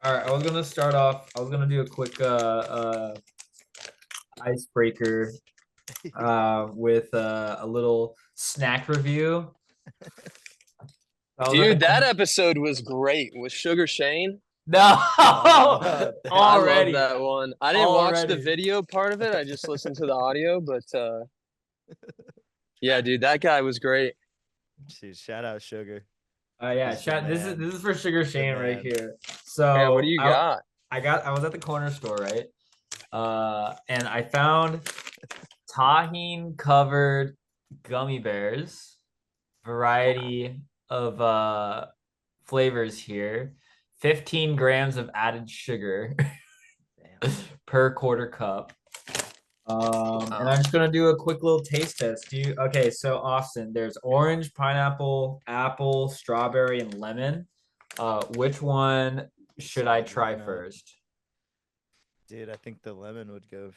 All right, I was gonna start off. I was gonna do a quick icebreaker with a little snack review. I was at the Dude, that corner. episode was great with Sugar Shane. No, I love already, that one. I didn't watch the already. video part of it. I just listened to the audio, but yeah, dude, that guy was great. Dude, shout out Sugar. Yeah, He's the chat. This is man. this is for Sugar The Shane right man. here. Yeah, what do So you got? I was at the corner store, right? And I found tahine covered gummy bears, variety of flavors here. 15 grams of added sugar Damn. per quarter cup. And I'm just gonna do a quick little taste test. Okay, so Austin, there's orange, pineapple, apple, strawberry, and lemon. Which one should I try first? Dude, I think the lemon would go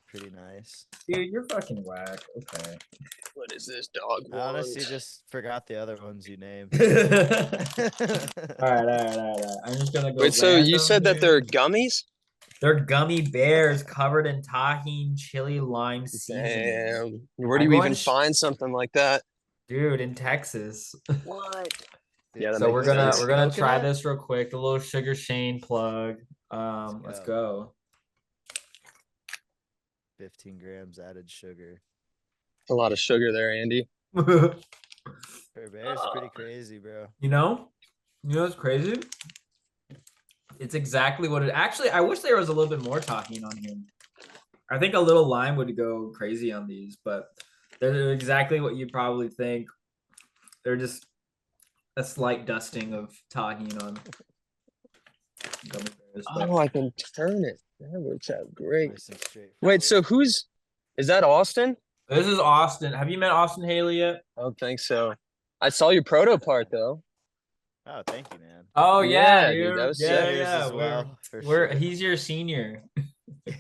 pretty nice. Dude, you're fucking whack. Okay. What is this dog I honestly want? just forgot the other ones you named. All right. I'm just gonna go Wait, so you random said that here. they're gummies? They're gummy bears covered in tahine chili lime seasoning. Damn. Where do I'm you going, even find something like that? dude, in Texas. What? Dude, Yeah, that So makes we're gonna sense. we're gonna try coconut? this real quick. A little Sugar Shane plug. Let's Let's go. 15 grams added sugar. A lot of sugar there, Andy. Per bear is pretty crazy, bro. You know what's crazy? It's exactly what it actually. I wish there was a little bit more tahine on here. I think a little lime would go crazy on these, but they're exactly what you probably think. They're just a slight dusting of tahine on gummy bears. But Oh, I can turn it. That works out great. Nice and Wait, so straightforward. is that Austin? this is Austin. Have you met Austin Haley yet? I don't think so. I saw your proto part though. Oh, thank you, man. Oh yeah, Yeah, dude, that dude. was Yeah, sick. Yours yeah. as well, for We're sure. he's your senior.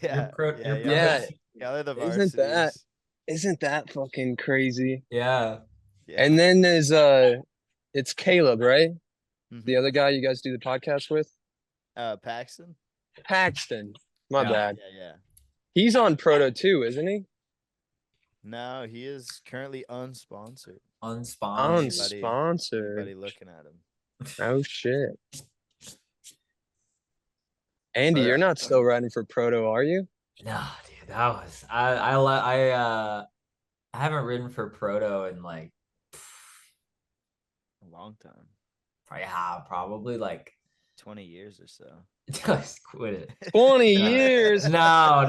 Yeah, Pro, yeah, you're y'all pro. are, Yeah, y'all are the isn't that varsities. isn't that fucking crazy? Yeah. Yeah. And then there's it's Caleb, right? The Mhm. other guy you guys do the podcast with? Paxton? Paxton. My Yeah. bad. Yeah. He's on proto too, isn't he? No, he is currently unsponsored. Unsponsored. Unsponsored. Anybody looking at him? Oh shit. Andy, you're not still riding for proto, are you? No, dude, that was I haven't ridden for Proto in like A long time. probably like 20 years or so. just quit it. 20 No. years. No.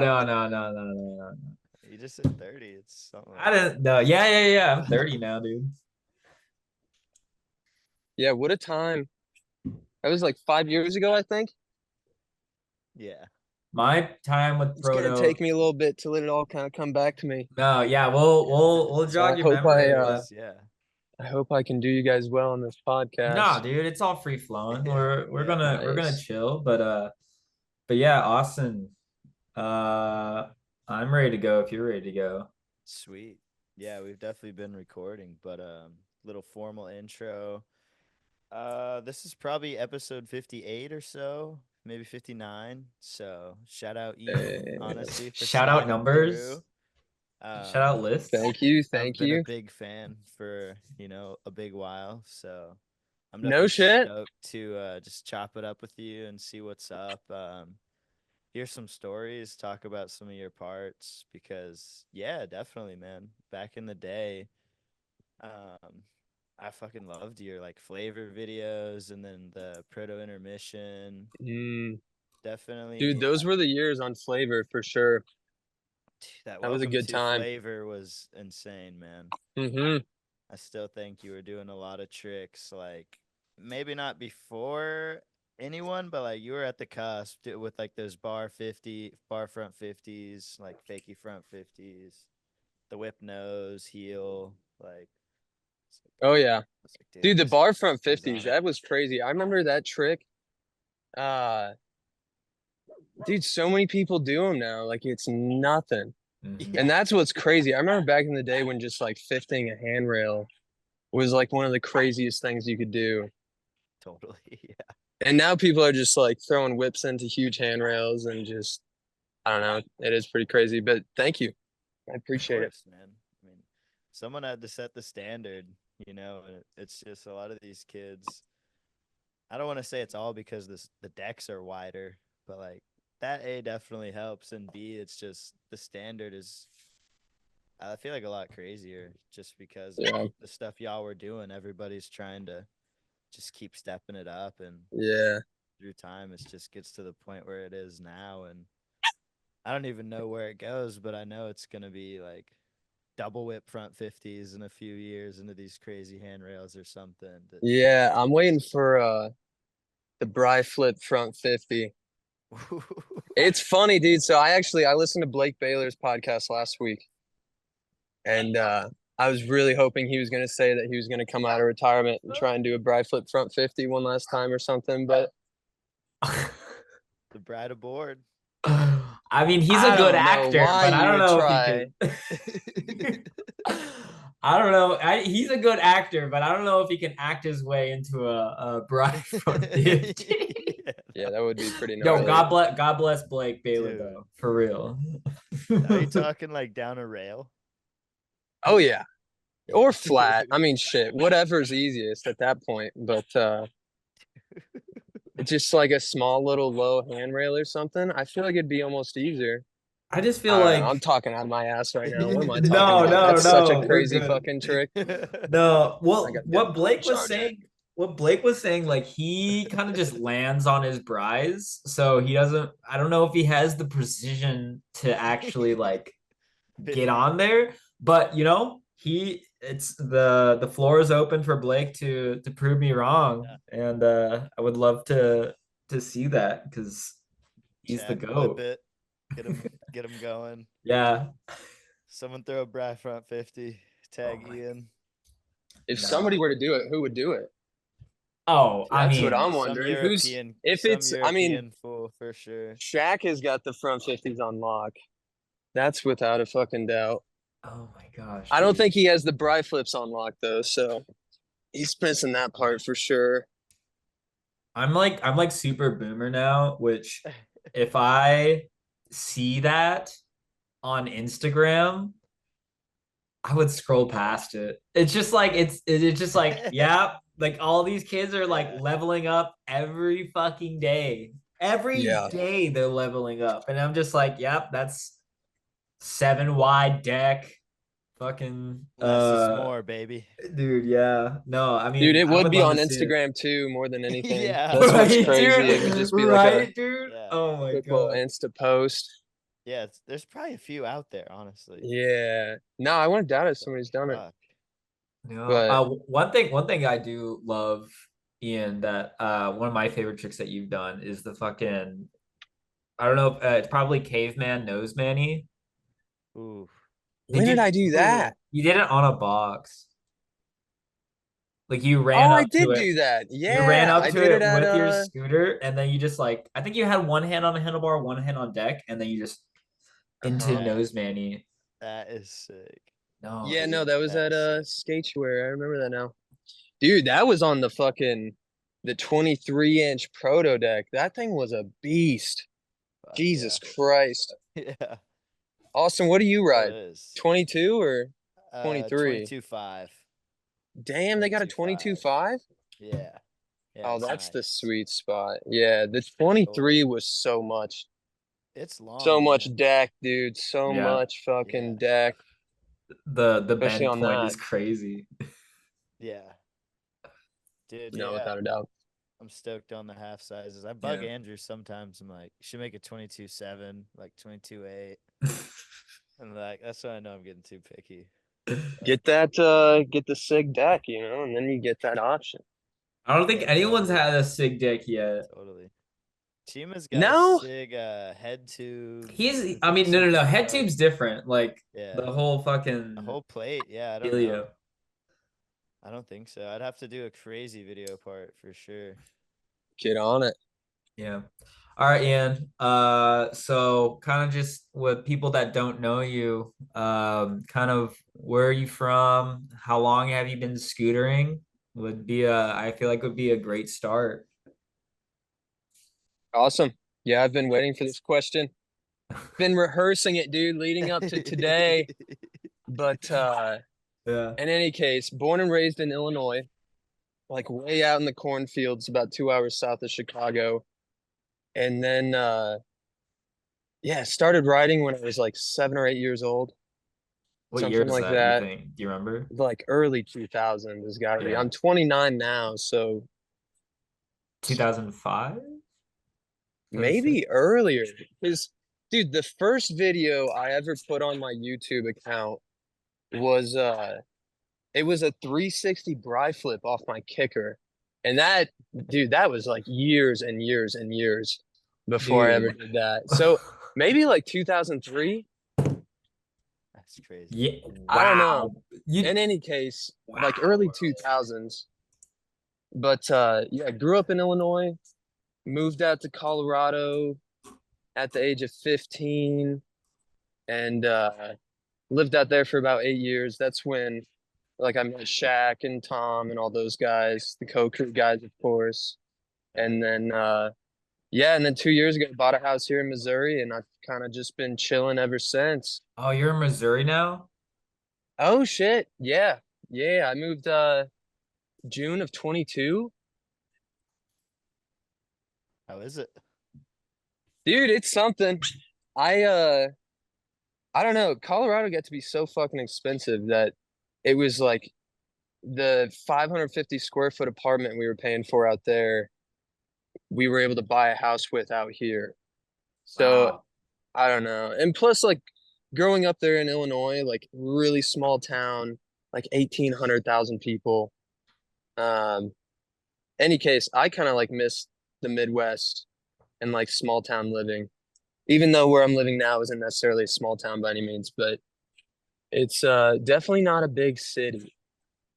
You just said 30. It's something like I didn't no, yeah. I'm 30 now, dude. Yeah, what a time. That was like 5 years ago, I think. Yeah. My time with It's gonna Proto. take me a little bit to let it all kind of come back to me. No, yeah, we'll So I jog your hope memory. Yeah. I hope I can do you guys well on this podcast. Nah, dude, it's all free flowing. We're Yeah. gonna Nice. chill, but yeah, Austin. I'm ready to go if you're ready to go. Sweet. Yeah, we've definitely been recording, but little formal intro. This is probably episode 58 or so, maybe 59. So shout out Ian, honestly, for Shout out sliding numbers. through. Shout out lists. Thank you. I've Thank been a you. big fan for, a big while. So I'm No definitely shit. stoked to just chop it up with you and see what's up. Hear some stories, talk about some of your parts because yeah, definitely, man. Back in the day, I fucking loved your like flavor videos and then the proto intermission. Mm, dude, Definitely, those were the years on Flavor for sure. that That was a welcome good to time. flavor was insane, man. Mm-hmm. I still think you were doing a lot of tricks, like maybe not before anyone, but like you were at the cusp with like those bar front 50s, like fakey front 50s, the whip nose, heel, like, Oh yeah. it's like, dude, Dude, the he's bar front he's 50s, on it. that was crazy. I remember that trick. Uh, dude, so many people do them now. Like it's nothing. Mhm. And Yeah, that's what's crazy. I remember back in the day when just like fifting a handrail was like one of the craziest things you could do. totally. Yeah. And now people are just like throwing whips into huge handrails and just, I don't know. It is pretty crazy, but thank you. I Of appreciate it. course, man. I mean, someone had to set the standard, you know. And it's just a lot of these kids. I don't want to say it's all because the decks are wider, but like that A definitely helps, and B, it's just the standard is. I feel like a lot crazier just because of Yeah. the stuff y'all were doing. Everybody's trying to just keep stepping it up, and Yeah. through time, it just gets to the point where it is now, and I don't even know where it goes, but I know it's gonna be like double whip front 50s in a few years into these crazy handrails or something. Yeah. I'm waiting for the Bry flip front 50. It's funny, dude. So I listened to Blake Baylor's podcast last week, and I was really hoping he was gonna say that he was gonna come out of retirement and try and do a Bry flip front 50 one last time or something. But The bride aboard. I mean, he's a I good don't know actor, why but I you don't would know if he try. could. I don't know. He's a good actor, but I don't know if he can act his way into a bride from 50. Yeah, that would be pretty Yo, gnarly. God bless Blake Baylor Dude. though, for real. Are you talking like down a rail? Oh yeah. Yeah. Or flat. I mean, shit, whatever's easiest at that point. But it's just like a small little low handrail or something. I feel like it'd be almost easier. I just feel I don't know. I'm like talking out of my ass right now. What am I talking no, about? no, That's such a no, we're crazy good. fucking trick. No, I well, gotta get my own charger. What Blake was saying, like he kind of just lands on his brise, so he doesn't. I don't know if he has the precision to actually like get 50. on there, but you know, it's the floor is open for Blake to prove me wrong, and I would love to see that because he's the Chad, clip GOAT. it. Get him going. Yeah. Someone throw a bride front 50. Oh Tag my. Ian. If No. somebody were to do it, who would do it? Oh, I That's what mean, I'm wondering. If Some it's, I mean, European fool for sure. Shaq has got the front 50s on lock. That's without a fucking doubt. oh my gosh, I don't dude. think he has the Bry flips on lock though, so he's missing that part for sure. I'm like super boomer now, which if I see that on Instagram, I would scroll past it. It's just like it's just like, yeah, like all these kids are like Yeah. leveling up every fucking day. Every Yeah. day they're leveling up. And I'm just like, yep, that's 7 wide deck. Fucking Less is more, baby. dude, yeah. No, I Dude, mean, it I would would be love on to see it. Instagram too, more than anything. Yeah. That's what's Right, crazy. It would dude? just be like a Right, dude? Yeah. Oh my quick little God. Insta post. Yeah. There's probably a few out there, honestly. Yeah. No, I wouldn't doubt if But somebody's done it. fuck. No. But One thing I do love, Ian, that one of my favorite tricks that you've done is the fucking I don't know if it's probably caveman nose manny. Ooh. Did when did I do that? you did it on a box. Like you ran Oh, I up to did it. do that. You ran Yeah, up I to did it it at with your scooter, and then you just like I think you had one hand on the handlebar, one hand on deck, and then you just into uh-huh. nose manny. That is sick. No, Yeah, no, dude. that was That at is sick. Skateware. I remember that now. Dude, that was on the 23-inch proto deck. That thing was a beast. Fuck Jesus Christ. yeah. Yeah. Austin, what do you Still ride? is. 22 or 23? 22.5. Damn, they got a 22.5. 22.5? Yeah. Yeah, Oh, it's that's the nice. sweet spot. Yeah, the Totally. 23 was so much. It's So long, much man. deck, dude. So Yeah. much Yeah. fucking deck, The especially bend on point that. is crazy. Yeah. Dude, No, yeah. without a doubt. I'm stoked on the half sizes. I bug Yeah. Andrew sometimes. I'm like, you should make it 22.7, like 22.8. And like, that's why I know I'm getting too picky. Get the SIG deck, and then you get that option. I don't think Yeah, anyone's totally. had a SIG deck yet. Totally. Chima's got a No? sig head tube. I mean, no, no, Super no. Head hard. tube's different. Like Yeah. the whole A fucking whole plate. Yeah, I don't know. dealio. I don't think so. I'd have to do a crazy video part for sure. Get on it. Yeah. All right, Ian. So kind of just with people that don't know you, kind of where are you from? How long have you been scootering? I feel like would be a great start. Awesome. Yeah, I've been waiting for this question. Been rehearsing it, dude, leading up to today. But Yeah. in any case, born and raised in Illinois, like way out in the cornfields, about 2 hours south of Chicago. And then yeah, started riding when I was like 7 or 8 years old, What year something is like that, you that. think? Do you remember? Like early 2000s has got to be. Yeah. I'm 29 now, so 2005? maybe earlier. Because, dude, the first video I ever put on my YouTube account was it was a 360 bri flip off my kicker. And that, dude, that was like years and years and years before I ever Dude. did that. So maybe like 2003. That's crazy. Yeah. I don't know. Wow. You In any case, like wow. early 2000s. But yeah, grew up in Illinois, moved out to Colorado at the age of 15, and lived out there for about 8 years. That's when like I met Shaq and Tom and all those guys, the co-crew guys, of course. And then yeah, and then 2 years ago bought a house here in Missouri, and I've kind of just been chilling ever since. Oh, you're in Missouri now? Oh shit. Yeah. Yeah, I moved June of 22. How is it? Dude, it's something. I I don't know. Colorado got to be so fucking expensive that it was like the 550 square foot apartment we were paying for out there, we were able to buy a house with out here. So Wow. I don't know. And plus, like growing up there in Illinois, like really small town, like 1,800,000 people. Um, any case, I kind of like miss the Midwest and like small town living, even though where I'm living now isn't necessarily a small town by any means, but it's definitely not a big city.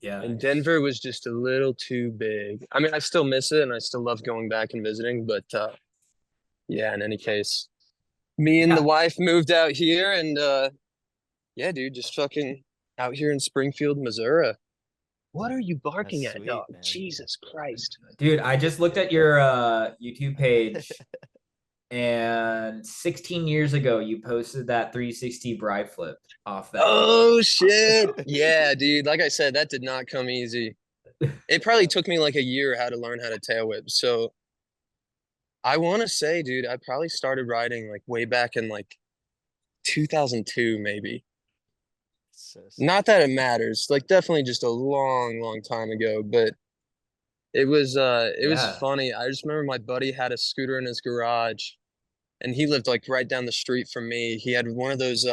Yeah. And Denver was just a little too big. I mean, I still miss it and I still love going back and visiting, but yeah, in any case, me and the Yeah. wife moved out here and yeah, dude, just fucking out here in Springfield, Missouri. What are you That's barking at, sweet, dog? man. Jesus Christ. Dude, I just looked at your YouTube page and 16 years ago you posted that 360 bri flip off that kick. Oh shit. Yeah, dude. Like I said, that did not come easy. It probably took me like a year how to learn how to tail whip. So I want to say, dude, I probably started riding like way back in like 2002, maybe. So sick. Not that it matters, like definitely just a long, long time ago, but it was Yeah. funny. I just remember my buddy had a scooter in his garage and he lived like right down the street from me. He had one of those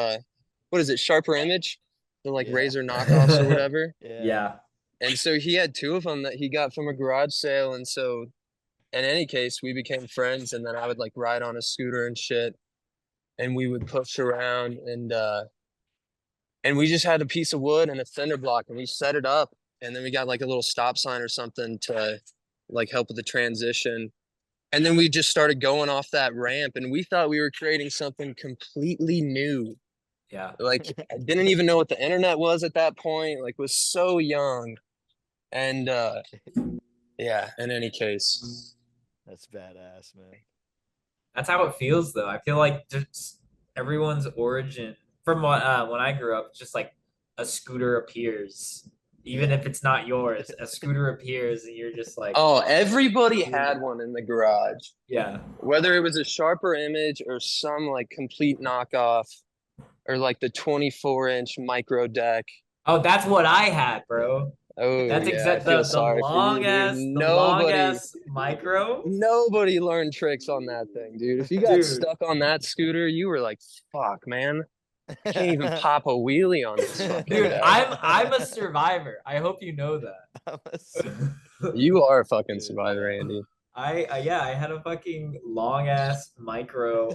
what is it, Sharper Image? The like Yeah. Razor knockoffs or whatever. Yeah. Yeah. And so he had two of them that he got from a garage sale. And so in any case, we became friends and then I would like ride on a scooter and shit and we would push around and we just had a piece of wood and a fender block and we set it up and then we got like a little stop sign or something to like help with the transition. And then we just started going off that ramp and we thought we were creating something completely new. Yeah. Like I didn't even know what the internet was at that point, like was so young. And yeah, in any case. That's badass, man. That's how it feels though. I feel like just everyone's origin from what when I grew up, just like a scooter appears. Even Yeah. if it's not yours, a scooter appears and you're just like, Oh, everybody had one in the garage. yeah. Whether it was a Sharper Image or some like complete knockoff or like the 24-inch micro deck. Oh, that's what I had, bro. Oh That's yeah, I exact feel the sorry for you, long dude. ass the long Nobody, ass micro. nobody learned tricks on that thing, dude. If you got Dude, stuck on that scooter, you were like, fuck, man. I can't even pop a wheelie on this fucking dude, deck. I'm a survivor. I hope you know I'm a that. You are a fucking dude, survivor, yeah. Andy. I yeah, I had a fucking long ass micro.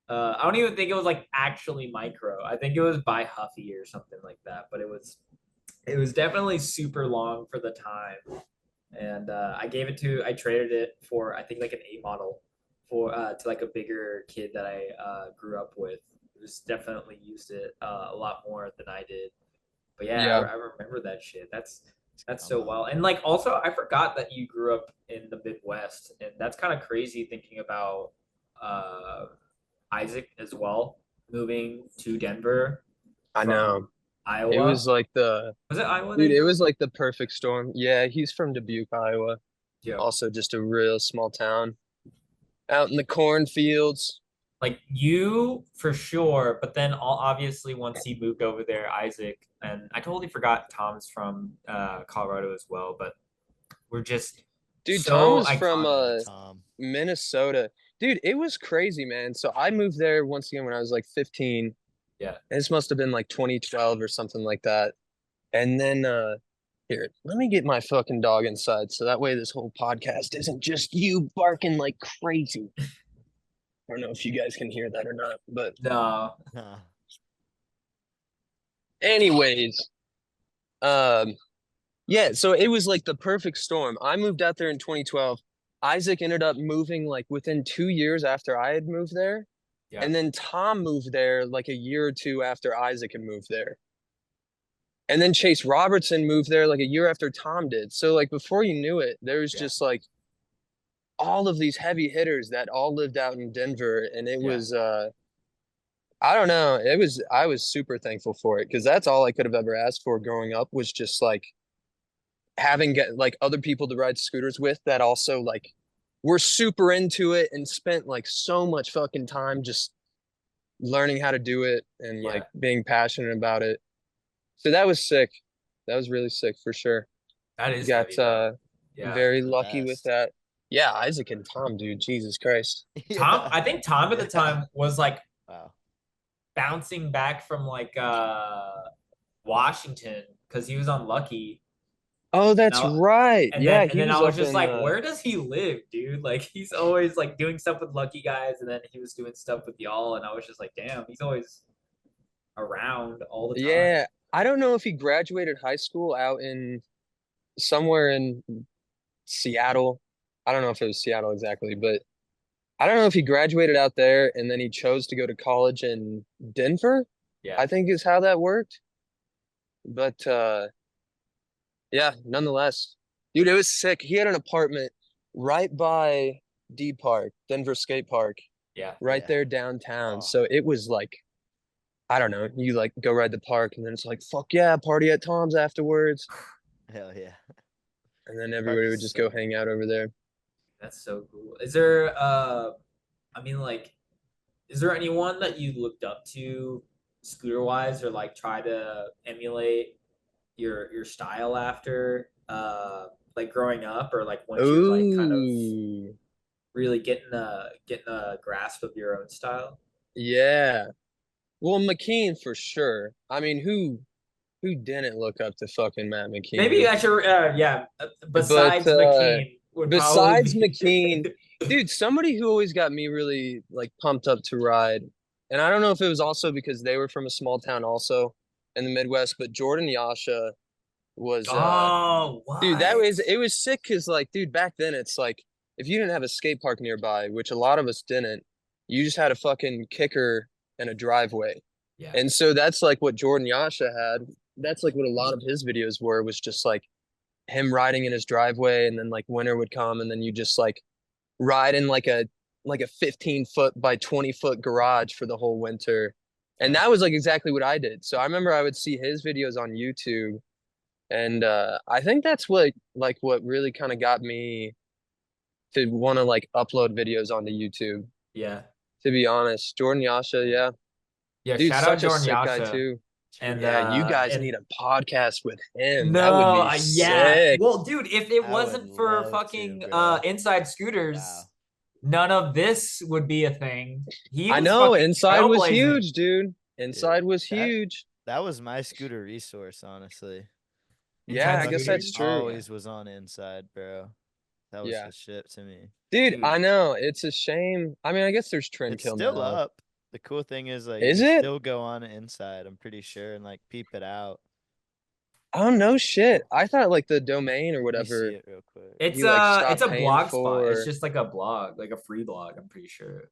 I don't even think it was like actually micro. I think it was by Huffy or something like that. But it was definitely super long for the time. And I traded it for I think like an A model for to like a bigger kid that I grew up with. It was definitely used it a lot more than I did. But yeah, Yeah. I remember that shit. That's That's Come so on. wild. And like also I forgot that you grew up in the Midwest, and that's kind of crazy thinking about uh Isaac as well, moving to Denver I from know. It Iowa. was like the Was it Iowa that dude, he it grew up? was like the perfect storm. Yeah, he's from Dubuque, Iowa. Yeah. Also just a real small town out in the cornfields. Like you for sure, but then obviously once he moved over there, Isaac, and I totally forgot Tom's from Colorado as well, but we're just Dude, Tom so was from iconic. Yeah, Tom. Minnesota. Dude, it was crazy, man. So I moved there once again when I was like 15. Yeah. This must have been like 2012 or something like that. And then here, let me get my fucking dog inside so that way this whole podcast isn't just you barking like crazy. I don't know if you guys can hear that or not, but No. Huh. anyways, um yeah, so it was like the perfect storm. I moved out there in 2012. Isaac ended up moving like within 2 years after I had moved there. Yeah. And then Tom moved there like a year or two after Isaac had moved there. And then Chase Robertson moved there like a year after Tom did. So like before you knew it, there was Yeah. just like all of these heavy hitters that all lived out in Denver. And it Yeah. was I don't know. I was super thankful for it because that's all I could have ever asked for growing up was just like having like other people to ride scooters with that also like were super into it and spent like so much fucking time just learning how to do it and Yeah. like being passionate about it. So that was sick. That was really sick for sure. That is Got heavy though. Yeah. very The lucky with best. that. Yeah, Isaac and Tom, dude, Jesus Christ. Tom, Yeah. I think Tom at the Yeah. time was like Wow. bouncing back from like Washington because he was on Lucky. Oh, And that's right. Yeah, and he then I was was up just in like, where does he live, dude? Like he's always like doing stuff with Lucky guys, and then he was doing stuff with y'all, and I was just like, damn, he's always around all the time. yeah. I don't know if he graduated high school out in somewhere in Seattle. I don't know if it was Seattle exactly, but I don't know if he graduated out there and then he chose to go to college in Denver, Yeah. I think is how that worked. But yeah, nonetheless, dude, it was sick. He had an apartment right by D Park, Denver Skate Park, Yeah. right Yeah. there downtown. Oh, So it was like, I don't know, you like go ride the park and then it's like, fuck yeah, party at Tom's afterwards. hell yeah. And then Park everybody would is just so go hang out over there. That's so cool. Is there I mean like is there anyone that you looked up to scooter wise or like try to emulate your style after like growing up or like once you're like kind of Ooh, really getting a grasp of your own style? yeah. Well, McKean for sure. I mean, who didn't look up to fucking Matt Maybe McKean? I should yeah, But besides McKean would probably besides be McKean, dude, somebody who always got me really like pumped up to ride, and I don't know if it was also because they were from a small town also in the Midwest, but Jordan Yasha was Oh, dude, what? it was sick because like dude, back then it's like if you didn't have a skate park nearby, which a lot of us didn't, you just had a fucking kicker and a driveway. Yeah. And so that's like what Jordan Yasha had. That's like what a lot of his videos were, was just like him riding in his driveway and then like winter would come and then you just like ride in like a 15-foot by 20-foot garage for the whole winter. And Yeah. that was like exactly what I did. So I remember I would see his videos on YouTube and I think that's what really kind of got me to want to like upload videos onto YouTube, Yeah. to be honest. Jordan Yasha, yeah. Yeah, Dude, shout out such a Jordan sick guy Yasha. too. And Yeah, you guys and need a podcast with him. That would no, be yeah. sick. Well, dude, if it I would wasn't for love to, fucking bro. Inside Wow. Scooters, none of this would be a thing. He I was know, fucking Inside was trailblazing. huge, dude. Dude, Inside was that huge. that was my scooter resource, honestly. Yeah, Inside I guess Fucking that's Scooters. true. always was on inside, bro. That was Yeah. the shit to me. Dude, Dude, I know. It's a shame. I mean, I guess there's It's Trendkill still now. up. The cool thing is like you Is can it? still go on inside, I'm pretty sure, and like peep it out. Oh no shit. I thought like the domain or Let me see whatever, it real quick. it's he like it's stopped a paying blog spot. It's for. just like a blog, like a free blog, I'm pretty sure.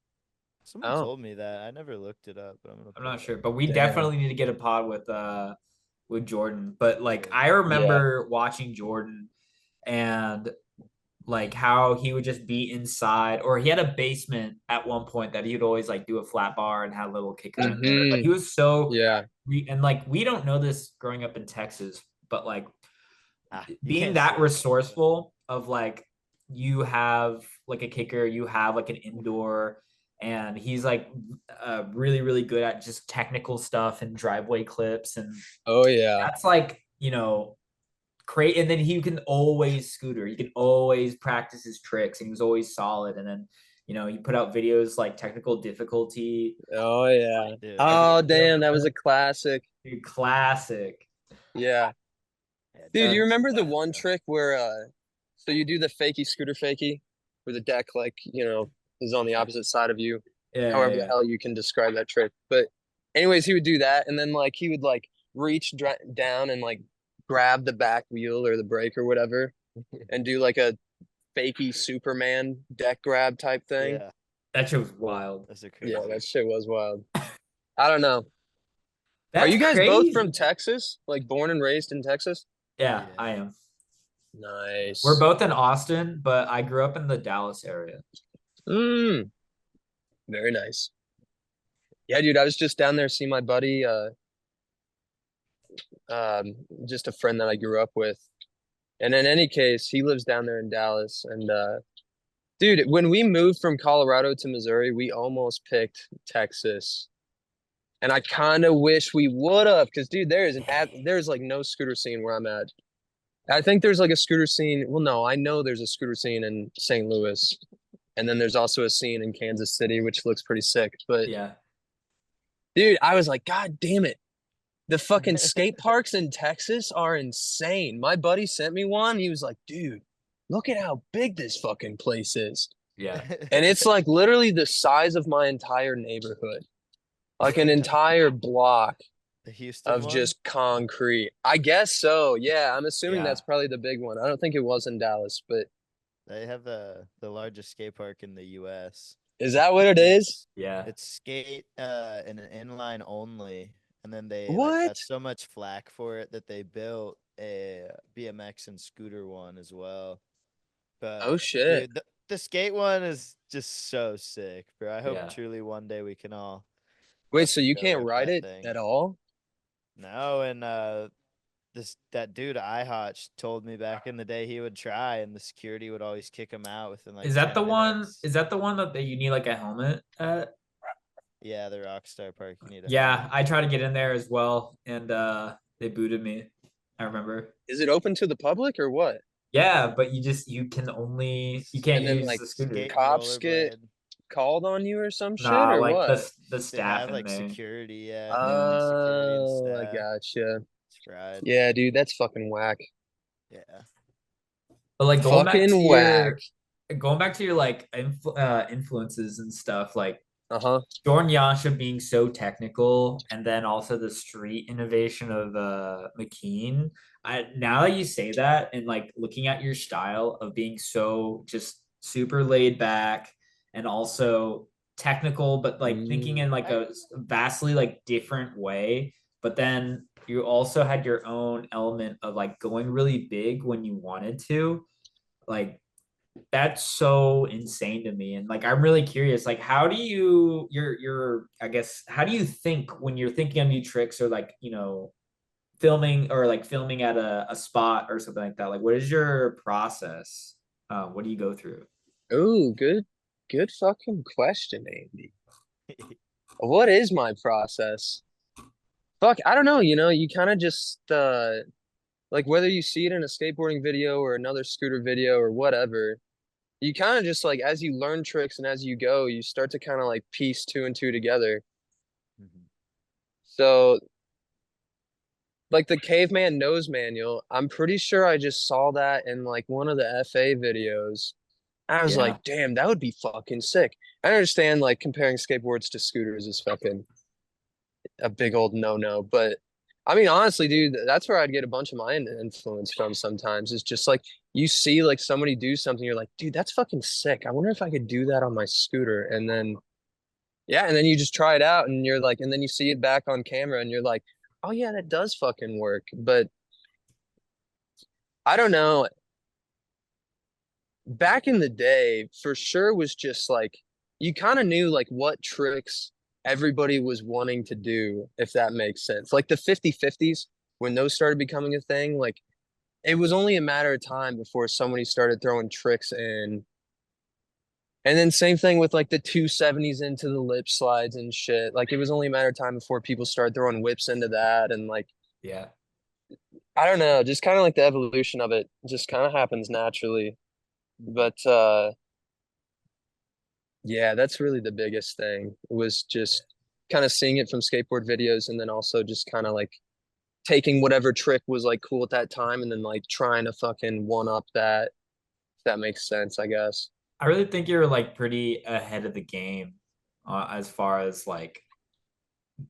Someone Oh, told me that. I never looked it up, but I'm gonna I'm pull not it sure, up. but we damn. definitely need to get a pod with with Jordan, but like Jordan. I Yeah. remember watching Jordan and like how he would just be inside, or he had a basement at one point that he would always like do a flat bar and had a little kicker in there. But he was so Yeah. and like we don't know this growing up in Texas, but like You being can't say that that. resourceful of like you have like a kicker, you have like an indoor, and he's like really really good at just technical stuff and driveway clips, and Oh yeah. that's like great. And then he can always scooter. He can always practice his tricks, and he was always solid. And then he put out videos like technical difficulty, Oh yeah. Dude, Oh damn, that was a classic. dude, classic. Yeah. yeah, Dude, you tons of remember the that, one bro. trick where so you do the fakie scooter fakie where the deck like, is on the opposite side of you. Yeah, yeah, However the yeah. hell you can describe that trick. But anyways, he would do that and then like he would like reach down and like grab the back wheel or the brake or whatever and do like a fakey Superman deck grab type thing. Yeah, That shit was wild. those are Yeah, crazy. that shit was wild. I don't know. Are That's you guys both from crazy. Texas? Like born and raised in Texas? Yeah, Yeah. I am. We're Nice. both in Austin, but I grew up in the Dallas area. Mm, very nice. Yeah, dude, I was just down there seeing my buddy, just a friend that I grew up with. And in any case, he lives down there in Dallas. And dude, when we moved from Colorado to Missouri, we almost picked Texas. And I kind of wish we would have, because dude, there's like no scooter scene where I'm at. I think there's like a scooter scene. Well, no, I know there's a scooter scene in St. Louis, and then there's also a scene in Kansas City, which looks pretty sick. But Yeah. dude, I was like, God damn it. The fucking skate parks in Texas are insane. My buddy sent me one. He was like, dude, look at how big this fucking place is. Yeah. And it's like literally the size of my entire neighborhood, like an entire block The Houston of one. just concrete. I guess so. Yeah, I'm assuming Yeah. that's probably the big one. I don't think it was in Dallas, but They have the largest skate park in the U.S. is that what it is? Yeah. It's skate and an inline only, and then they like What? got so much flack for it that they built a BMX and scooter one as well. But Oh shit. dude, the skate one is just so sick, bro. I hope Yeah. truly one day we can all Wait, so fucking you go can't rip ride that it thing. at all? No, and that dude IHotch told me back in the day he would try, and the security would always kick him out within like Is that 10 the one? minutes. Is that the one that you need like a helmet at? Yeah, the Rockstar Park. You need a Yeah, helmet. I tried to get in there as well, and they booted me. I remember. Is it open to the public or what? Yeah, but you can't And then use like the scooter. Skate and cops get rollerblade. called on you or some shit Nah, or like what? the They staff have in like there. security, yeah, Yeah. security and Oh, I staff. gotcha. It's fried. Yeah, dude, that's fucking whack. Yeah. But like Fucking whack. going back to your like influences and stuff, like Uh-huh. Jordan Yasha being so technical, and then also the street innovation of McKean. Now that you say that, and like looking at your style of being so just super laid back and also technical, but like thinking in like a vastly like different way. But then you also had your own element of like going really big when you wanted to. Like that's so insane to me. And like I'm really curious, like how do you your I guess how do you think when you're thinking of new tricks, or like filming, or like filming at a spot or something like that? Like what is your process? What do you go through? Ooh, good fucking question, Andy. What is my process? Fuck, I don't know, you kind of just like whether you see it in a skateboarding video or another scooter video or whatever, you kind of just like as you learn tricks and as you go, you start to kind of like piece two and two together. Mhm. So like the caveman nose manual, I'm pretty sure I just saw that in like one of the FA videos. I was Yeah. like, damn, that would be fucking sick. I understand like comparing skateboards to scooters is fucking a big old no-no, but I mean honestly, dude, that's where I'd get a bunch of my influence from sometimes. It's just like you see like somebody do something, you're like, dude, that's fucking sick. I wonder if I could do that on my scooter. And then yeah, and then you just try it out and you're like, and then you see it back on camera and you're like, oh yeah, that does fucking work. But I don't know. Back in the day, for sure was just like you kind of knew like what tricks everybody was wanting to do, if that makes sense. Like the 50/50s, when those started becoming a thing, like it was only a matter of time before somebody started throwing tricks in. And then same thing with like the 270s into the lip slides and shit. Like it was only a matter of time before people started throwing whips into that. And like, Yeah. I don't know, just kind of like the evolution of it just kind of happens naturally. But yeah, that's really the biggest thing was just kind of seeing it from skateboard videos and then also just kind of like taking whatever trick was like cool at that time and then like trying to fucking one up that, if that makes sense, I guess. I really think you're like pretty ahead of the game as far as like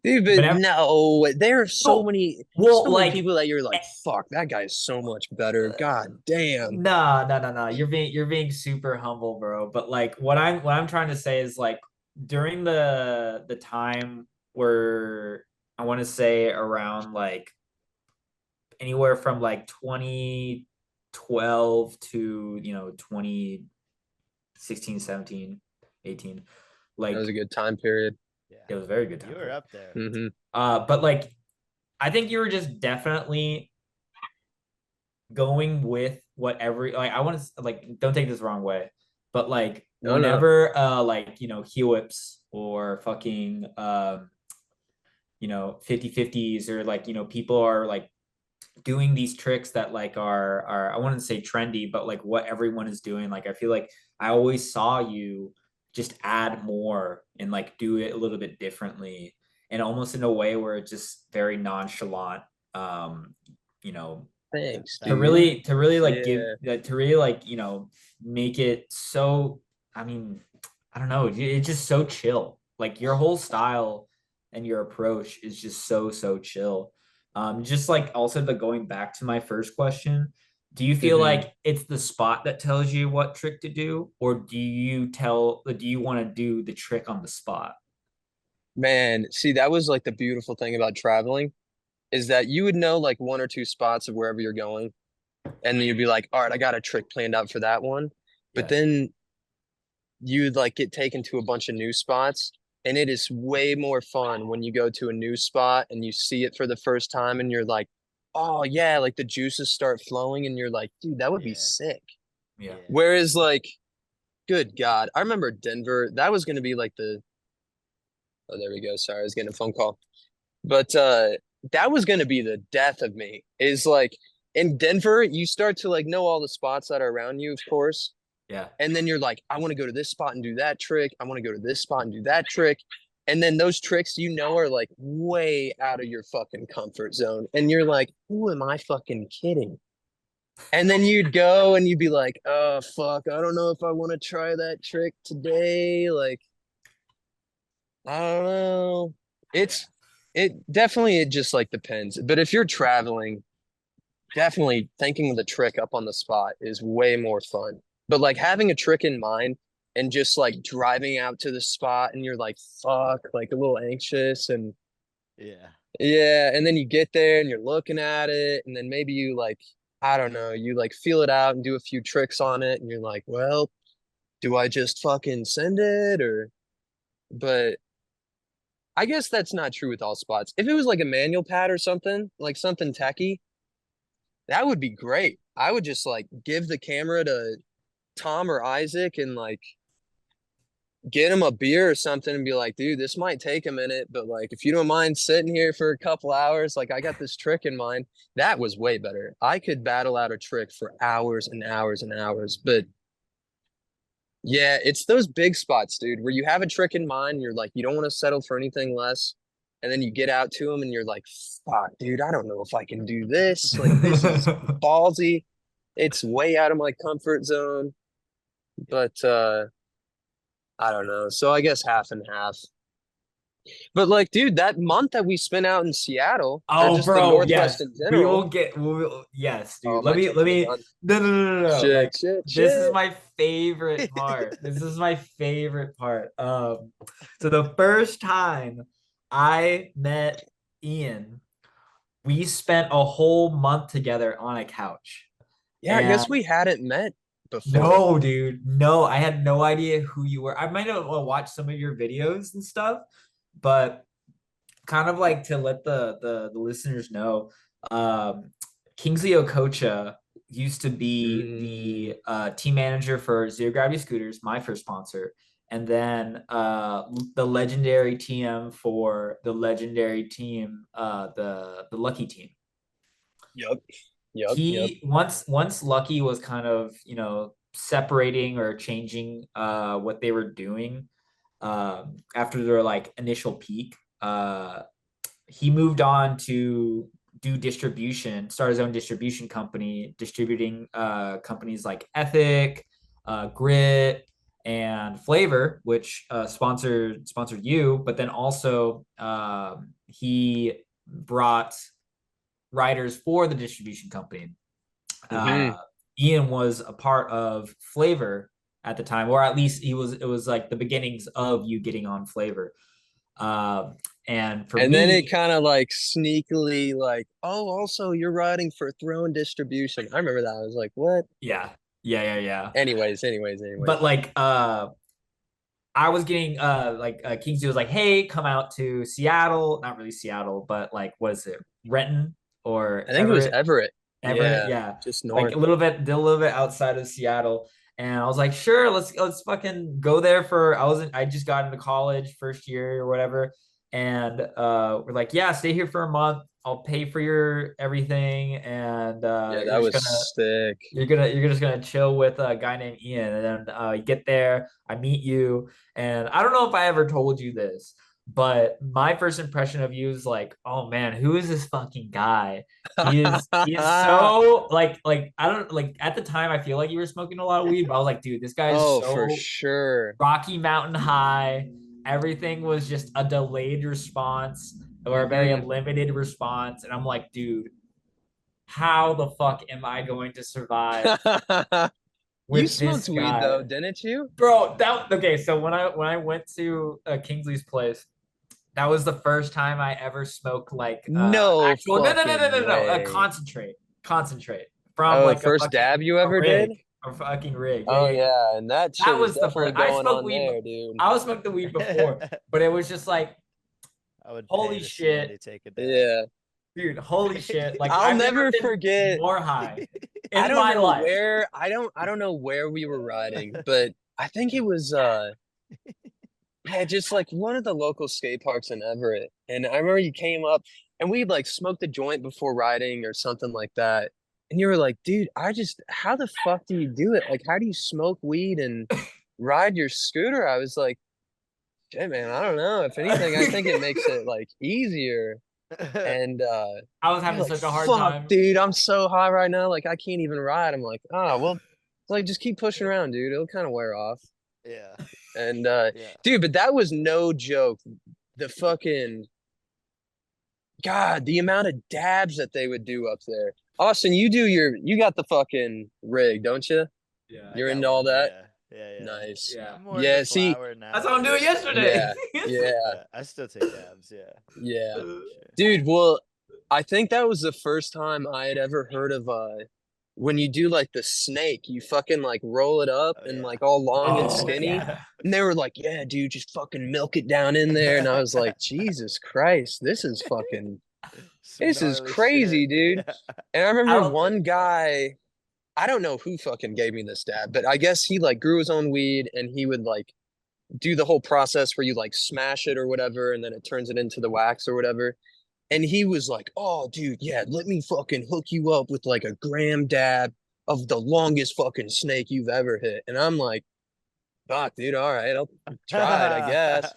Dude, but whenever. no, there are so No, many, well, so many like people that you're like, fuck, that guy is so much better. God damn. no, no, no, no. You're being super humble, bro. But like what I'm trying to say is like during the time where I want to say around like anywhere from like 2012 to 2016, 17, 18. That was a Like good time period. Yeah. it was a very good You time. were up there. Hmm. But like I think you were just definitely going with whatever like I want to like don't take this the wrong way, but like No, no. whenever like heel whips or fucking 50/50s or like people are like doing these tricks that like are I wouldn't say trendy, but like what everyone is doing. Like I feel like I always saw you just add more and like do it a little bit differently and almost in a way where it's just very nonchalant. You know, Thanks, to That dude. part. really like give Yeah. to really like make it so. I mean, I don't know. It's just so chill. Like your whole style and your approach is just so chill. Just like also the going back to my first question, do you feel Hmm. like it's the spot that tells you what trick to do, or do you want to do the trick on the spot? Man, see, that was like the beautiful thing about traveling is that you would know like one or two spots of wherever you're going. And then you'd be like, all right, I got a trick planned out for that one. But Yeah. then you'd like get taken to a bunch of new spots. And it is way more fun when you go to a new spot and you see it for the first time and you're like, oh yeah, like the juices start flowing and you're like, dude, that would be Yeah. sick. Yeah. Yeah. Whereas like, good God, I remember Denver, that was gonna be like the oh there we go. Sorry, I was getting a phone call. But that was gonna be the death of me. Is like in Denver, you start to like know all the spots that are around you, of course. Yeah. And then you're like, I want to go to this spot and do that trick. I want to go to this spot and do that trick. And then those tricks, are like way out of your fucking comfort zone. And you're like, who am I fucking kidding? And then you'd go and you'd be like, oh, fuck, I don't know if I want to try that trick today. Like, I don't know. It's, it just like depends. But if you're traveling, definitely thinking of the trick up on the spot is way more fun. But like having a trick in mind and just like driving out to the spot and you're like, fuck, like a little anxious and Yeah. yeah, and then you get there and you're looking at it and then maybe you like, I don't know, you like feel it out and do a few tricks on it and you're like, well, do I just fucking send it or but I guess that's not true with all spots. If it was like a manual pad or something, like something techy, that would be great. I would just like give the camera to Tom or Isaac and like get him a beer or something and be like, dude, this might take a minute, but like if you don't mind sitting here for a couple hours, like I got this trick in mind. That was way better. I could battle out a trick for hours and hours and hours, but yeah, it's those big spots, dude, where you have a trick in mind, you're like, you don't want to settle for anything less. And then you get out to them and you're like, fuck, dude, I don't know if I can do this. Like, this is ballsy. It's way out of my comfort zone. But I don't know. So I guess half and half. But like, dude, that month that we spent out in Seattle, or Oh, just the bro, Northwest yes, in general. yes, Oh, dude. my Let jumping the me, gun. no, no, no, no, no. Shit, Like, shit, this is shit. my favorite part. This is my favorite part. So the first time I met Ian we spent a whole month together on a couch. Yeah, I And guess we hadn't met before. no, dude, no, I had no idea who you were. I might have watched some of your videos and stuff, but kind of like to let the listeners know, um, Kingsley Okocha used to be the team manager for Zero Gravity Scooters, my first sponsor, and then the legendary TM for the legendary team, the Lucky team. Yep. Yep. He once Lucky was kind of, separating or changing what they were doing after their like initial peak. He moved on to do distribution, start his own distribution company, distributing companies like Ethic, Grit, and Flavor, which sponsored you. But then also he brought writers for the distribution company. Hmm. Ian was a part of Flavor at the time, or at least he was. It was like the beginnings of you getting on Flavor. Um, and for And then it me, kind of like sneakily like, oh, also you're writing for Throne Distribution. I remember that. I was like, what? yeah. Anyways. But like, I was getting like Kingsley was like, hey, come out to Seattle. Not really Seattle, but like, what is it, Renton or I think it was Everett? Everett. Everett, Yeah, yeah, just like north. a little bit outside of Seattle. And I was like, sure, let's fucking go there for. I just got into college first year or whatever, and we're like, yeah, stay here for a month. I'll pay for your everything, and Yeah, you're that just was gonna sick. you're just gonna chill with a guy named Ian, and then you get there, I meet you, and I don't know if I ever told you this, but my first impression of you is like, oh man, who is this fucking guy? He is so like I don't like at the time I feel like you were smoking a lot of weed, but I was like, dude, this guy is Oh, for so sure. Rocky Mountain High. Everything was just a delayed response or a very Hmm. limited response, and I'm like, dude, how the fuck am I going to survive You with smoked this weed though, guy, didn't you? bro? That okay. So when I went to Kingsley's place, that was the first time I ever smoked like No actual fucking no a way. concentrate from Oh, like first dab you a ever did? fucking rig. Oh yeah, and that shit That was was the definitely first. I going smoked on weed. there, dude. I was smoked the weed before, but it was just like I would pay holy to see shit, Andy take a dab. Yeah. dude, holy shit. Like I'll I've never never been forget. more high I in don't my know life. where I don't know where we were riding, but I think it was yeah, just like one of the local skate parks in Everett. And I remember you came up and we like smoked a joint before riding or something like that. And you were like, dude, how the fuck do you do it? Like, how do you smoke weed and ride your scooter? I was like, shit, man, I don't know. If anything, I think it makes it like easier. And I was you're having like, such a hard fuck, time. dude, I'm so high right now. Like, I can't even ride. I'm like, oh, well, like, just keep pushing around, dude. It'll kind of wear off. Yeah. And Yeah. dude, but that was no joke. The fucking God, the amount of dabs that they would do up there. Austin, you got the fucking rig, don't you? Yeah. I You're got into all one. that? Yeah. Yeah. Nice. Yeah. I'm more into Yeah, see, flower That's what I'm doing nowadays, but yesterday. yeah, yeah, I still take dabs. Yeah. yeah. Sure. Dude, well, I think that was the first time I had ever heard of when you do like the snake, you fucking like roll it up Oh and yeah. like all long and Oh skinny. yeah. And they were like, yeah, dude, just fucking milk it down in there. And I was like, Jesus Christ, Some this is gnarly shit. crazy, dude. Yeah. And I I remember don't one guy, I don't know who fucking gave me this dab, but I guess he like grew his own weed and he would like do the whole process where you like smash it or whatever, and then it turns it into the wax or whatever. And he was like, "Oh, dude, yeah, let me fucking hook you up with like a gram dab of the longest fucking snake you've ever hit." And I'm like, "Fuck, dude, all right, I'll try it, I guess."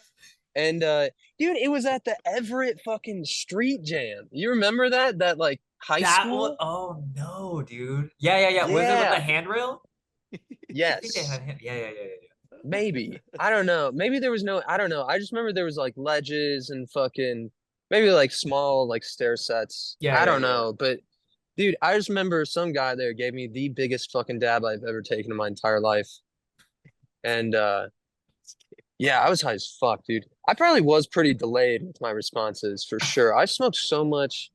And dude, it was at the Everett fucking street jam. You remember that? That like high that was school? oh no, dude. Yeah. Was it with the Yeah. handrail? I think they Yes. had yeah. Maybe. I don't know. Maybe there was no, I don't know. I just remember there was like ledges and fucking maybe like small like stair sets. I don't Yeah. know. But dude, I just remember some guy there gave me the biggest fucking dab I've ever taken in my entire life. And yeah, I was high as fuck, dude. I probably was pretty delayed with my responses for sure. I smoked so much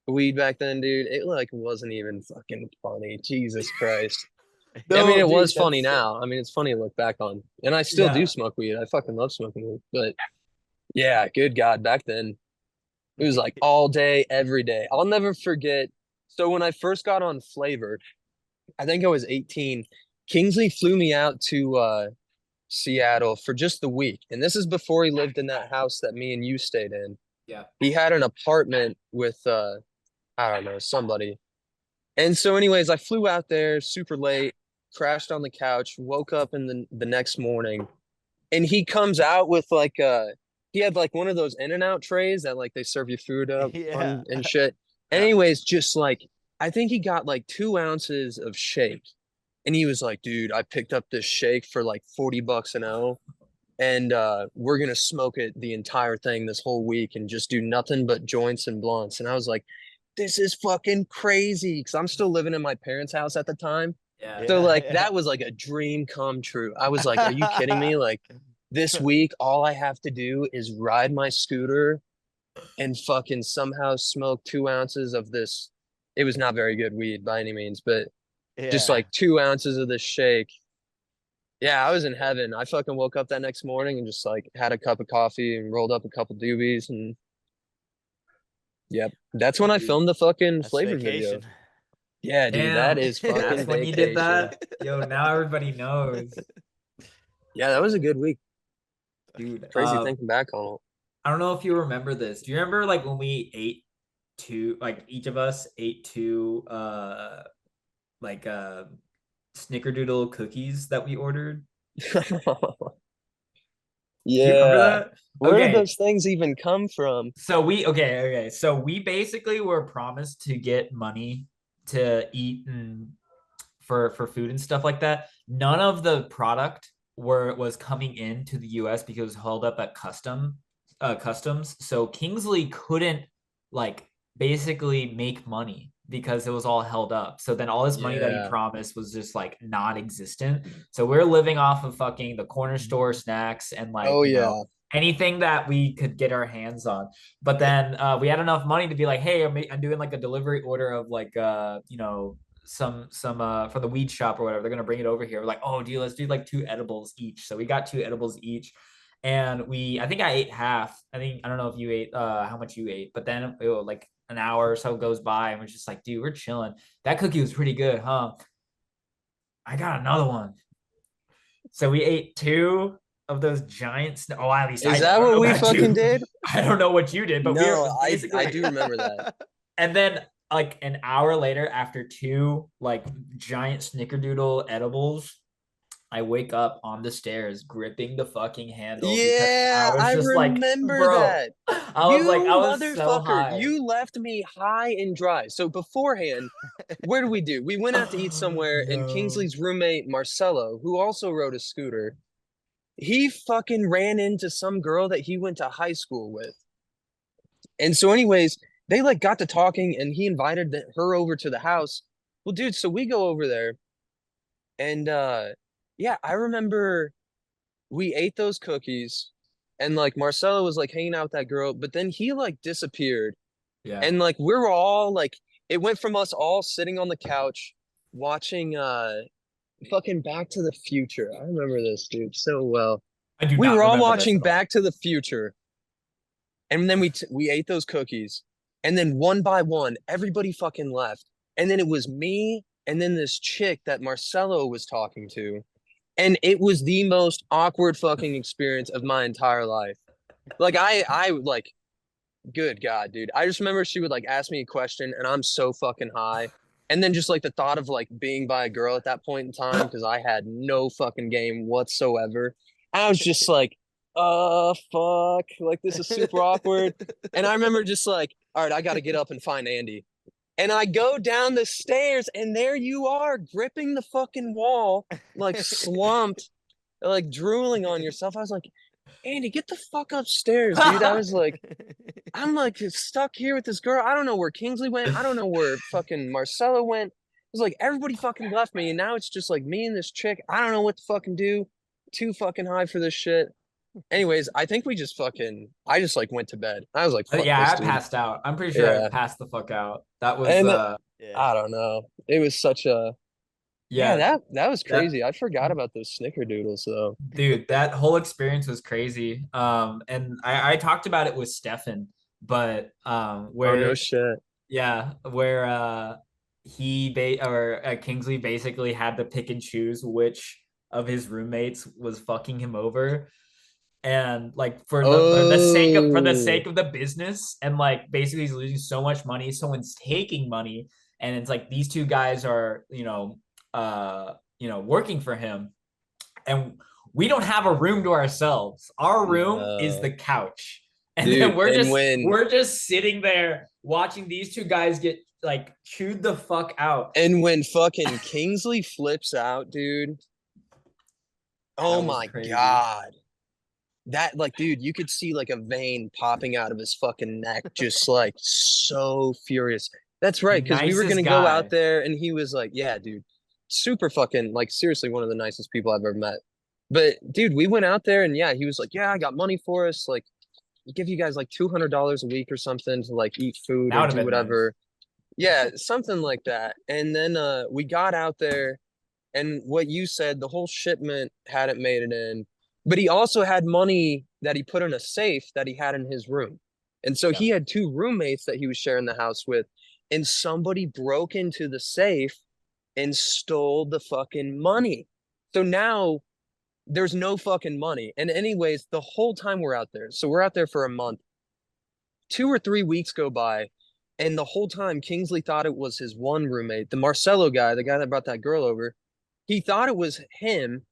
weed back then, dude. It like wasn't even fucking funny. Jesus Christ. I mean, No, it dude, was funny that's now. I mean, it's funny to look back on. And I still do yeah, smoke weed. I fucking love smoking weed. But yeah, good God, back then it was like all day, every day. I'll never forget. So when I first got on Flavor, I think I was 18. Kingsley flew me out to Seattle for just the week. And this is before he lived in that house that me and you stayed in. yeah. He had an apartment with I don't know, somebody. And so anyways, I flew out there super late, crashed on the couch, woke up in the next morning, and he comes out with like he had like one of those In-N-Out trays that like they serve you food up Yeah. on and shit. Yeah. Anyways, just like I think he got like 2 ounces of shake. And he was like, dude, I picked up this shake for like $40 an O. And we're gonna smoke it the entire thing this whole week and just do nothing but joints and blunts. And I was like, this is fucking crazy. Cause I'm still living in my parents' house at the time. Yeah. So Yeah. like Yeah. that was like a dream come true. I was like, are you kidding me? Like this week, all I have to do is ride my scooter and fucking somehow smoke 2 ounces of this. It was not very good weed by any means, but just Yeah. like 2 ounces of this shake. Yeah, I was in heaven. I fucking woke up that next morning and just like had a cup of coffee and rolled up a couple doobies and yep. That's when I Dude, filmed the fucking That's flavor video. vacation. Yeah, dude, that damn, is that's fucking when you did vacation. that. Yo, now everybody knows, Yeah, that was a good week. dude. Crazy thinking back on it. I don't know if you remember this. Do you remember like when we ate like each of us ate two like snickerdoodle cookies that we ordered? Do you remember Yeah. that? Where did Okay. those things even come from? So okay. So we basically were promised to get money to eat and for food and stuff like that. None of the product was coming into the US because it was held up at customs. So Kingsley couldn't like basically make money because it was all held up. So then all this money that he Yeah. promised was just like non-existent. So we're living off of fucking the corner store snacks and like, Oh yeah. anything that we could get our hands on. But then we had enough money to be like, hey, I'm doing like a delivery order of like some from the weed shop or whatever. They're gonna bring it over here. We're like, oh, dude, let's do like 2 edibles each. So we got 2 edibles each, and I think I ate half. I don't know if you ate how much you ate, but then like an hour or so goes by, and we're just like, dude, we're chilling. That cookie was pretty good, huh? I got another one. So we ate two of those giant. Oh, at least I Is did. I that don't what know we about fucking you. did? I don't know what you did, but we were it No, was I basically. do remember that. And then like an hour later, after two like giant snickerdoodle edibles, I wake up on the stairs gripping the fucking handle because I Yeah, was I just like, remember bro, that. I You was so motherfucker, high. you left me high and dry. So beforehand, where do we do? We went out to eat somewhere, and No. Kingsley's roommate, Marcelo, who also rode a scooter, he fucking ran into some girl that he went to high school with. And so, anyways, they like got to talking, and he invited her over to the house. Well, dude, so we go over there, and yeah, I remember we ate those cookies and like Marcelo was like hanging out with that girl, but then he like disappeared. Yeah. And like we were all like it went from us all sitting on the couch watching fucking Back to the Future. I remember this dude so well. I do We not were all remember this watching at all. Back to the Future and then we ate those cookies and then one by one everybody fucking left. And then it was me and then this chick that Marcelo was talking to. And it was the most awkward fucking experience of my entire life. Like I like, good God, dude. I just remember she would like ask me a question and I'm so fucking high. And then just like the thought of like being by a girl at that point in time, because I had no fucking game whatsoever. I was just like, fuck. Like this is super awkward. And I remember just like, all right, I gotta get up and find Andy. And I go down the stairs and there you are, gripping the fucking wall, like slumped, like drooling on yourself. I was like, Andy, get the fuck upstairs, dude. I was like, I'm like stuck here with this girl. I don't know where Kingsley went. I don't know where fucking Marcelo went. It was like everybody fucking left me, and now it's just like me and this chick. I don't know what to fucking do. Too fucking high for this shit. Anyways, I think we just I just like went to bed. I was like, fuck Yeah, this, I dude. passed out. I'm pretty sure I Yeah. passed the fuck out. That was And Yeah. I don't know. It was such a yeah, yeah, that was that crazy. I forgot about those snickerdoodles though. dude, that whole experience was crazy. And I talked about it with Stefan, but Oh no where shit. yeah, where Kingsley basically had to pick and choose which of his roommates was fucking him over, and like for the Oh. sake of the business, and like basically he's losing so much money, someone's taking money, and it's like these two guys are working for him, and we don't have a room to ourselves. Our room is No. the couch. And then Dude, and we're just sitting there watching these two guys get like chewed the fuck out. when fucking Kingsley flips out, dude. Oh That was my crazy. God. That like, dude, you could see like a vein popping out of his fucking neck, just like so furious. That's The right, because we were nicest gonna go out guy. there and he was like, yeah, dude, super fucking like seriously one of the nicest people I've ever met. But dude, we went out there and yeah, he was like, yeah, I got money for us. Like, give you guys like $200 a week or something to like eat food That or would have do been nice. whatever. Yeah, something like that. And then we got out there and what you said, the whole shipment hadn't made it in, but he also had money that he put in a safe that he had in his room. And so Yeah. he had two roommates that he was sharing the house with, and somebody broke into the safe and stole the fucking money. So now there's no fucking money. And anyways, the whole time we're out there, so we're out there for a month, 2 or 3 weeks go by, and the whole time Kingsley thought it was his one roommate, the Marcelo guy, the guy that brought that girl over. He thought it was him,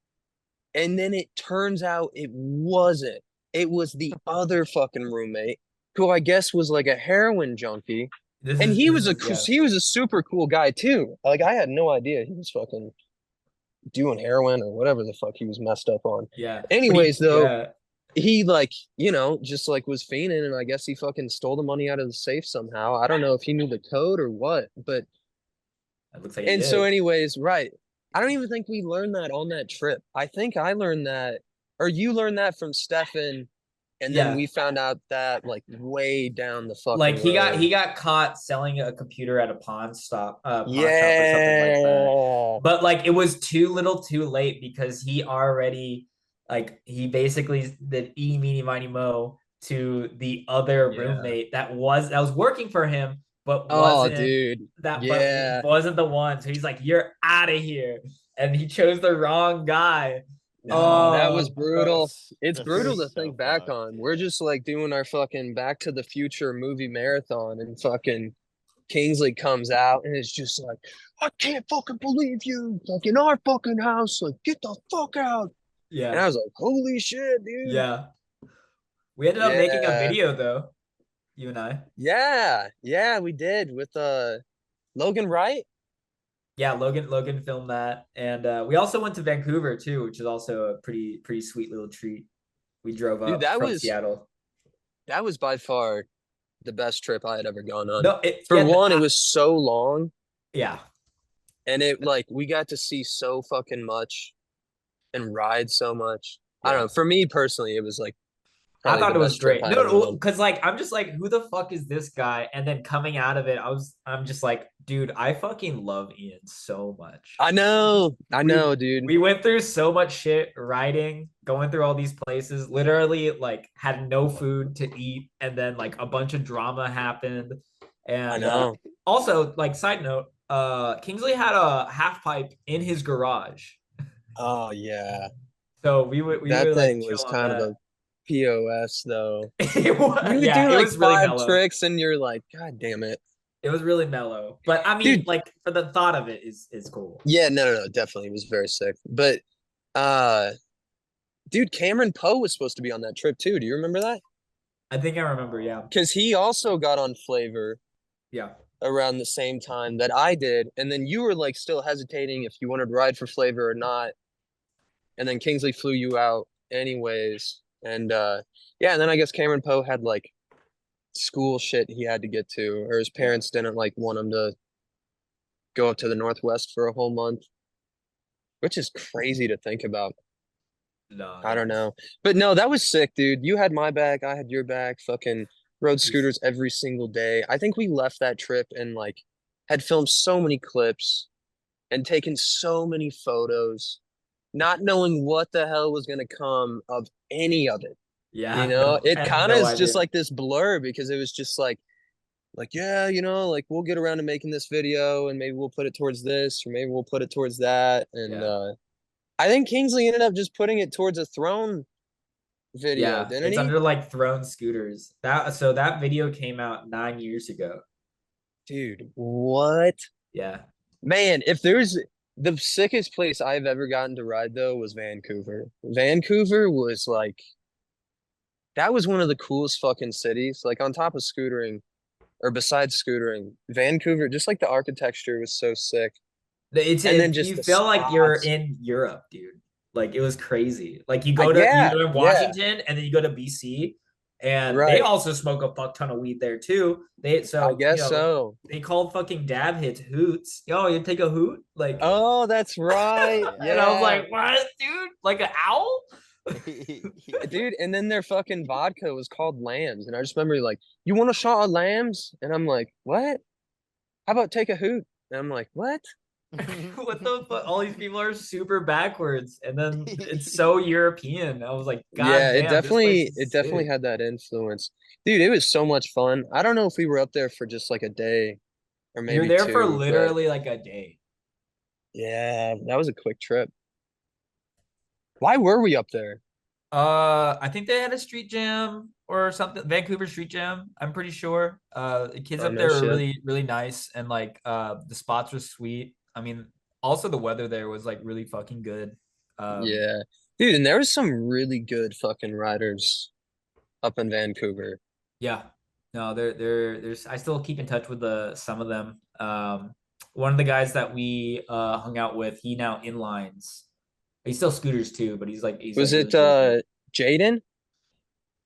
and then it turns out it wasn't. It was the other fucking roommate who I guess was like a heroin junkie. And Yeah. he was a super cool guy too. Like I had no idea he was fucking doing heroin or whatever the fuck he was messed up on. Yeah. But Anyways, though, yeah. he like, just like was fiending and I guess he fucking stole the money out of the safe somehow. I don't know if he knew the code or what, but It looks like he and so, did. anyways, right. I don't even think we learned that on that trip. I think I learned that, or you learned that from Stefan, and then Yeah. we found out that like way down the Like fucking road. he got caught selling a computer at a pawn shop or something like that. Yeah. But like it was too little too late, because he already, like, he basically did eeny meeny miny mo to the other Yeah. roommate that was working for him, but Oh, wasn't dude. that but Yeah. wasn't the one. So he's like, you're out of here. And he chose the wrong guy. No, that was Oh, brutal. That's It's that's brutal to so think back fucked. on. We're Yeah. just like doing our fucking Back to the Future movie marathon, and fucking Kingsley comes out and it's just like, I can't fucking believe you. Like in our fucking house, like get the fuck out. And yeah. I was like, holy shit, dude. Yeah. We ended up making a Yeah. video though, you and I. Yeah. Yeah, we did with Logan Wright. Yeah, Logan filmed that, and we also went to Vancouver too, which is also a pretty sweet little treat. We drove Dude, up from Seattle. that was by far the best trip I had ever gone on. No, it For yeah one, it was so long yeah and it like we got to see so fucking much and ride so much. I don't yeah. know. For me personally, it was like I probably the thought it was best trip great. I had No, ever been no, on. because like I'm just like, who the fuck is this guy? And then coming out of it, I'm just like, dude, I fucking love Ian so much. I we know, dude. we went through so much shit riding, going through all these places, literally like had no food to eat, and then like a bunch of drama happened. I And know. also, like, side note, Kingsley had a half pipe in his garage. Oh yeah. So we were That like thing chill was on kind of that. a POS though. You would Yeah, do it like was really five mellow. tricks and you're like, God damn it. It was really mellow. But I mean, Dude, like, for the thought of it is cool. yeah, no, definitely. It was very sick. But uh dude, Cameron Poe was supposed to be on that trip too. Do you remember that? I think I remember, yeah. Because he also got on Flavor Yeah. around the same time that I did. And then you were like still hesitating if you wanted to ride for Flavor or not. And then Kingsley flew you out anyways. And yeah, and then I guess Cameron Poe had like school shit he had to get to, or his Yeah. parents didn't like want him to go up to the Northwest for a whole month, which is crazy to think about. No, I don't that's know. But no, that was sick, dude. You had my back, I had your back. Fucking rode scooters every single day. I think we left that trip and like had filmed so many clips and taken so many photos, not knowing what the hell was gonna come of any of it. You yeah. know, No, I it had kind of no is just idea. like this blur because it was just like, yeah, you know, like we'll get around to making this video and maybe we'll put it towards this or maybe we'll put it towards that. And Yeah. I think Kingsley ended up just putting it towards a throne video, Yeah, didn't it's he? under like Throne Scooters. That video came out 9 years ago. Dude, what? Yeah. Man, if there's the sickest place I've ever gotten to ride though was Vancouver. Vancouver was like that was one of the coolest fucking cities. Like on top of scootering or besides scootering, Vancouver, just like the architecture was so sick. And then just You the feel like you're spots. in Europe, dude. Like it was crazy. Like you Yeah, go to yeah, Washington and then you go to BC and they right. also smoke a fuck ton of weed there too. I You guess know, so. they call fucking dab hits hoots. Yo, you take a hoot? Like Oh, that's right. and I was Yeah, like, what, dude? Like an owl? dude. And then their fucking vodka was called Lambs. And I just remember like, you want a shot of Lambs? And I'm like, what? How about take a hoot? And I'm like, what? What the fuck? All these people are super backwards, and then it's so European. I was like, God Yeah, damn, this place it is definitely sick. had that influence. Dude, it was so much fun. I don't know if we were up there for just like a day or We were maybe there for two, but literally like a day. yeah, that was a quick trip. Why were we up there? I think they had a street jam or something. Vancouver street jam. I'm pretty sure. The kids Oh, up no there were shit. really, really nice, and like the spots were sweet. I mean, also the weather there was like really fucking good. Um, Yeah. Dude, and there was some really good fucking riders up in Vancouver. Yeah. No, there's I still keep in touch with the some of them. One of the guys that we hung out with, he now inlines. He still scooters too, but he's Was like really it really good. Jaden?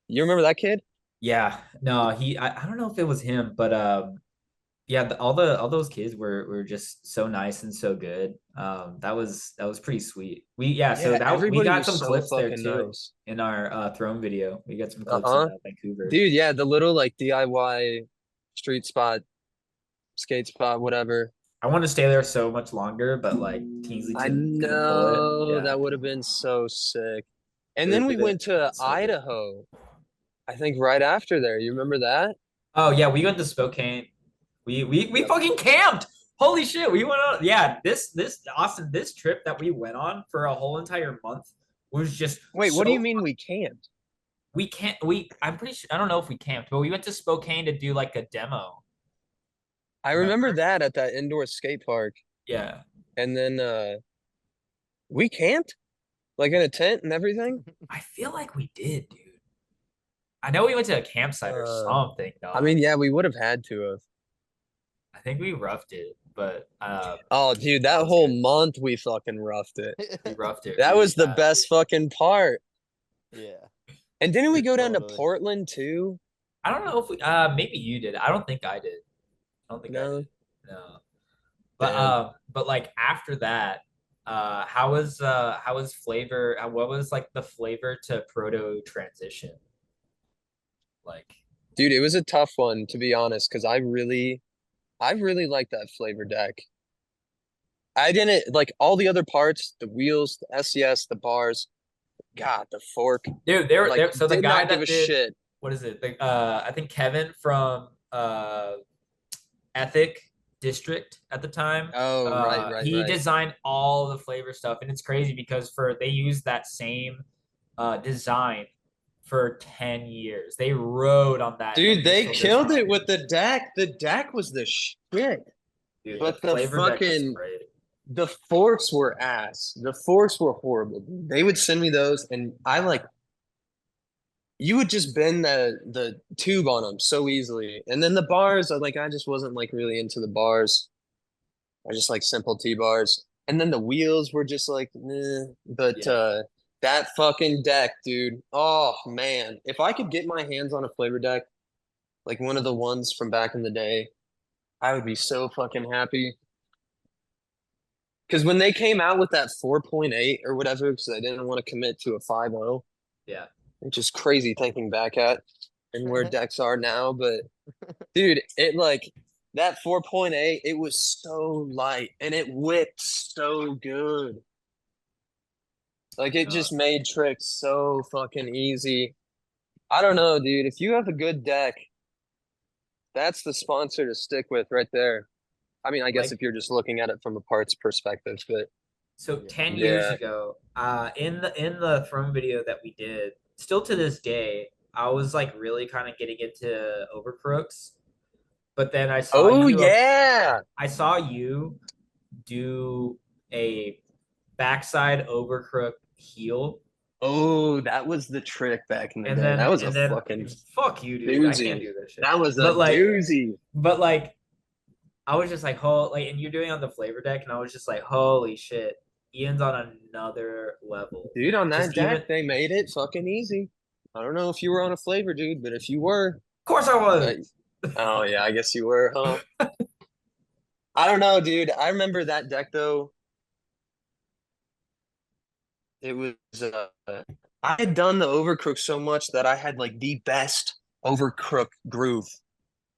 You remember that kid? Yeah. No, I don't know if it was him, but yeah, all those kids were just so nice and so good. That was pretty sweet. So Yeah, that we everybody got was some so clips there fucking too nice. in our Throne video. We got some clips in Uh-huh. Vancouver. Dude, yeah, the little like DIY street spot, skate spot, whatever. I want to stay there so much longer, but like I Kingsleyton couldn't pull it. know Yeah, that would have been so sick. And it then we would have went to been so good. Idaho, I think right after there. You remember that? Oh yeah, we went to Spokane. We Yep. fucking camped. Holy shit, we went on. Yeah, this Austin, this trip that we went on for a whole entire month was just Wait, what do you so. mean we camped? We can't. We I'm pretty sure. I don't know if we camped, but we went to Spokane to do like a demo. I remember Remember? that at that indoor skate park. Yeah. And then we camped like in a tent and everything. I feel like we did, dude. I know we went to a campsite or Uh, something, I dog. mean, yeah, we would have had to have. I think we roughed it, but Oh, dude, that that was whole good. month we fucking roughed it. We roughed it That really was the bad, best dude. fucking part. Yeah, And didn't we go down to totally. Portland too? I don't know if we maybe you did. I don't think I did. I don't think I did. No, No. damn. But like after that, how was flavor what was like the flavor to proto transition? Like Dude, it was a tough one to be honest, because I really like that flavor deck. I didn't like all the other parts, the wheels, the SES, the bars. God, the fork. dude, Like, so the did guy not give a that did shit. what is it? I think Kevin from Ethic District at the time. Oh, right, right, He right. designed all the flavor stuff, and it's crazy because for they used that same design for 10 years. They rode on that Dude, they initial killed it design. with the deck. The deck was the shit. Dude, the But the flavor deck was fucking great. the forks were ass. The forks were horrible. They would send me those, and I like you would just bend the tube on them so easily. And then the bars, I just wasn't like really into the bars. I just like simple T bars. And then the wheels were just like, eh. But Yeah. that fucking deck, dude. Oh man, if I could get my hands on a flavor deck, like one of the ones from back in the day, I would be so fucking happy. Because when they came out with that 4.8 or whatever, because they didn't want to commit to a 5.0, Yeah. which is crazy thinking back at and where decks are now. But dude, it like that 4.8, it was so light and it whipped so good. Like it just made tricks so fucking easy. I don't know, dude. If you have a good deck, that's the sponsor to stick with right there. I mean, I guess Like, if you're just looking at it from a parts perspective, but so 10 years yeah. ago, in the Throne video that we did, still to this day, I was like really kind of getting into Overcrooks, but then Oh yeah. I saw you do a backside Overcrook heel, Oh, that was the trick back in the and day. then That was a and then fucking fuck you, dude, I can't doozy. do this shit. That was a But like, doozy. but like, I was just like, like, and you're doing it on the flavor deck, and I was just like, holy shit, Ian's on another level. Dude, on Just that even, deck, they made it fucking easy. I don't know if you were on a flavor, dude, but if you were, of course I uh, was. oh yeah, I guess you were, huh? I don't know, dude. I remember that deck though. It was I had done the overcrook so much that I had like the best overcrook groove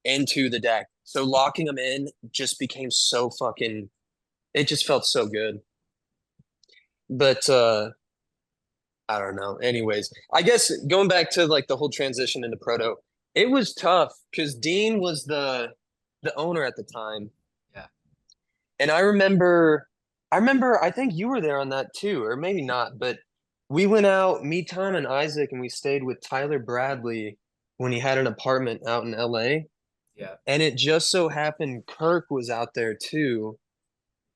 into the deck. So locking them in just became so fucking it just felt so good. But I don't know. Anyways, I guess going back to like the whole transition into proto, it was tough because Dean was the owner at the time. Yeah. And I think you were there on that too, or maybe not, but we went out, me, Tom, and Isaac, and we stayed with Tyler Bradley when he had an apartment out in LA. Yeah. And it just so happened Kirk was out there too,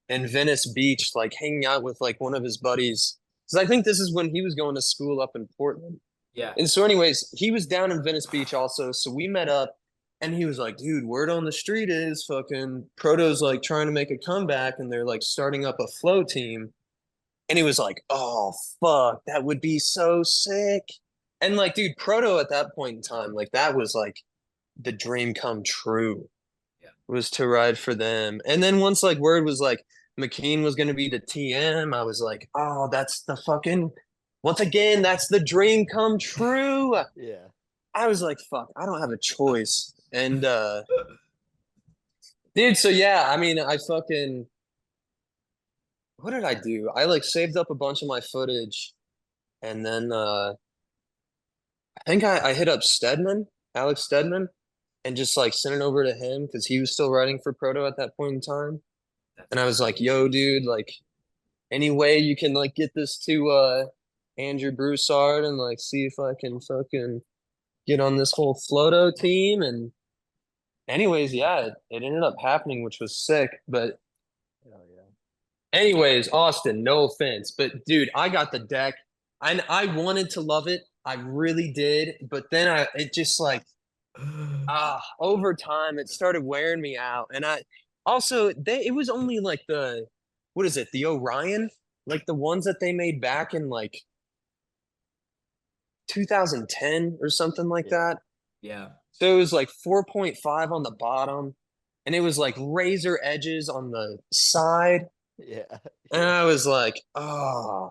in Venice Beach, like hanging out with like one of his buddies. Because I think this is when he was going to school up in Portland. Yeah. And so, anyways, he was down in Venice Beach also. So we met up and he was like, dude, word on the street is fucking Proto's like trying to make a comeback and they're like starting up a flow team. And he was like, oh, fuck, that would be so sick. And like, dude, Proto at that point in time, like that was like the dream come true. Yeah. Was to ride for them. And then once like word was like McKean was going to be the TM, I was like, oh, that's the fucking, once again, that's the dream come true. Yeah. I was like, fuck, I don't have a choice. And dude, so yeah, I mean, I fucking what did I do? I like saved up a bunch of my footage and then I think I hit up Stedman, Alex Stedman, and just like sent it over to him because he was still writing for Proto at that point in time. That's And I was like, yo, dude, like any way you can like get this to Andrew Broussard and like see if I can fucking get on this whole Floto team. And anyways, yeah, it ended up happening, which was sick. But Oh yeah. anyways, Austin, no offense, but dude, I got the deck and I wanted to love it. I really did, but then it just like over time it started wearing me out. And I also it was only like the what is it, the Orion? Like the ones that they made back in like 2010 or something like Yeah. that. Yeah. So it was like 4.5 on the bottom and it was like razor edges on the side. Yeah. And I was like, oh,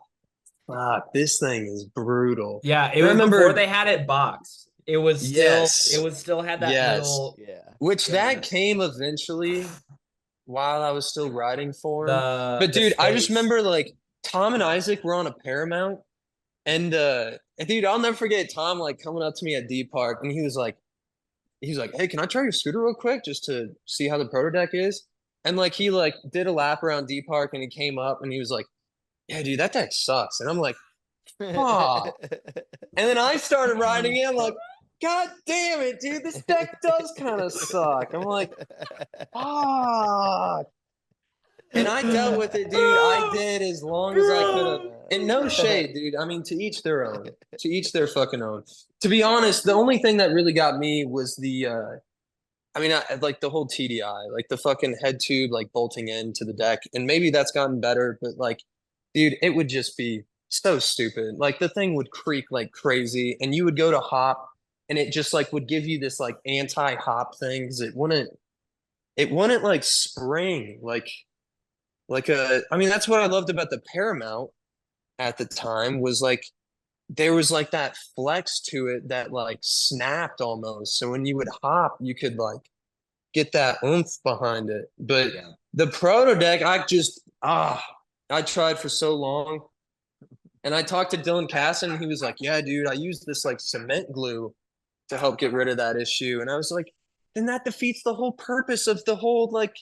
fuck, this thing is brutal. Yeah, it And I was before remember, they had it boxed. yes, It was still had that yes, little Yeah. which that yeah, came eventually while I was still riding for him. But the dude, I just space. remember like Tom and Isaac were on a Paramount, and dude, I'll never forget Tom like coming up to me at D Park, and he was like, hey, can I try your scooter real quick just to see how the proto deck is? And like he like did a lap around D Park, and he came up, and he was like, yeah, dude, that deck sucks. And I'm like, ah. And then I started riding it. I'm like, God damn it, dude, this deck does kind of suck. I'm like, ah. And I dealt with it, dude. I did as long as I could have. And no shade, dude. I mean, to each their own. To each their fucking own. To be honest, the only thing that really got me was the I mean, like the whole TDI, like the fucking head tube, like bolting into the deck. And maybe that's gotten better, but like, dude, it would just be so stupid. Like the thing would creak like crazy, and you would go to hop, and it just like would give you this like anti-hop thing because it wouldn't like spring. Like Like I mean, that's what I loved about the Paramount at the time was like there was like that flex to it that like snapped almost. So when you would hop, you could like get that oomph behind it. But Yeah. the proto deck, I tried for so long. And I talked to Dylan Casson, and he was like, "Yeah, dude, I used this like cement glue to help get rid of that issue." And I was like, "Then that defeats the whole purpose of the whole like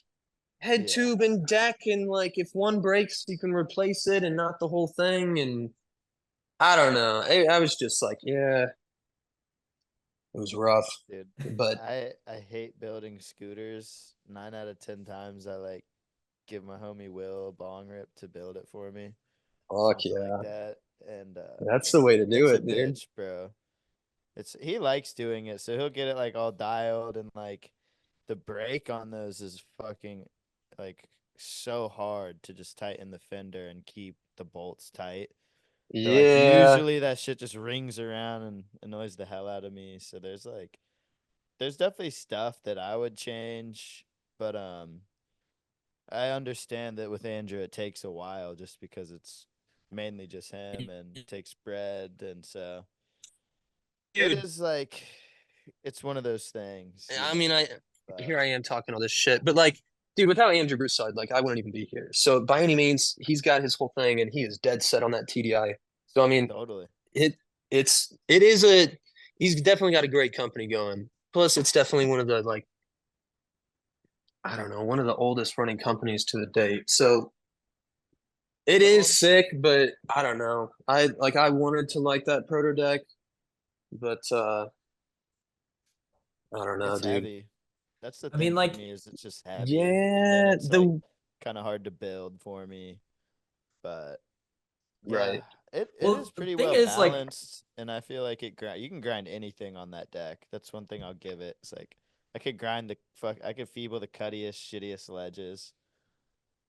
head Yeah, tube and deck. And like if one breaks, you can replace it and not the whole thing." And I don't know. I was just like, yeah, it was rough, dude. but I hate building scooters. 9 out of 10 times I like give my homie Will a bong rip to build it for me. fuck Something like yeah, that. And that's the way to do it's a it, dude. bitch, bro. He likes doing it, so he'll get it like all dialed and like the brake on those is fucking like so hard to just tighten the fender and keep the bolts tight. So like Yeah, usually that shit just rings around and annoys the hell out of me. So there's definitely stuff that I would change, but I understand that with Andrew it takes a while just because it's mainly just him and takes bread, and so it dude. is like it's one of those things, you I mean, know. I But here I am talking all this shit, but like, dude, without Andrew Broussard, like, I wouldn't even be here. So by any means, he's got his whole thing, and he is dead set on that TDI. So I mean, totally. it it is a he's definitely got a great company going. Plus, it's definitely one of the like I don't know one of the oldest running companies to the date. So it The is old sick, but I don't know. I wanted to like that proto deck, but I don't know, it's dude. heavy. That's the I mean, thing for like, me is it's just heavy, and then Yeah, it's like the kind of hard to build for me. But yeah, right. it is well, the pretty thing well is, like, balanced, and I feel like it grind. You can grind anything on that deck. That's one thing I'll give it. It's like I could grind the fuck. I could feeble the cuttiest, shittiest ledges.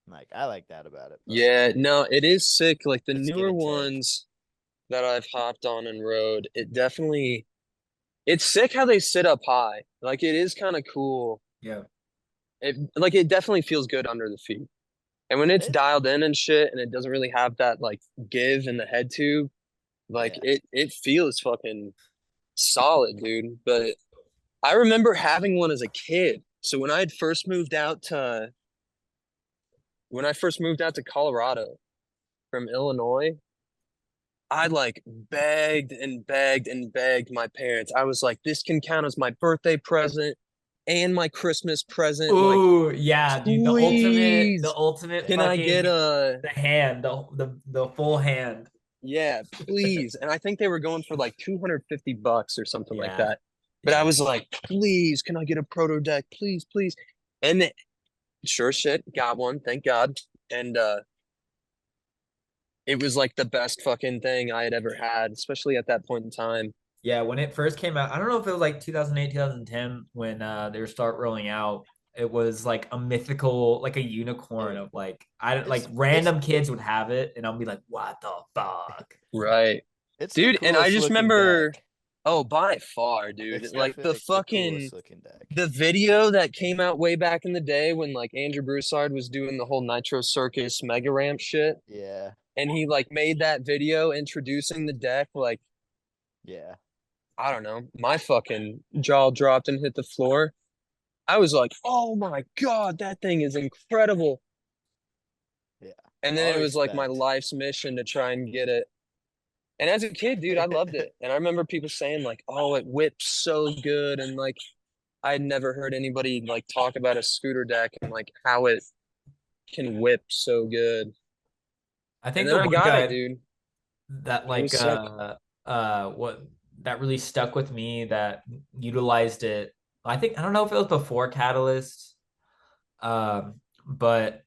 Like I like that about it, but Yeah, no, it is sick. Like the it's give newer and take. ones that I've hopped on and rode, it's sick how they sit up high. Like it is kind of cool. yeah, It definitely feels good under the feet. And when it's It dialed in and shit and it doesn't really have that like give in the head tube, like yeah. it feels fucking solid, dude. But I remember having one as a kid. So when I first moved out to Colorado from Illinois, I like begged and begged and begged my parents. I was like, this can count as my birthday present and my Christmas present. Like, oh yeah, dude, the please, ultimate can I get fucking a the hand, the full hand. yeah, please. And I think they were going for like $250 or something like Yeah, that. But I yeah. was like, please, can I get a proto deck? Please, please. And sure shit, got one, thank God. And it was like the best fucking thing I had ever had, especially at that point in time. Yeah, when it first came out, I don't know if it was like 2008, 2010 when they were start rolling out. It was like a mythical, like a unicorn Dude, of like I don't like it's random kids would have it, and I'll be like, what the fuck? Right. it's the Dude, and I coolest just looking remember, deck. oh, by far, dude. It's Like definitely the coolest looking deck. the video that came out way back in the day when like Andrew Broussard was doing the whole Nitro Circus mega ramp shit, Yeah, and he like made that video introducing the deck, like, yeah. I don't know, my fucking jaw dropped and hit the floor. I was like, oh my God, that thing is incredible. Yeah. And then All it was like my respect. life's mission to try and get it. And as a kid, dude, I loved it. And I remember people saying like, "Oh, it whips so good," and like I had never heard anybody like talk about a scooter deck and like how it can whip so good. I And think then the I one got it, guy dude. that It like was sick. what that really stuck with me that utilized it. I don't know if it was before Catalyst, but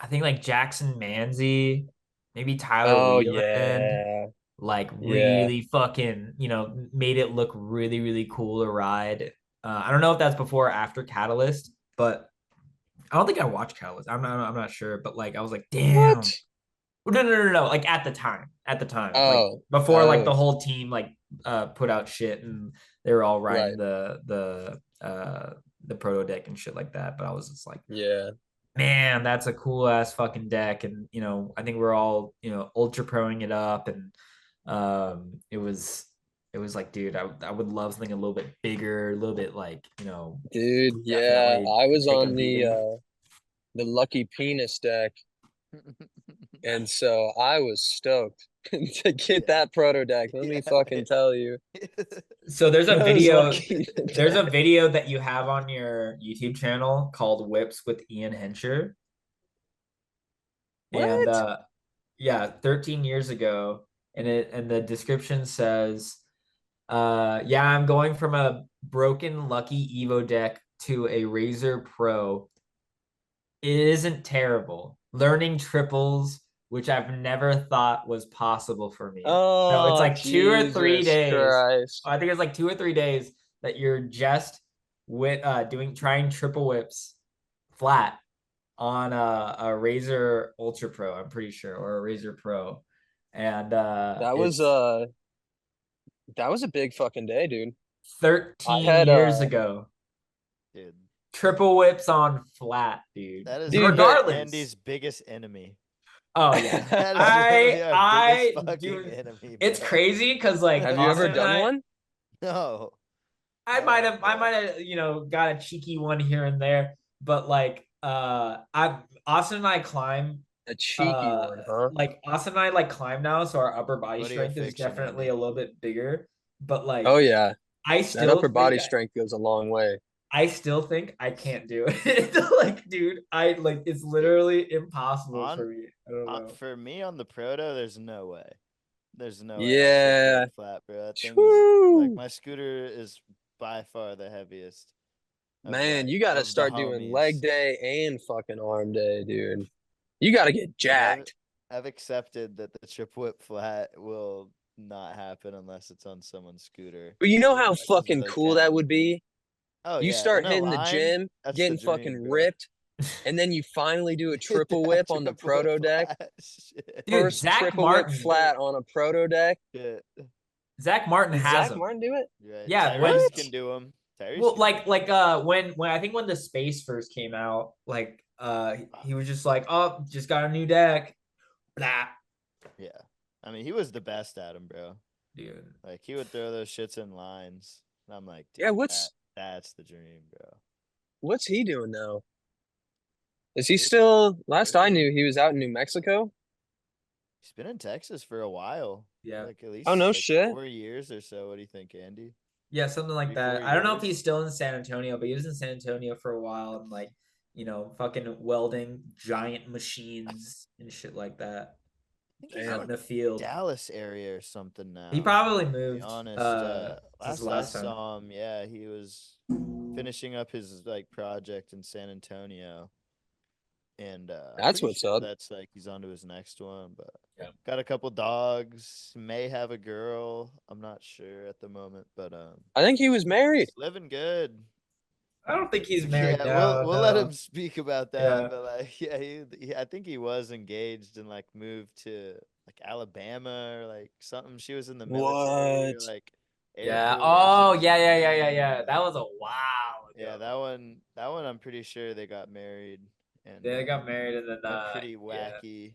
I think like Jackson Manzi, maybe Tyler Oh Wheeland, yeah, like yeah. really fucking, made it look really, really cool to ride. I don't know if that's before or after Catalyst, but I don't think I watched Catalyst. I'm not sure, but like I was like, What? damn. No, no, no, no, no. Like at the time, like Oh, before, like oh, the whole team like put out shit and they were all riding right. the proto deck and shit like that. But I was just like, Yeah. man, that's a cool ass fucking deck. And I think we're all, ultra proing it up, and it was like, dude, I would love something a little bit bigger, a little bit like, Dude, yeah, definitely I was take a on beating. the Lucky Penis deck, and so I was stoked to get Yeah. that proto deck. Let me fucking tell you, So there's a I was video, lucky. there's a video that you have on your YouTube channel called Whips with Ian Hencher. And What? yeah, 13 years ago. And the description says, yeah, I'm going from a broken Lucky Evo deck to a Razor Pro. It isn't terrible. Learning triples, which I've never thought was possible for me. So it's Oh, like 2 or 3 Jesus days. Christ. I think it's like 2 or 3 days that you're just with trying triple whips flat on a Razer Ultra Pro, I'm pretty sure, or a Razer Pro. And That was it's that was a big fucking day, dude. I 13 had years ago. Dude, Triple whips on flat, dude. that is Dude, literally but Regardless. Andy's biggest enemy. Oh yeah. That is literally I our biggest I fucking do enemy, it's bro. crazy because like have you ever Austin and done I one? No. I Oh, might have I bro. might have got a cheeky one here and there, but like I Austin and I climb A cheeky one, huh? like Austin and I like climb now, so our upper body What are your strength is fiction, definitely Andy? a little bit bigger. But Oh like yeah, I that still upper think body strength goes a long way. I still think I can't do it. Like, dude, I like it's Dude, literally impossible for on me. I don't know. for me on the proto, there's no way. There's no way I triple Yeah. whip flat, bro. That thing is like Whew. my scooter is by far the heaviest Man, you got to of the start doing leg homies. day and fucking arm day, dude. You got to get Dude, jacked. I've accepted that the trip whip flat will not happen unless it's on someone's scooter. But you know how That doesn't fucking really cool that count. would be? Oh You yeah, start in a hitting the line, gym, that's the getting dream, fucking bro. ripped, and then you finally do a triple That whip on the trip whip proto deck. flat shit. Dude, First Zach triple whip Martin. flat on a proto deck. Shit. Zach Martin Did has Zach them. Martin do it? Right. Yeah, Tyrese when can do them. Tyrese well, can do like when I think when the space first came out, like them. he was just like, oh, just got a new deck. Blah. Yeah. I mean, he was the best at them, bro. Dude. Like he would throw those shits in lines. And I'm like, Yeah, dude, that's the dream, bro. what's he doing now? Is he Dude, still? Last I working. knew, he was out in New Mexico. He's been in Texas for a while. Yeah. Like at Oh least no like shit. 4 years or so. What do you think, Andy? Yeah, something like 3 4 that. I don't know if years? he's still in San Antonio, but he was in San Antonio for a while and like, fucking welding giant machines and shit like that I think he's in out Damn. in like the the field. Dallas area or something He now. probably To be moved honest, since the last I last time. saw him, yeah, he was finishing up his like project in San Antonio. And I'm That's pretty what's sure up. that's like he's on to his next one, but Yeah. got a couple dogs, may have a girl. I'm not sure at the moment, but I think he was married. he's living good. I don't think he's married Yeah, now, we'll let no. him speak about that, Yeah. but like yeah, I think he was engaged and like moved to like Alabama or like something. She was in the military or What? like Air Yeah. Force Oh, or yeah, yeah, yeah, something. yeah, yeah. That was a while Yeah, ago. that one I'm pretty sure they got married and They got married and then went pretty yeah, wacky.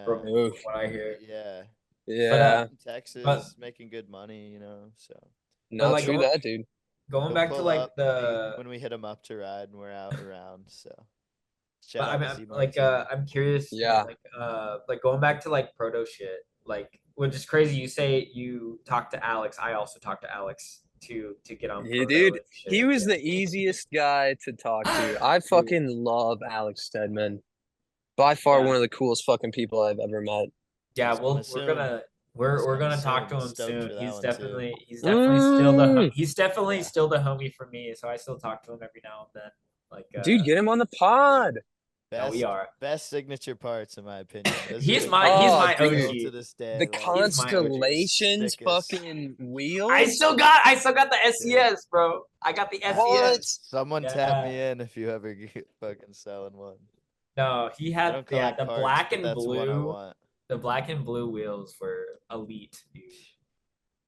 from Oof. what I hear. Yeah, But Yeah. in but Texas, making good money, so but Not like true that, dude. going he'll back to pull like up the when we hit him up to ride and we're out around. So shout but I out mean to I'm, Z like Martin. I'm curious Yeah. like going back to like proto shit, like which is crazy. You say you talked to Alex. I also talked to Alex to get on Yeah, proto dude. and He shit. was Yeah. the easiest guy to talk to. I Dude, fucking love Alex Stedman. By far yeah. one of the coolest fucking people I've ever met. Yeah, He's coming we're soon. gonna we're Coming gonna talk soon. to him Stoked soon. for that He's one too. definitely still Mm, he's definitely Yeah. still the homie for me. So I still talk to him every now and then. Like dude, get him on the Yeah. pod. no, we are. Best signature parts in my opinion. Those are He's the my he's parts Oh, that my dude. still to OG. this day. The Like He's my OG. Constellations sickest. fucking I wheels. still got the Dude, SES, bro. I got the What? SES. someone tap Yeah. me in if you ever get fucking selling one. No, he I had don't collect the parts, black but and that's one I blue. want. The black and blue wheels were elite, dude.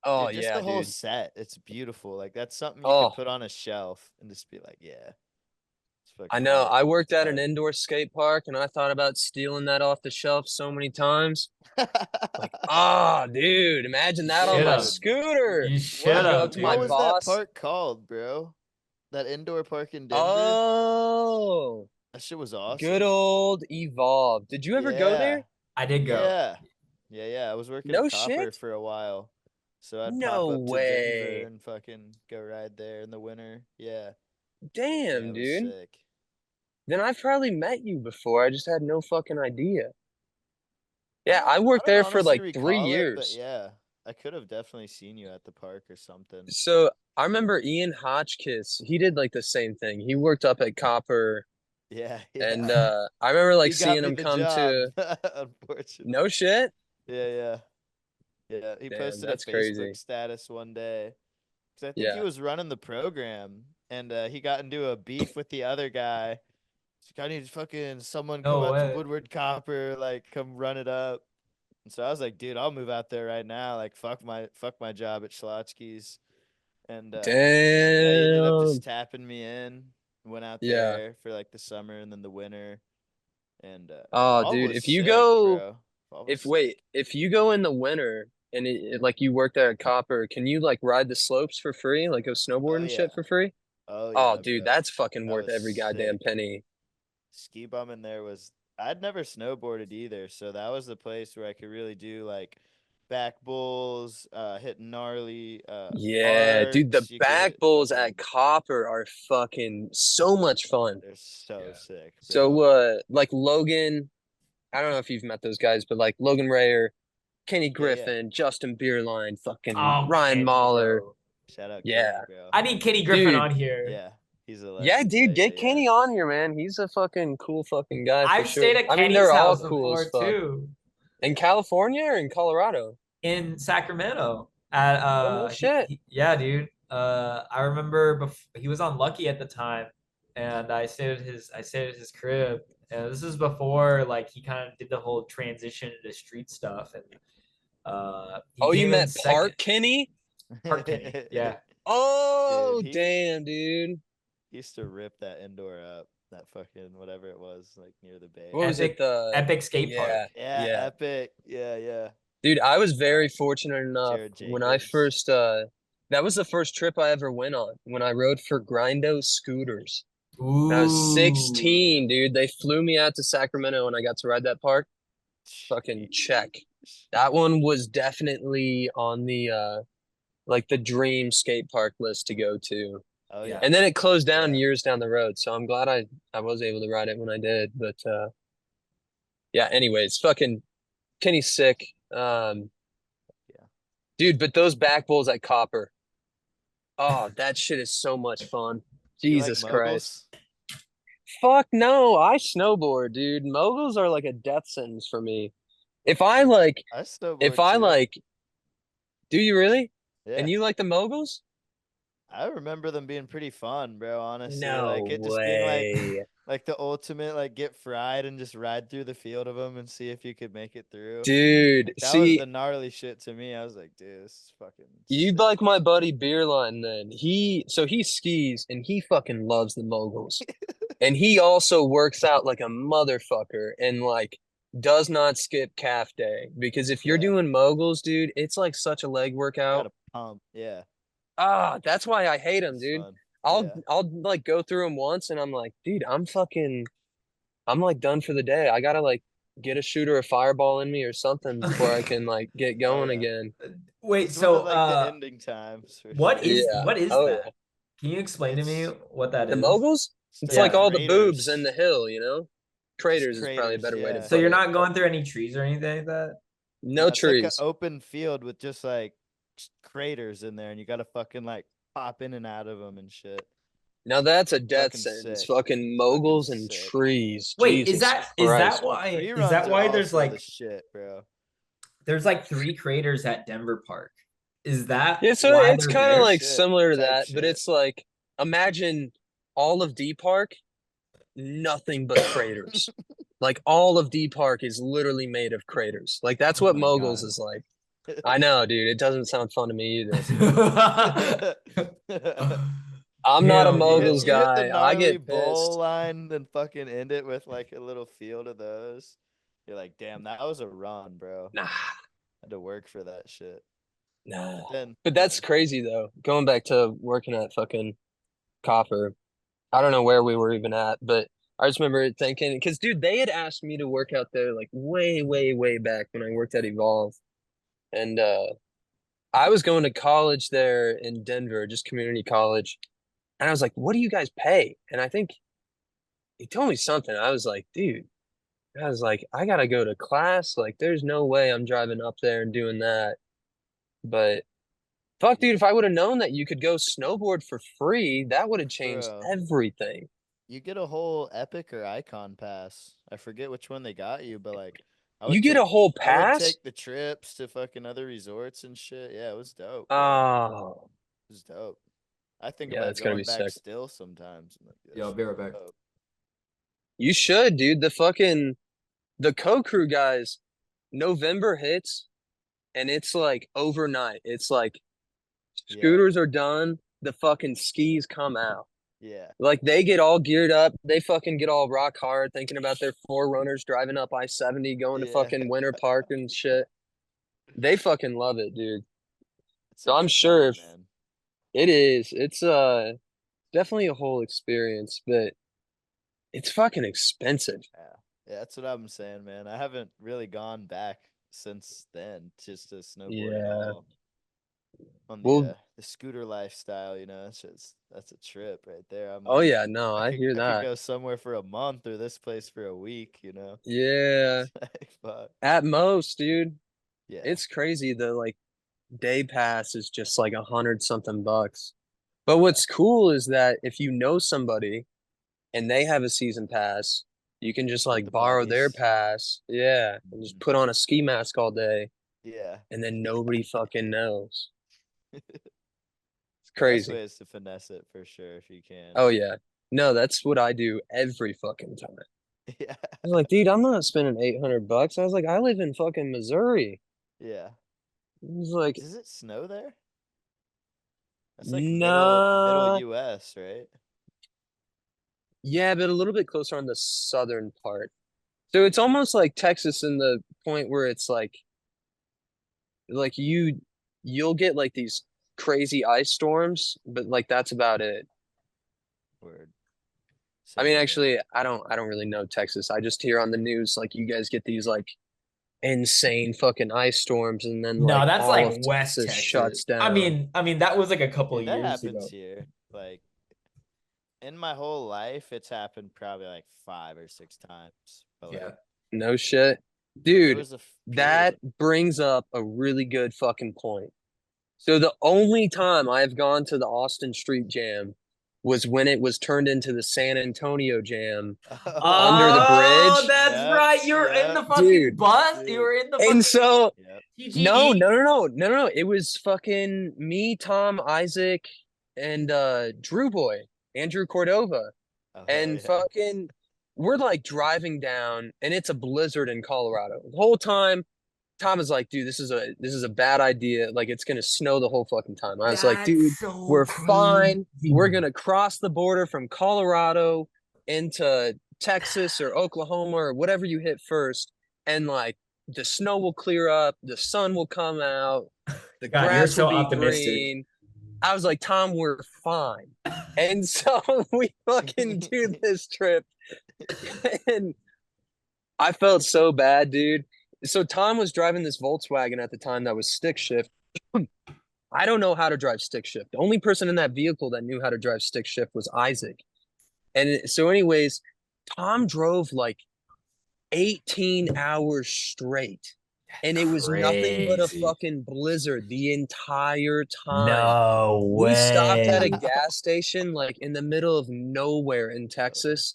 Oh Dude, just yeah, the whole dude. set. It's beautiful. Like that's something you could Oh, put on a shelf and just be like, yeah, it's fucking I know. lit. I worked at an Tight. indoor skate park, and I thought about stealing that off the shelf so many times. Like, dude, imagine that on my Should've. scooter. You I'd should go have, up to my What was dude. that boss. park called, bro? That indoor park in Denver? Oh, That shit was good awesome. old Evolve. Did you ever go Yeah. there? I did go. Yeah. Yeah. I was working No at Copper shit. for a while. So I'd pop No up to Denver way. and fucking go ride there in the winter. Yeah. Yeah, Damn, it was dude. sick. Then I've probably met you before. I just had no fucking idea. I Yeah, I don't I worked don't there for honestly like 3 recall it, but years. yeah. I could have definitely seen you at the park or something. So I remember Ian Hotchkiss. He did like the same thing. He worked up at Copper, Yeah, and yeah. I remember like He got seeing me him the come job, to. No unfortunately. shit. Yeah, yeah. Yeah, he Damn, posted a that's Facebook crazy. status one day because I think he Yeah. was running the program and he got into a beef with the other guy. He's like, I need fucking someone come No out to way. Woodward Copper, like come run it up. And so I was like, dude, I'll move out there right now. Like fuck my job at Schlotsky's. And yeah, he ended up Damn. just tapping me in. Went out Yeah. there for like the summer and then the winter. And Oh, Evolve dude, was sick, bro. Evolve was sick. if you go in the winter and like you work there at Copper, can you like ride the slopes for free, like go snowboard Oh and shit yeah. for free? Oh Oh, yeah, dude, bro. that's fucking That worth was every goddamn sick. penny. Ski bum in there was I'd never snowboarded either, so that was the place where I could really do like back bulls, hit gnarly Yeah, dude, the arcs. You could back hit bowls at fucking Copper are fucking so much fun. they're so Yeah. sick, So, bro. like Logan, I don't know if you've met those guys, but like Logan Rayer, Kenny Yeah, yeah. Griffin, Justin Bierline, fucking Oh, Ryan Kenny, Mahler. bro. Shout out Yeah, Kenny, bro. I need Kenny Griffin dude. on here. Yeah. He's a Yeah, legend. Yeah, dude, yeah, get yeah. Kenny on here, man. He's a fucking cool fucking guy for I've stayed sure. at I mean, Kenny's they're all house cool as before fuck. too, In Yeah. California or in Colorado? in Sacramento. At Oh, no shit. yeah, dude. I remember he was on Lucky at the time, and I stayed at his crib, and this is before like he kind of did the whole transition into street stuff, and he Oh, you came in met second. Park Kenny? Park Kenny, yeah. Dude, Oh, he damn, dude. used to rip that indoor up, that fucking whatever it was, like near the bay. What was it? Epic skate park. Yeah, Yeah, yeah. epic. Yeah, yeah. Dude, I was very fortunate enough Jared when I Jacobs. first that was the first trip I ever went on when I rode for Grindo Scooters. When I was Ooh. 16, dude. They flew me out to Sacramento and I got to ride that park. Fucking check. Jeez. That one was definitely on the like the dream skate park list to go to. Oh Yeah. yeah. And then it closed down Yeah. years down the road, so I'm glad I was able to ride it when I did. But yeah, anyways, fucking Kenny's sick. Yeah. Dude, but those back bowls at Copper. Oh, that shit is so much fun. You like Jesus Christ. moguls? Fuck no, I snowboard, dude. Moguls are like a death sentence for me. If I like, I if snowboard I too. like, do you really? Yeah. And you like the moguls? I remember them being pretty fun, bro, honestly. No Like it just being way. like the ultimate like get fried and just ride through the field of them and see if you could make it through. Dude, Like that was see, the gnarly shit to me. I was like, dude, this is fucking you'd sick. like my buddy Beerline then. He skis and he fucking loves the moguls. And he also works out like a motherfucker and like does not skip calf day because if you're Yeah. doing moguls, dude, it's like such a leg workout. Gotta pump. Yeah. That's why I hate them, It's dude. fun. I'll Yeah. I'll like go through them once and I'm like, dude, I'm like done for the day. I gotta like get a shooter a fireball in me or something before I can like get Oh going yeah. again. Wait, It's one so of like the ending times for what sure. is Yeah. what is Oh that? yeah. Can you explain to me It's what that The is? moguls? It's stuff like Yeah. all the boobs and craters. the hill, you know? Just Craters is probably a craters, better way to yeah. So put you're it. not going through any trees or anything like that? No, No it's like an trees. open field with just like craters in there, and you gotta fucking like pop in and out of them and shit. Now that's a death Fucking sentence. sick. Fucking Fucking moguls and sick. trees. Wait, Jesus is Christ. Free runs that are why there's also the like shit, bro. there's like 3 craters at Denver Park? Is that Yeah, so why it's they're kind of Type there? like shit. similar to Type that, but shit. it's like imagine all of D Park, nothing but craters. Like all of D Park is literally made of craters. Like that's Oh what my moguls god. is like. I know, dude. It doesn't sound fun to me either. I'm not a Hell You hit moguls no. you hit the guy. I gnarly get bowl pissed. line, then fucking end it with like a little field of those. You're like, damn, that was a run, bro. Nah, Had to work for that shit. nah. But then, But that's crazy though. Going back to working at fucking Copper, I don't know where we were even at, but I just remember thinking, because dude, they had asked me to work out there like way, way, way back when I worked at Evolve, and I was going to college there in Denver, just community college, and I was like, "What do you guys pay?" And I think he told me something. I was like, "Dude," I was like, "I gotta go to class. Like, there's no way I'm driving up there and doing that." But fuck, dude, if I would have known that you could go snowboard for free, that would have changed bro, everything. you get a whole epic or icon pass. I forget which one they got you, but like, You get a whole I would pass? take the trips to fucking other resorts and shit. Yeah, it was dope, bro. Oh, It was dope. I think yeah, about that's gonna be going back sick. still sometimes. I'm like, that Yo, I'll shit be was right back. dope. You should, dude. The co-crew guys, November hits and it's like overnight. It's like Yeah, scooters are done, the fucking skis come out. yeah, Like they get all geared up, they fucking get all rock hard thinking about their forerunners driving up I-70, going to yeah. fucking Winter Park and shit. They fucking love it, dude. It's a So I'm good sure time, if man. it is, it's definitely a whole experience, but it's fucking expensive. Yeah, yeah. That's what I'm saying, man. I haven't really gone back since then, just to snowboard at Yeah. all. On Well, the scooter lifestyle, it's just that's a trip right there. I'm oh like, yeah, no, I hear I could that. go somewhere for a month or this place for a week. Yeah. It's like, fuck. At most, dude. Yeah. It's crazy. The like day pass is just like 100 something bucks. But Yeah. what's cool is that if you know somebody and they have a season pass, you can just With like the borrow their buddies. pass. Yeah. And just Mhm. put on a ski mask all day Yeah. and then nobody fucking knows. It's The best crazy. way is to finesse it for sure if you can. Oh yeah. No, that's what I do every fucking time. Yeah. I was like, dude, I'm not spending 800 bucks. I was like, I live in fucking Missouri. Yeah. He was like, Does it snow there? That's like middle nah. US, right? Yeah, but a little bit closer on the southern part. So it's almost like Texas in the point where it's like you'll get like these crazy ice storms, but like that's about it. Word. I Same mean, here. actually, I don't really know Texas. I just hear on the news like you guys get these like insane fucking ice storms and then No, like that's all like of West Texas Texas. shuts down. I mean that was like a couple Dude, that years happens ago. here. Like in my whole life, it's happened probably like 5 or 6 times. But Yeah. like No shit. there Dude, was a period. that brings up a really good fucking point. So the only time I've gone to the Austin Street Jam was when it was turned into the San Antonio Jam under the Oh, bridge. that's Yep, right. You're in yep, the fucking Dude. bus. You dude. were in the And fucking so Yep. no, TGE. no, no, no, no, no. It was fucking me, Tom, Isaac, and Drew Boy, Andrew Cordova. Oh hell And yeah. fucking we're like driving down and it's a blizzard in Colorado. The whole time Tom is like, dude, this is a bad idea. Like it's gonna snow the whole fucking time. I was like, dude, That's so we're crazy. fine. We're gonna cross the border from Colorado into Texas or Oklahoma or whatever you hit first, and like the snow will clear up, the sun will come out, the God, you're grass will so be optimistic. green. I was like, Tom, we're fine. And so we fucking do this trip, and I felt so bad, dude. So Tom was driving this Volkswagen at the time that was stick shift. I don't know how to drive stick shift. The only person in that vehicle that knew how to drive stick shift was Isaac. So, anyways, Tom drove like 18 hours straight. And it was nothing but a Crazy. fucking blizzard the entire time. No We stopped at a way. gas station like in the middle of nowhere in Texas.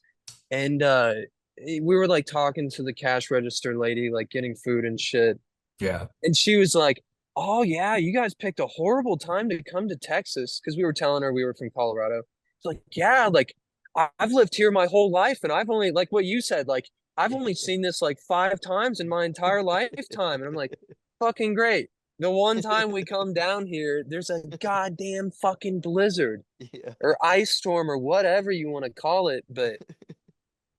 And we were like talking to the cash register lady, like getting food and shit. Yeah. And she was like, "Oh yeah, you guys picked a horrible time to come to Texas," because we were telling her we were from Colorado. It's like, yeah, like I've lived here my whole life, and I've only like what you said, like I've only seen this like 5 times in my entire lifetime, and I'm like, fucking great. The one time we come down here, there's a goddamn fucking blizzard Yeah. or ice storm or whatever you want to call it. But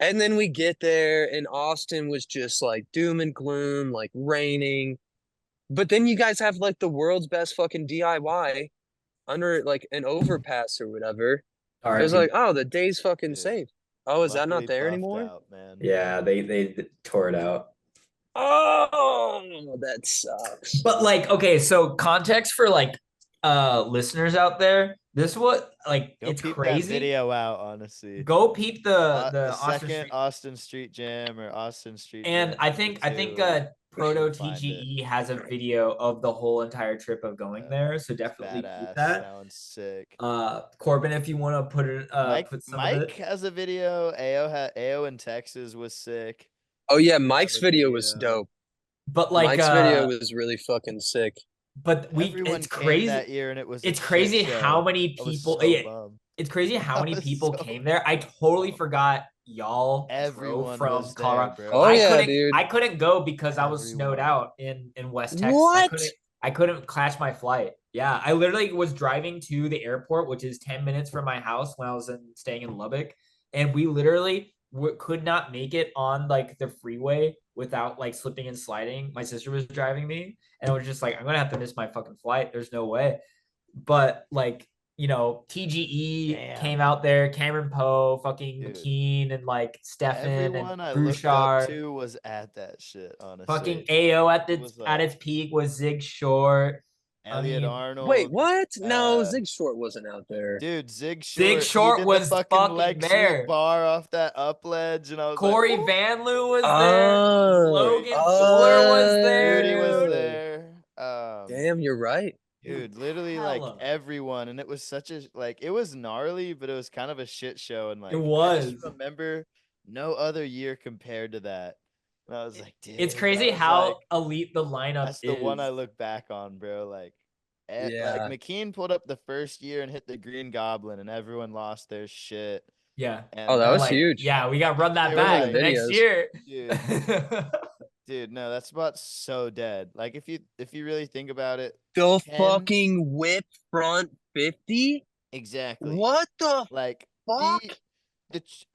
and then we get there and Austin was just like doom and gloom, like raining. But then you guys have like the world's best fucking DIY under like an overpass or whatever. All It right, was like, oh, the day's fucking Dude, safe. Oh, is that luckily not there buffed anymore? out, man. yeah, they tore it out. Oh, that sucks. But like, okay, so context for like listeners out there, this what like Go it's peep that crazy. video out, honestly. Go peep the The Austin second Street, Austin Street Jam or Austin Street and Jam I number think 2. Proto You'll find it. TGE has a video of the whole entire trip of going there, so It's definitely keep badass. that. That one's sick. Corbin, if you want to put it put some of Mike it. has a video. AO in Texas was sick. Oh yeah, You Mike's have a video was dope. But like Mike's video was really fucking sick. but Everyone it's came crazy. that year, and it was. It's a crazy shit how show. many I was people. so Yeah, bummed. it's crazy how I many was people so came there. I totally bummed. forgot y'all drove Everyone from was there, Colorado. bro. Oh yeah, dude. I couldn't go because I was snowed Everyone. out in West Texas. What? I couldn't catch my flight. Yeah, I literally was driving to the airport, which is 10 minutes from my house when I was staying in Lubbock, and we literally could not make it on like the freeway without like slipping and sliding. My sister was driving me, and I was just like, I'm gonna have to miss my fucking flight. There's no way. But like, TGE Damn. came out there, Cameron Poe, fucking Dude. McKean, and like Stefan Everyone and I looked up Bouchard. to was at that shit, honestly. Fucking AO at It was at its peak was Zig Short. Elliot mean, Arnold. Wait, what? No, uh, Zig Short wasn't out there. Dude, Zig Zig Short. Short he did was the fucking fucking leg there. sweep bar off that up ledge, and I was Corey like, Van Loo was there. Oh, Logan Fuller was there. Dude, he was Dude. there. Damn, you're right. Dude, literally like everyone, and it was such a it was gnarly, but it was kind of a shit show, and like It was. I just remember no other year compared to that. And I was like, dude, It's crazy how elite the lineup that's the one I look back on, bro. Like McKean pulled up the first year and hit the Green Goblin, and everyone lost their shit. Yeah. And Oh, that was huge. Yeah, we got to run that They were back like, next year. Dude, no, that spot's so dead. Like if you really think about it, The fucking whip front 50? exactly. What the like fuck?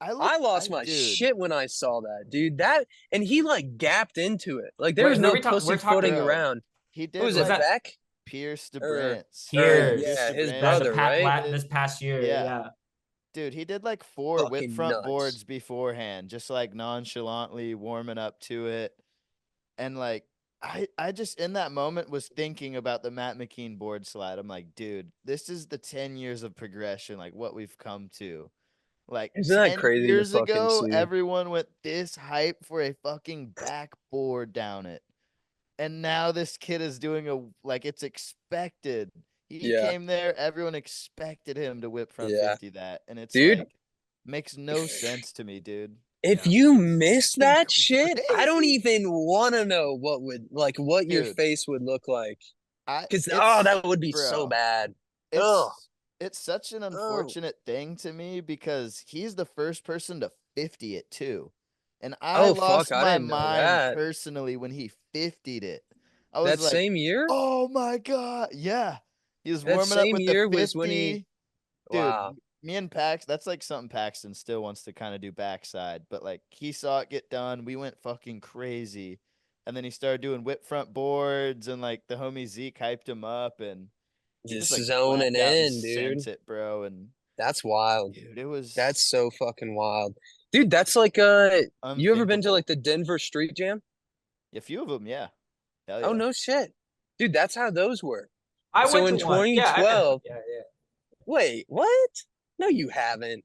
I lost my shit when I saw that, dude. That and he like gapped into it. Like there was Wait, no pussyfooting around. He did. Who was it, Beck? Pierce DeBrance. Yeah, his brother, right? This past year, yeah. Dude, he did like 4 Fucking whip front nuts. boards beforehand, just like nonchalantly warming up to it. And like I just in that moment was thinking about the Matt McKean board slide. I'm like, dude, this is the 10 years of progression, like what we've come to. Like Isn't that 10 crazy years to fucking ago, see? everyone went this hype for a fucking backboard down it. And now this kid is doing it's expected. He came there, everyone expected him to whip front 50 that. And it's like makes no sense to me, dude. If you miss that shit, I don't even want to know what your face would look like. Because that would be so bad. It's such an unfortunate thing to me because he's the first person to 50 it too. And I lost my mind personally when he 50'd it. I was that same year? Oh my God. Yeah. He was warming up with the 50. Was when he... Dude, wow. Me and Pax, that's like something Paxton still wants to kind of do backside. But like he saw it get done. We went fucking crazy. And then he started doing whip front boards and like the homie Zeke hyped him up and just like zoning in, dude. Sent it, bro. And that's wild. Dude, that's so fucking wild. Dude, that's like you ever been to like the Denver Street Jam? A few of them, yeah. Hell yeah. Oh no shit. Dude, that's how those were. I went in to 2012. Yeah. Wait, what? No, you haven't.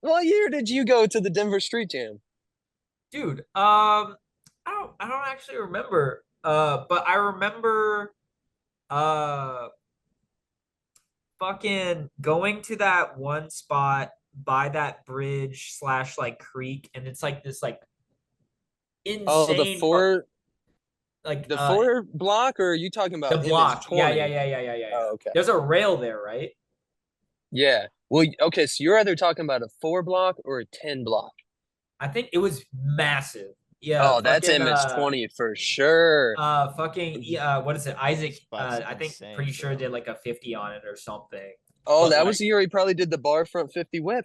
What year did you go to the Denver Street Jam? Dude, I don't actually remember. But I remember fucking going to that one spot by that bridge / like creek, and it's like this like insane. Oh, the 4 like the 4 block, or are you talking about the block? Yeah. Oh, okay. There's a rail there, right? Yeah. Well, okay, so you're either talking about a 4 block or a 10 block. I think it was massive. Yeah, Oh, that's fucking MS-20 for sure. what is it? Isaac, Spot's I think insane, pretty sure bro. did like a 50 on it or something. Oh, But that like, was the year he probably did the bar front 50 whip.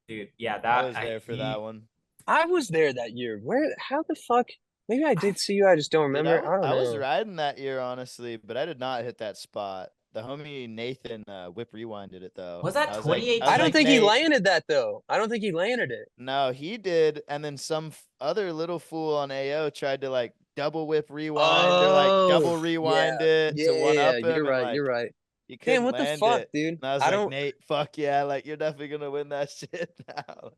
dude, yeah, I that was there for that one. I was there that year. How the fuck? Maybe I did see you. I just don't Dude, remember. I don't I was know. riding that year, honestly, but I did not hit that spot. The homie Nathan whip rewinded it though. was that I was I don't 2018? like think he Nate. landed that though. I don't think he landed it. No, he did, and then some other little fool on AO tried to like double whip rewind or like Oh, double yeah. rewind it to one Yeah, up you're him, and right. You're like right. he Damn, couldn't what the land fuck, it. dude? And I was I like, don't, Nate, fuck yeah, like you're definitely gonna win that shit now.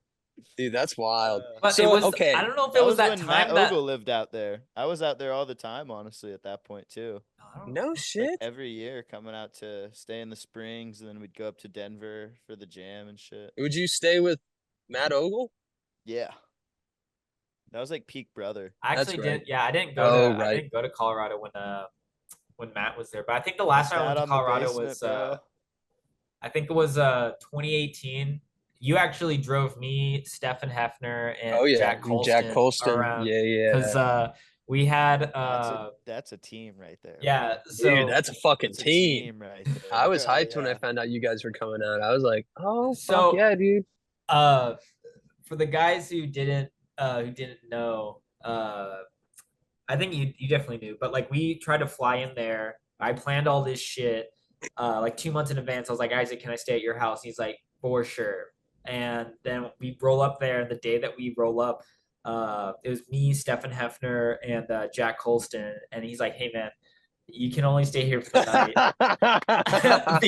dude, that's wild. But it So, was, I okay. don't know if it That was was that when Matt time that Ogle lived out there. I was out there all the time, honestly, at that point too. I don't No know. Like shit. every year coming out to stay in the Springs, and then we'd go up to Denver for the jam and shit. Would you stay with Matt Ogle? Yeah. That was like peak brother. I That's actually right. didn't. Yeah, Oh, I right. didn't go to Colorado when Matt was there. But I think the last Missed time I went out to on the Colorado basement, was bro. I think it was 2018. You actually drove me, Stefan Hefner, and Oh, yeah. Jack Jack Colston Colston. around Yeah, because yeah. we had That's a team right there, bro. yeah. Dude, So that's a fucking That's a team. team right there, I was bro. hyped when I Yeah. found out you guys were coming out. I was like, oh, fuck so yeah, dude. uh for the guys who didn't know I think you definitely knew, but like we tried to fly in there. I planned all this shit like 2 months in advance. I was like, Isaac, can I stay at your house? He's like, for sure. And then we roll up there, and the day that we roll up, it was me, Stefan Hefner, and Jack Colston. And he's like, hey man, you can only stay here for the night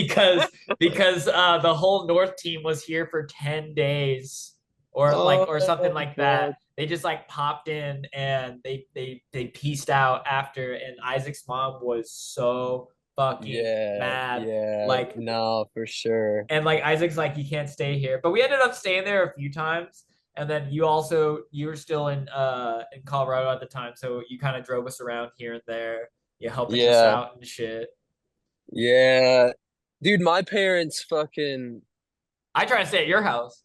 because the whole North team was here for 10 days or something Oh, like that. fuck. They just like popped in and they pieced out after, and Isaac's mom was so fucking Yeah, mad. yeah. Like, No, for sure. and like Isaac's like, you can't stay here. But we ended up staying there a few times. And then you were still in Colorado at the time, so you kind of drove us around here and there. You helping us Yeah, out and shit. yeah. Dude, my parents fucking I try to stay at your house.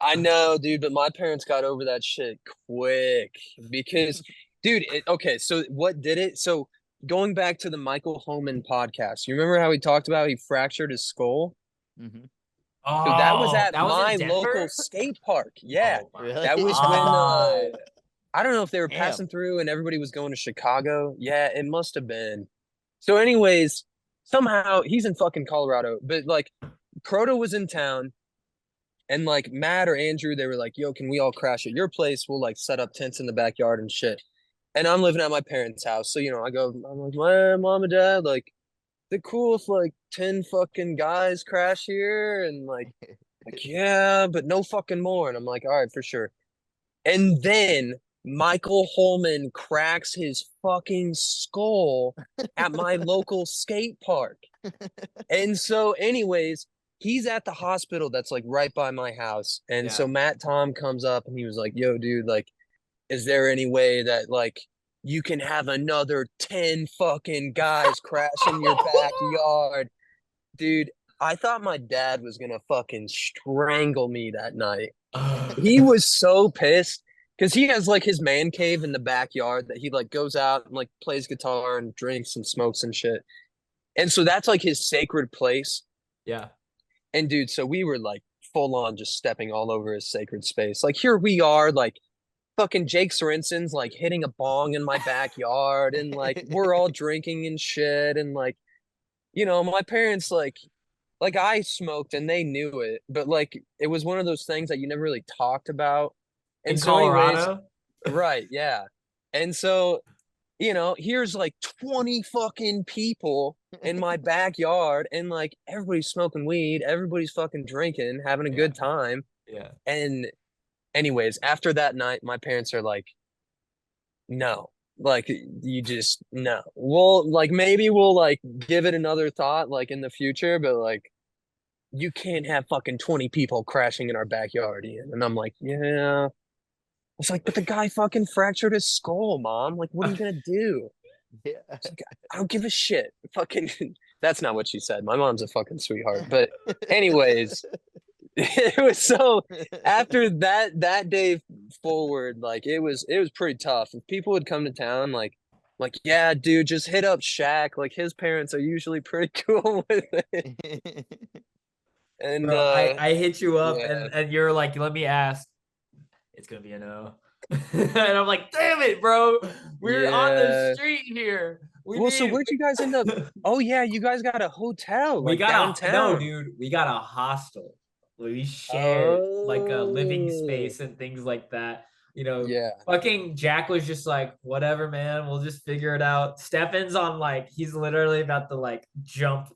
I know, dude, but my parents got over that shit quick because, dude, okay, so what did it? So going back to the Michael Holman podcast, you remember how he talked about he fractured his skull? Hmm. So that was Oh, at that was in my local Denver? skate park. Yeah. Oh my Really? That was when god. I don't know if they were Damn. passing through and everybody was going to Chicago. Yeah, it must have been. So, anyways, somehow he's in fucking Colorado, but like Crota was in town and like Matt or Andrew, they were like, yo, can we all crash at your place? We'll like set up tents in the backyard and shit. And I'm living at my parents' house. So, I go, I'm like, my mom and dad, like, the cool if like 10 fucking guys crash here and like, yeah, but no fucking more. And I'm like, all right, for sure. And then Michael Holman cracks his fucking skull at my local skate park. And so, anyways, he's at the hospital that's like right by my house. And Yeah. so Matt Tom comes up and he was like, yo, dude, like, is there any way that like you can have another 10 fucking guys crash in your backyard? Dude, I thought my dad was gonna fucking strangle me that night. He was so pissed because he has like his man cave in the backyard that he like goes out and like plays guitar and drinks and smokes and shit. And so that's like his sacred place. Yeah. And dude, so we were like full on just stepping all over his sacred space. Like here we are, like fucking Jake Sorensen's like hitting a bong in my backyard and like we're all drinking and shit. And like, my parents like I smoked and they knew it, but like it was one of those things that you never really talked about. In And so, anyways, Colorado? right, yeah. And so, here's like 20 fucking people in my backyard, and like everybody's smoking weed, everybody's fucking drinking, having a Yeah. good time. Yeah. And, anyways, after that night, my parents are like, no, like you just no. Well, like maybe we'll like give it another thought, like in the future, but like you can't have fucking 20 people crashing in our backyard, Ian. And I'm like, yeah. It's like, but the guy fucking fractured his skull, mom. Like, what are you gonna do? Yeah. It's like, I don't give a shit. Fucking that's not what she said. My mom's a fucking sweetheart. But anyways, It was so after that day forward, like it was pretty tough. If people would come to town, yeah, dude, just hit up Shaq. Like his parents are usually pretty cool with it. And Bro, I hit you up yeah, and you're like, let me ask. It's gonna be a no. And I'm like, damn it, bro. We're on the yeah. street here. We Well, so need where'd you guys end up? Oh yeah, you guys got a hotel we like got a no, downtown. dude. We got a hostel. We shared like a living Oh space and things like that. yeah, Fucking Jack was just like, whatever, man. We'll just figure it out. Stefan's on like, he's literally about to like jump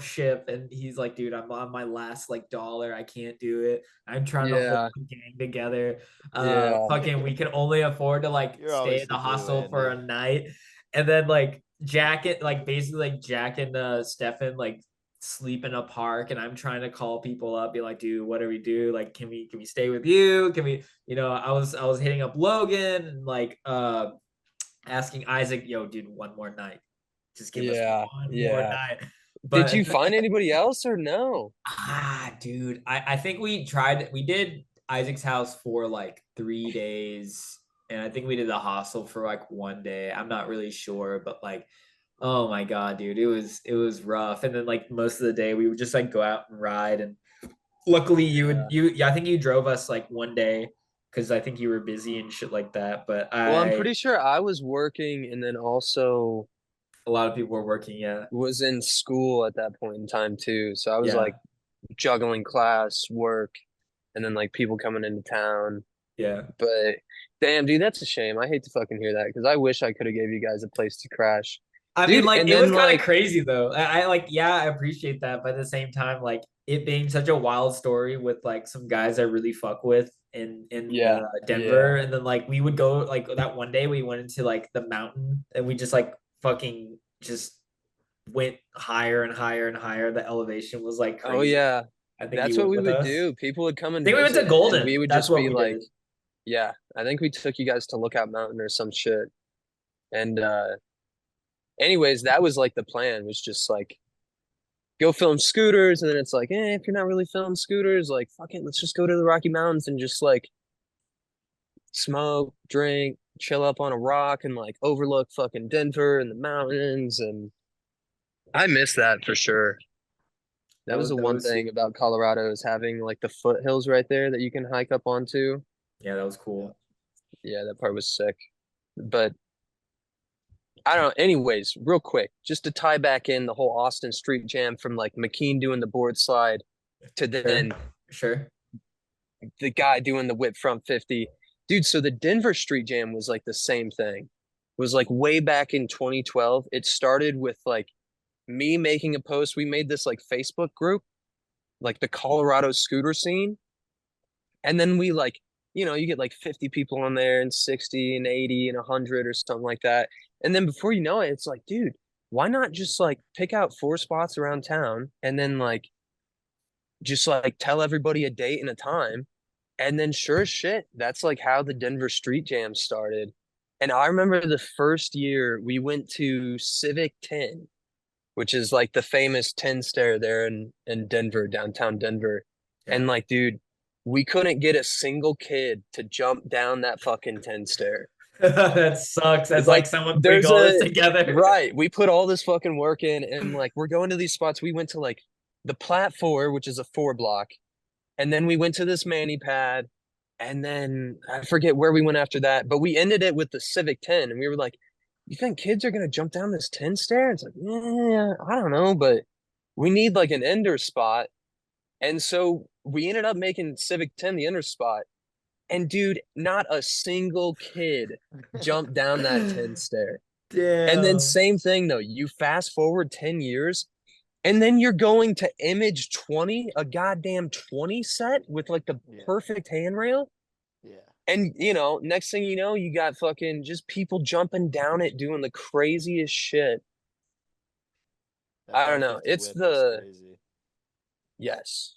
ship, and he's like, dude, I'm on my last like dollar. I can't do it. I'm trying to hold yeah, the gang together. yeah, Fucking, we can only afford to like You're stay always at the the glue, hostel for Andy. a night, and then like basically like Jack and Stefan like sleep in a park, and I'm trying to call people up, be like, dude, what do we do? Like, can we stay with you? Can we, I was hitting up Logan and like asking Isaac, yo, dude, one more night. Just give us yeah, one more yeah. night. Did you But find anybody else or no? dude, I think we did Isaac's house for like 3 days, and I think we did the hostel for like one day. I'm not really sure, but like, oh my god, dude, it was rough. And then like most of the day we would just like go out and ride. And luckily Yeah. yeah, I think you drove us like one day because I think you were busy and shit like that. But Well, I'm pretty sure I was working and then also a lot of people were working. Yeah, was in school at that point in time too. So I was yeah, like juggling class, work, and then like people coming into town. yeah. But damn, dude, that's a shame. I hate to fucking hear that because I wish I could have gave you guys a place to crash. I mean, Dude, like, and it was then kind of like crazy though. I like, yeah, I appreciate that, but at the same time, like, it being such a wild story with like some guys I really fuck with in yeah, yeah. Denver, and then like we would go like that one day we went into like the mountain, and we just like fucking just went higher and higher and higher. The elevation was like Oh crazy. yeah. I think That's you what went we with would us. do. People would come I and think we went to visit and we Golden. would That's just what be we like, did. yeah, I think we took you guys to Lookout Mountain or some shit. And anyways, that was like the plan was just like go film scooters, and then it's like, if you're not really filming scooters, like fuck it, let's just go to the Rocky Mountains and just like smoke, drink, chill up on a rock and like overlook fucking Denver and the mountains. And I miss that for sure. That was the That one was thing super. about Colorado is having like the foothills right there that you can hike up onto. Yeah, that was Yeah. cool. Yeah, that part was sick. But I don't know. Anyways, real quick, just to tie back in the whole Austin street jam from like McKean doing the board slide to Sure, then sure. the guy doing the whip front 50. Dude, so the Denver street jam was like the same thing. It was like way back in 2012. It started with like me making a post. We made this like Facebook group, like the Colorado scooter scene. And then we like, you get like 50 people on there and 60 and 80 and 100 or something like that. And then before you know it, it's like, dude, why not just like pick out 4 spots around town and then like just like tell everybody a date and a time. And then sure as shit, that's like how the Denver Street Jam started. And I remember the first year we went to Civic 10, which is like the famous 10 stair there in Denver, downtown Denver. Yeah. And like, dude, we couldn't get a single kid to jump down that fucking 10 stair. That sucks. That's like Like someone putting there's all this a together. right. We put all this fucking work in and like we're going to these spots. We went to like the Plat 4, which is a 4 block. And then we went to this mani pad. And then I forget where we went after that, but we ended it with the Civic 10. And we were like, you think kids are gonna jump down this 10 stair? It's like, yeah, I don't know, but we need like an ender spot. And so we ended up making Civic 10 the ender spot. And dude, not a single kid jumped down that 10 stair. And then Damn. same thing though, you fast forward 10 years and then you're going to image 20, a goddamn 20 set with like the Yeah. perfect handrail. Yeah. And next thing you know, you got fucking just people jumping down it doing the craziest shit. That I don't bar know. 50 It's whip was the crazy. yes.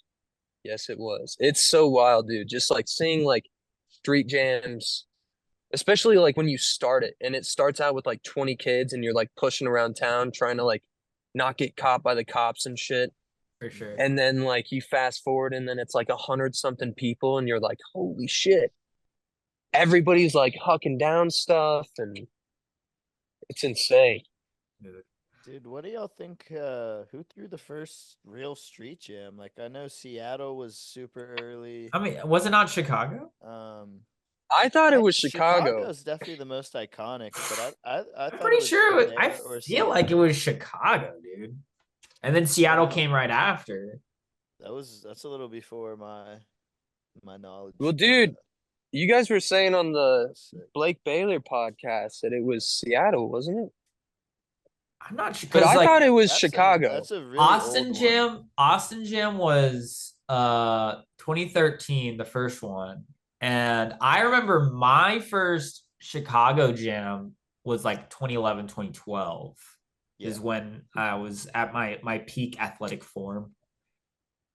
Yes, it was. It's so wild, dude. Just like seeing like street jams, especially like when you start it and it starts out with like 20 kids and you're like pushing around town trying to like not get caught by the cops and shit. For sure. And then like you fast forward and then it's like 100-something people and you're like, holy shit. Everybody's like hucking down stuff and it's insane. Dude, what do y'all think? Who threw the first real street jam? Like, I know Seattle was super early. I mean, was it not Chicago? I thought it was Chicago. Chicago's definitely the most iconic, but I I'm thought it pretty was sure. either I there or feel like it Seattle. was Chicago, dude. And then Seattle Wow. came right after. That's a little before my knowledge. Well, but, dude, you guys were saying on the that's sick. Blake Baylor podcast that it was Seattle, wasn't it? I'm not sure But because I like thought it was Chicago. That's a really old one. Austin Jam was 2013, the first one. And I remember my first Chicago Jam was like 2011, 2012 is Yeah, when I was at my peak athletic form.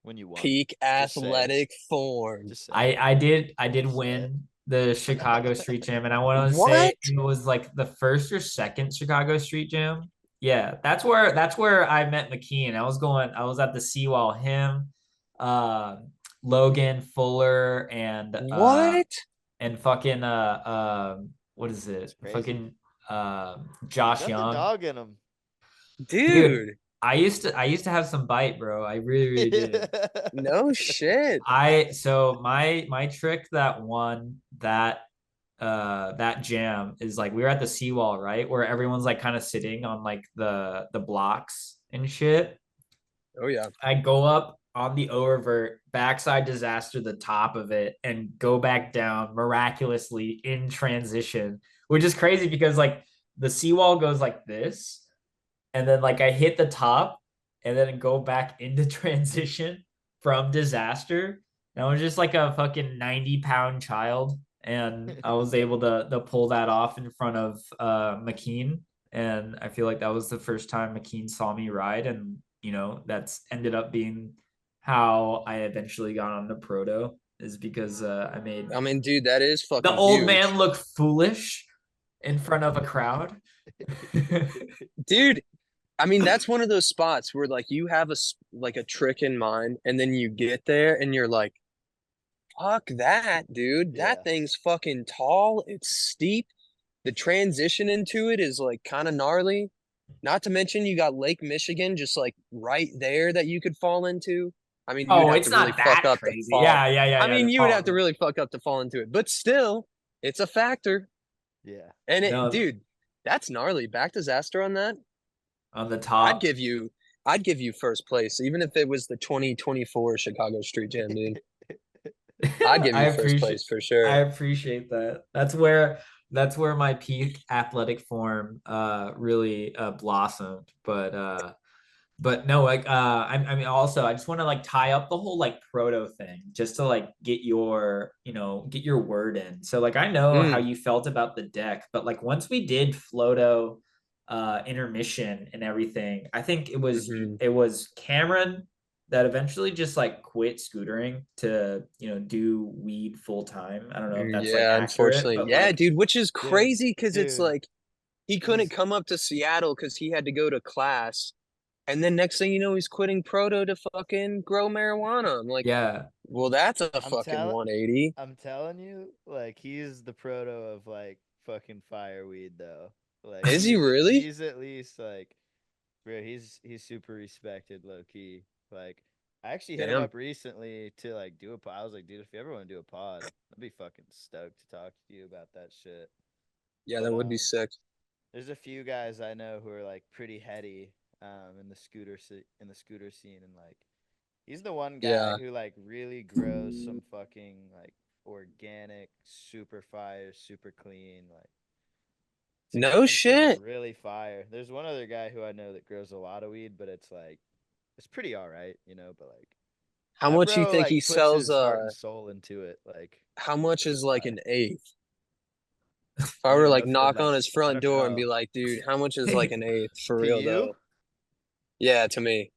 when you won. Peak Just say it. athletic form. Just say I it. I did I did Just say win the Chicago Street Jam, and I want to say What? it was like the first or second Chicago Street Jam. Yeah, that's where I met McKean. I was at the Seawall, him, uh, Logan Fuller, What? and fucking what is It's it? crazy. Fucking Josh Got the Young. dog in him. Dude, Dude, I used to have some bite, bro. I really, really did. no shit. So my trick that won that jam is like we were at the seawall, right? Where everyone's like kind of sitting on like the blocks and shit. Oh yeah. I go up on the oververt, backside disaster, the top of it, and go back down miraculously in transition, which is crazy because like the seawall goes like this, and then like I hit the top and then go back into transition from disaster. And I was just like a fucking 90-pound child. And I was able to pull that off in front of McKean. And I feel like that was the first time McKean saw me ride. And, that's ended up being how I eventually got on the proto is because I made I mean, dude, that is the fucking old huge. man look foolish in front of a crowd. Dude, I mean, that's one of those spots where like you have like a trick in mind and then you get there and you're like, fuck that, dude. That Yeah. thing's fucking tall. It's steep. The transition into it is like kind of gnarly. Not to mention you got Lake Michigan just like right there that you could fall into. I mean, you would Oh, have it's to really not fuck that up to crazy. fall. Yeah. I mean, The you would have to fall. really fuck up to fall into it, but still, it's a factor. Yeah. And No, dude, that's gnarly. Back disaster on that. on the I'd top. give you, I'd give you first place, even if it was the 2024 Chicago Street Jam, dude. I'd give I you first appreciate place for I sure. appreciate that. That's where my peak athletic form really blossomed. But no, like I mean also I just want to like tie up the whole like proto thing just to like get your word in. So like I know how Mm, you felt about the deck, but like once we did Floto intermission and everything, I think hmm it was Cameron that eventually just like quit scootering to do weed full time. I don't know if that's like Yeah, accurate, unfortunately. but Yeah, like dude, which is Dude, crazy because it's dude, like he couldn't he's come up to Seattle because he had to go to class. And then next thing you know, he's quitting proto to fucking grow marijuana. I'm like, yeah. well, that's a I'm fucking telling 180. I'm telling you, like he's the proto of like fucking fireweed though. Like Is he really? he's at least like bro, he's super respected low key. Like I actually hit him Damn. up recently to like do a pod. I was like, dude, if you ever want to do a pod, I'd be fucking stoked to talk to you about that shit. Yeah, But that would be sick. there's a few guys I know who are like pretty heady in the scooter scene, and like he's the one guy Yeah. who like really grows some fucking like organic, super fire, super clean. Like his No expenses are shit. really fire. There's one other guy who I know that grows a lot of weed, but it's like it's pretty all right, But like How that much you bro think like he puts sells? his heart and soul into it. Like How much it's is like fire. an eighth? If I I were don't know like if it knock like on his I front don't door and be know. like, dude, how much is like an eighth for To real you, though? Yeah, to me.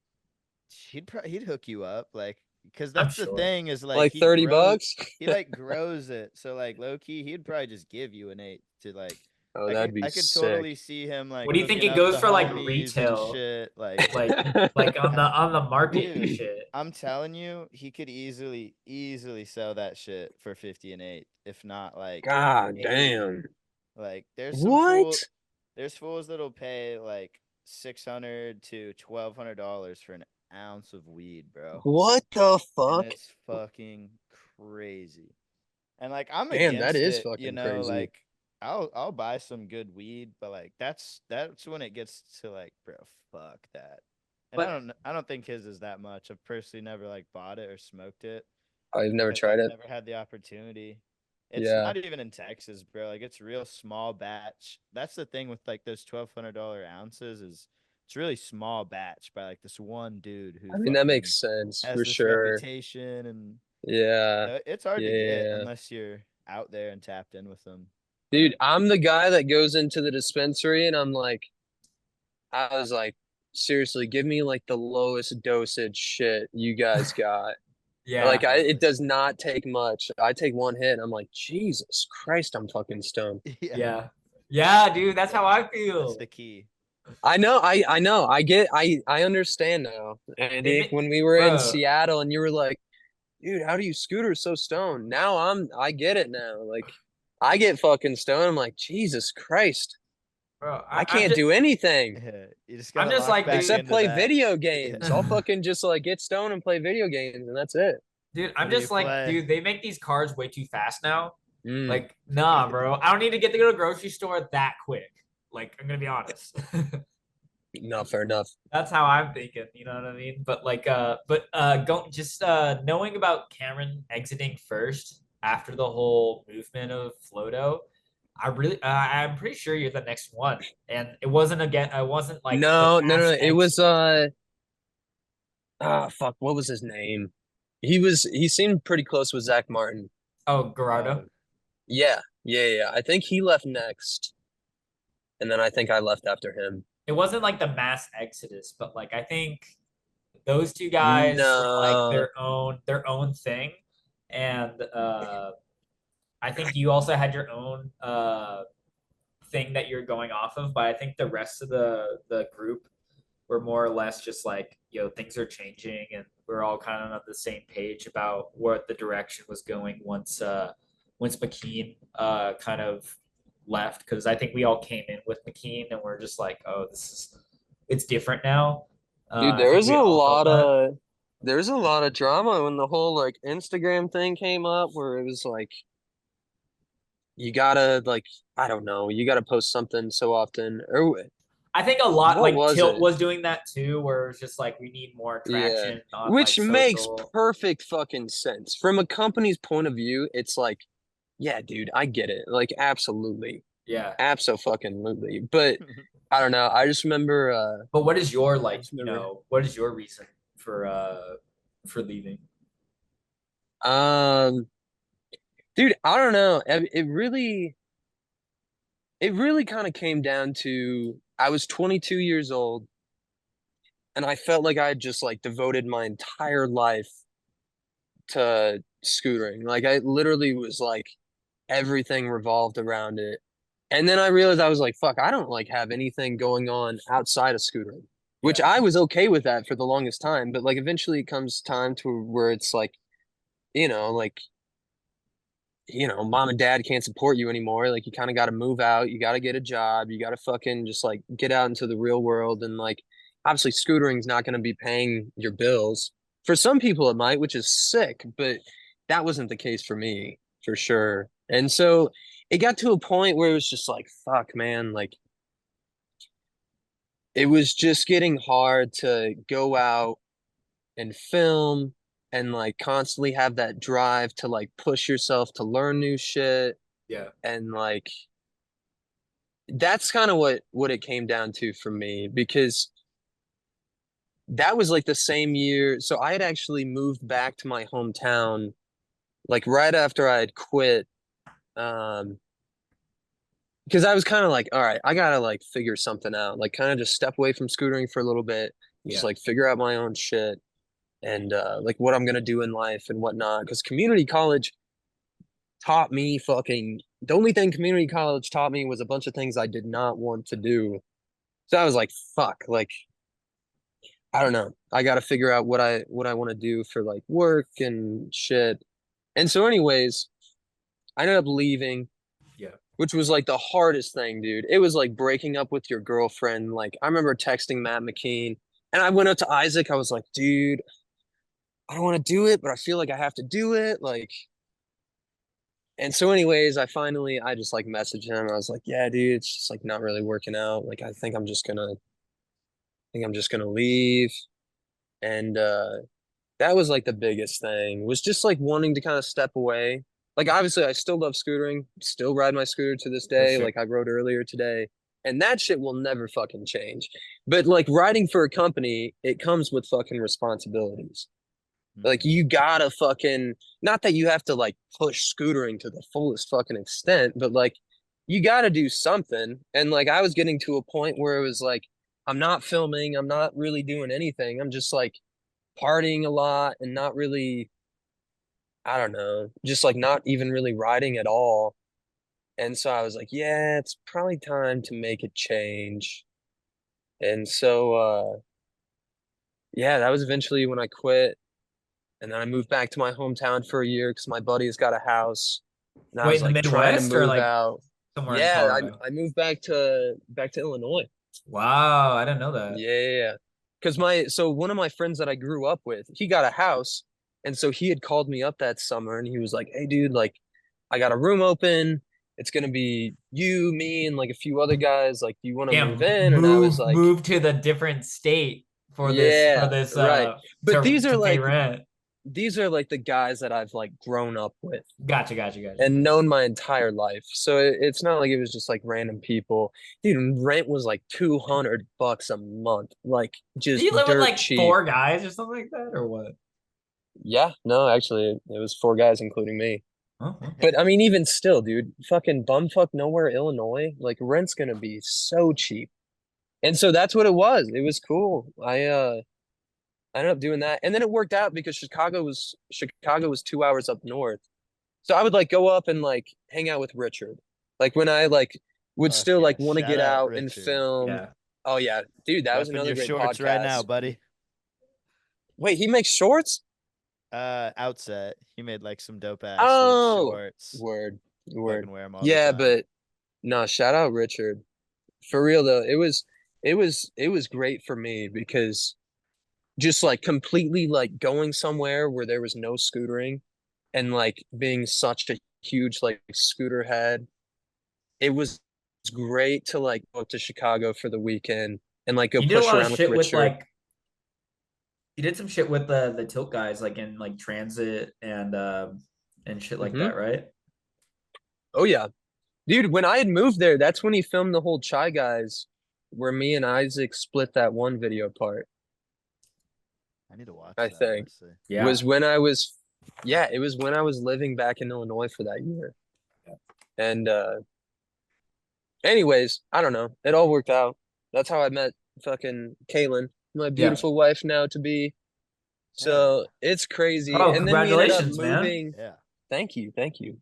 he'd hook you up like because I'm that's the sure. thing is like Like 30 bucks? he like grows it so like low key he'd probably just give you an eight to like Oh, I that'd could be I could sick. totally see him like What do you think hooking it up goes the for like homies and retail, shit. Like, like on the market and dude, shit? I'm telling you, he could easily sell that shit for 50 and 8, if not like God 80. damn. Like What? there's fools that'll pay like $600 to $1,200 for an ounce of weed, bro. What the And fuck? it's fucking crazy. And like I'm Damn, that against is it, fucking crazy. like I'll buy some good weed, but like that's when it gets to like, bro, fuck that. And But I don't think his is that much. I've personally never like bought it or smoked it I've never because tried I've it. never had the opportunity. It's Yeah. not even in Texas, bro. Like it's real small batch. That's the thing with like those $1,200 ounces is it's really small batch by like this one dude who I mean, that fucking makes sense has for this sure. reputation, and Yeah. it's hard to get Yeah. unless you're out there and tapped in with them. Dude, I'm the guy that goes into the dispensary and I was like, seriously, give me like the lowest dosage shit you guys got. yeah, Like it Totally. does not take much. I take one hit and I'm like, Jesus Christ, I'm fucking stoned. Yeah, yeah, yeah, dude. That's how I that's feel. the key. I know. I understand now. They Andy, make, when we were in bro, Seattle and you were like, dude, how do you scooter so stoned? Now I get it now. Like I get fucking stoned. I'm like, Jesus Christ, bro. I I'm can't just, do anything Yeah, you just I'm gotta just lock like, back dude, except into play that. video Yeah. games. I'll fucking just like get stoned and play video games and that's it. dude. I'm What do you just like, play? dude. They make these cars way too fast now. Mm, Like, nah, bro. I don't need to get to go to the grocery store that quick. Like, I'm gonna be honest. no, fair enough. That's how I'm thinking, you know what I mean? Go just knowing about Cameron exiting first after the whole movement of Floto, I'm pretty sure you're the next one. And it wasn't again, I wasn't like the No. mass It was exodus. fuck, what was his name? He seemed pretty close with Zach Martin. Oh, Gerardo. Oh, Yeah. I think he left next, and then I think I left after him. It wasn't like the mass exodus, but like I think those two guys were like No, their own thing. And I think you also had your own thing that you're going off of, but I think the rest of the group were more or less just like, things are changing and we're all kind of on the same page about what the direction was going once McKean kind of left, because I think we all came in with McKean and we're just like, oh, it's different now. dude, I think we all felt that. there's a lot of drama when the whole like Instagram thing came up, where it was like you gotta like I don't know, you gotta post something so often, or I think a lot what like was Tilt it? was doing that too, where it's just like we need more Yeah, traction on like which makes social. perfect fucking sense from a company's point of view. It's like, yeah, dude, I get it, like absolutely. Yeah. Absolutely. But I don't know. I just remember But what is your I like, just remember what is your reason for leaving? um dude, I don't know. It really kind of came down to I was 22 years old and I felt like I had just like devoted my entire life to scootering. Like I literally was like everything revolved around it. And then I realized I was like, fuck, I don't like have anything going on outside of scootering, which Yeah. I was okay with that for the longest time. But like eventually it comes time to where it's like, like, mom and dad can't support you anymore. Like you kind of got to move out. You got to get a job. You got to fucking just like get out into the real world. And like, obviously scootering's not going to be paying your bills. For some people it might, which is sick, but that wasn't the case for me for sure. And so it got to a point where it was just like, fuck, man, like it was just getting hard to go out and film and like constantly have that drive to like push yourself to learn new shit Yeah. and like that's kind of what it came down to for me because that was like the same year. So I had actually moved back to my hometown like right after I had quit um because I was kind of like, all right, I gotta like figure something out, like kind of just step away from scootering for a little bit, just Yeah. like figure out my own shit and like what I'm gonna do in life and whatnot. Because community college taught me fucking the only thing community college taught me was a bunch of things I did not want to do. So I was like, fuck, like I don't know. I got to figure out what I want to do for like work and shit. And so anyways, I ended up leaving, Yeah. which was like the hardest thing, dude. It was like breaking up with your girlfriend. Like I remember texting Matt McKean and I went up to Isaac. I was like, dude, I don't want to do it, but I feel like I have to do it. Like, and so anyways, I just like messaged him. I was like, yeah, dude, it's just like not really working out. Like I think I'm just gonna leave. And that was like the biggest thing was just like wanting to kind of step away. Like obviously I still love scootering, still ride my scooter to this For day, sure. like I rode earlier today. And that shit will never fucking change. But like riding for a company, it comes with fucking responsibilities. Like Mhm. you gotta fucking, not that you have to like push scootering to the fullest fucking extent, but like you gotta do something. And like I was getting to a point where it was like, I'm not filming, I'm not really doing anything. I'm just like partying a lot and not really, I don't know, just like not even really riding at all. And so I was like, yeah, it's probably time to make a change. And so yeah, that was eventually when I quit. And then I moved back to my hometown for a year because my buddy's got a house. And I Wait, was in the like trying to Midwest or move like out. somewhere in Yeah, Colorado? I moved back to Illinois. Wow, I didn't know that. Yeah. Because so one of my friends that I grew up with, he got a house. And so he had called me up that summer and he was like, hey, dude, like, I got a room open. It's gonna be you, me, and like a few other guys. Like, do you want to move Damn, in? And I was move like, move to the different state for this yeah, right. But to pay rent. these are like the guys that I've like grown up with Gotcha. and known my entire life. So it's not like it was just like random people. Dude, rent was like $200 a month, like Do just you live with dirt like cheap. 4 guys or something like that, or what? Yeah, no, actually, it was four guys, including me. Oh, okay. But I mean, even still, dude, fucking bumfuck nowhere, Illinois, like rent's gonna be so cheap. And so that's what it was. It was cool. I ended up doing that. And then it worked out because Chicago was 2 hours up north. So I would like go up and like hang out with Richard. Like when I like would Fuck still yeah. like want to Shout get out out and Richard. film. Yeah. Oh yeah, dude, that was Repping another your great shorts right now, podcast. buddy. Wait, he makes shorts? Outset. He made like some dope ass like Oh, shorts. word, word. Fucking wear them all the Yeah, time. but no, shout out Richard. For real though, it was great for me because just like completely like going somewhere where there was no scootering and like being such a huge like scooter head, it was great to like go to Chicago for the weekend and like go You did a push lot of around with shit with Richard. like you did some shit with the tilt guys like in like transit and shit like Hmm. that, right? Oh yeah. Dude, when I had moved there, that's when he filmed the whole Chai Guys where me and Isaac split that one video part, I need to watch I that, think. honestly. Yeah. Was when I was yeah, it was when I was living back in Illinois for that year. And anyways, I don't know. It all worked out. That's how I met fucking Kaylin, my Yeah. beautiful wife now to be. Hell So yeah. it's crazy. Oh, And then we ended up congratulations, man. moving. Yeah. Thank you, thank you.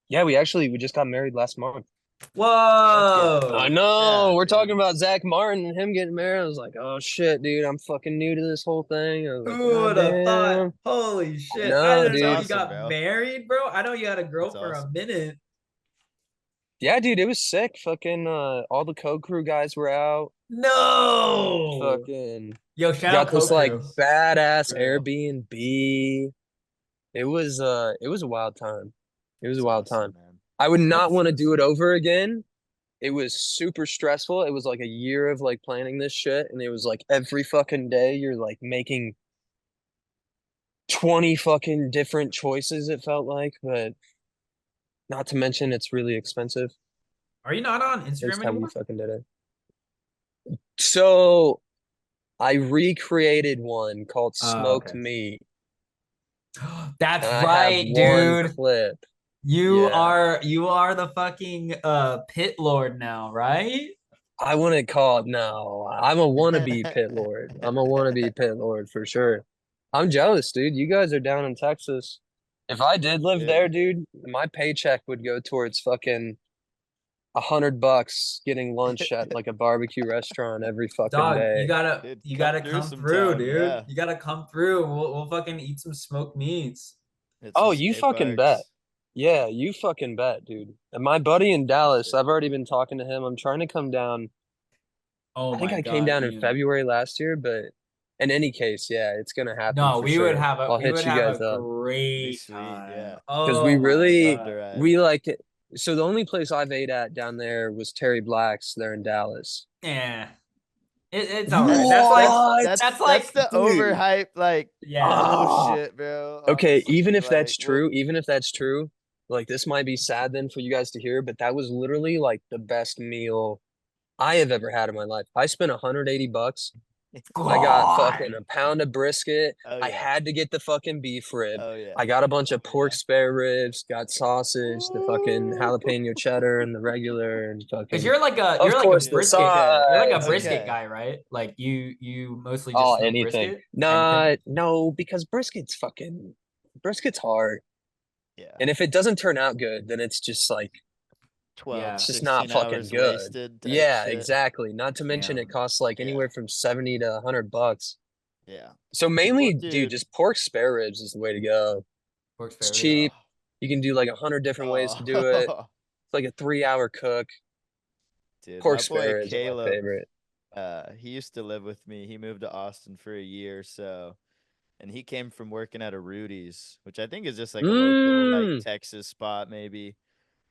Yeah, we just got married last month. Let's go. I Whoa. know. Yeah, We're talking dude. about Zach Martin and him getting married. I was like, oh shit, dude, I'm fucking new to this whole thing. I was like, Who God would have thought? damn. Holy I shit. I know, didn't That's know you dude. awesome, got bro. married, bro. I know you had a girl That's for a awesome. minute. Yeah, dude, it was sick. Fucking all the code crew guys were out. No. Fucking Yo, shout out got this like Co-Crew. badass For real. Airbnb. It was a wild time. It was a That's wild awesome, time. man. I would not That's want to do it over again. It was super stressful. It was like a year of like planning this shit, and it was like every fucking day you're like making 20 fucking different choices, it felt like, but not to mention it's really expensive. Are you not on It's Instagram how we anymore? fucking did it. So I recreated one called Oh, Smoked okay. Meat, That's and I have right, one dude. clip. You Yeah. are you are the fucking pit lord now, right? I wouldn't call it no. I'm a wannabe pit lord. I'm a wannabe pit lord for sure. I'm jealous, dude. You guys are down in Texas. If I did live Dude. there, dude, my paycheck would go towards fucking $100 getting lunch at like a barbecue restaurant every fucking Dog, you day. gotta Dude, you come gotta through come through, sometime. dude. Yeah. You gotta come through. We'll fucking eat some smoked meats. Hit Oh, some you skate fucking bet. parks. Yeah, you fucking bet, dude. And my buddy in Dallas, I've already been talking to him. I'm trying to come down. Oh I think my I came God, down in Ian. February last year, but in any case, yeah, it's gonna happen No, for sure. I'll we hit would you have guys a up Be great sweet. time. Yeah. because we Oh my I'd really love to God. ride. we like it. So the only place I've ate at down there was Terry Black's there in Dallas. Yeah. It's all right. That's That's like What, that's that's like the dude? overhyped like yeah. Ah, bullshit, bro. okay. Even Honestly, if that's like well, true, like this might be sad then for you guys to hear, but that was literally like the best meal I have ever had in my life. I spent $180. I got fucking God. a pound of brisket. oh I yeah, had to get the fucking beef rib. oh yeah. I got a bunch of pork spare ribs, got sausage, the fucking Ooh. jalapeno cheddar and the regular and Cause fucking you're of like a course the Dude, brisket. okay, You're like a sides and brisket okay. guy, right? Like you mostly just oh smoke anything. brisket? Anything? Nah, no, because brisket's hard. Yeah, And if it doesn't turn out good, then it's just like 12, Yeah. it's just not 16 fucking hours good. wasted type Yeah, shit. exactly. Not to mention it Damn. costs like Yeah, anywhere from 70 to $100. yeah. So Well, mainly, dude, dude. just pork spare ribs is the way to go. Works It's spare ribs. Oh, cheap. You can do like 100 different ways to do it. oh, It's like a 3 hour cook. dude. Pork My spare boy ribs are my Caleb, favorite. he used to live with me. He moved to Austin for a year or so, and he came from working at a Rudy's, which I think is just like a local like Mmm. Texas spot maybe.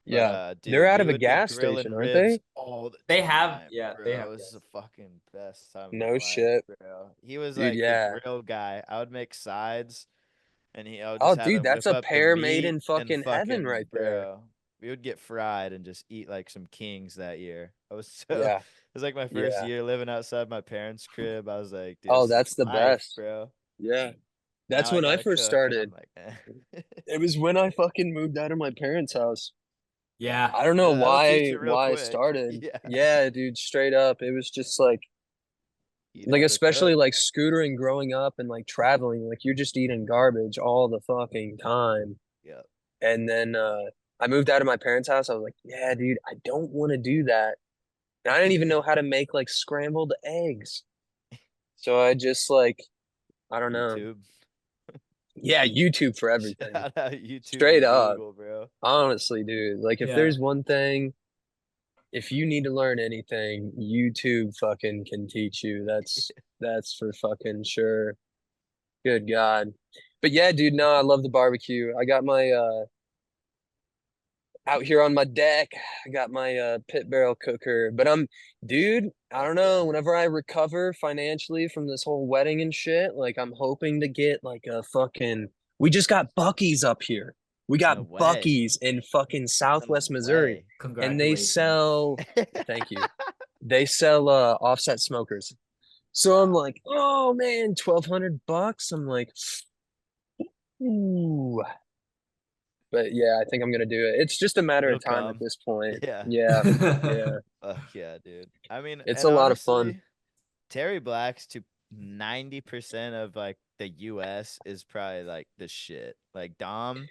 But Yeah. They're dude, out we of a would be gas grilling station, aren't ribs they? all the They have time, they bro. have It was the guests. fucking best time of my No life, shit. bro. He was Dude, like the yeah. grill guy. I would make sides, and I would Oh, just have dude, him that's whip a up the pair made meat in and fucking heaven fucking right there. bro. We would get fried and just eat like some kings that year. I was so Yeah. it was like my first Yeah. year living outside my parents' crib. I was like, dude, Oh, this is that's the life, best. bro. Yeah. That's Now I when I gotta first cook, and I'm started. like, It was when I fucking moved out of my parents' house. yeah, Yeah. I don't know that'll teach why you real why I quick. started. Yeah, Yeah, dude, straight up. It was just you know like how to especially cook. like scootering growing up and like traveling, like you're just eating garbage all the fucking time. Yeah. And then I moved out of my parents' house. I was like, yeah, dude, I don't want to do that. And I didn't even know how to make like scrambled eggs. So I just like, I don't know. YouTube. Yeah, YouTube for everything. Shout out YouTube Straight and up. Google, bro. Honestly, dude. Like if Yeah. there's one thing, if you need to learn anything, YouTube fucking can teach you. That's for fucking sure. Good God. But yeah, dude, no, I love the barbecue. I got my out here on my deck. I got my pit barrel cooker. But dude, I Fuck don't yeah. know, whenever I recover financially from this whole wedding and shit, like I'm hoping to get like a fucking we just got Bucky's up here. We got No way. Bucky's in fucking No Southwest Missouri. way. And they Congratulations. sell thank you. They sell offset smokers. So I'm Wow. like, oh man, $1,200. I'm like, ooh. But yeah, I think I'm gonna do it. It's just a matter It'll of time at come. this point. Yeah. Yeah, yeah. Fuck yeah, dude. I mean, It's and a lot of fun. honestly, Terry Black's to 90% of like the US is probably like the shit. Like Dom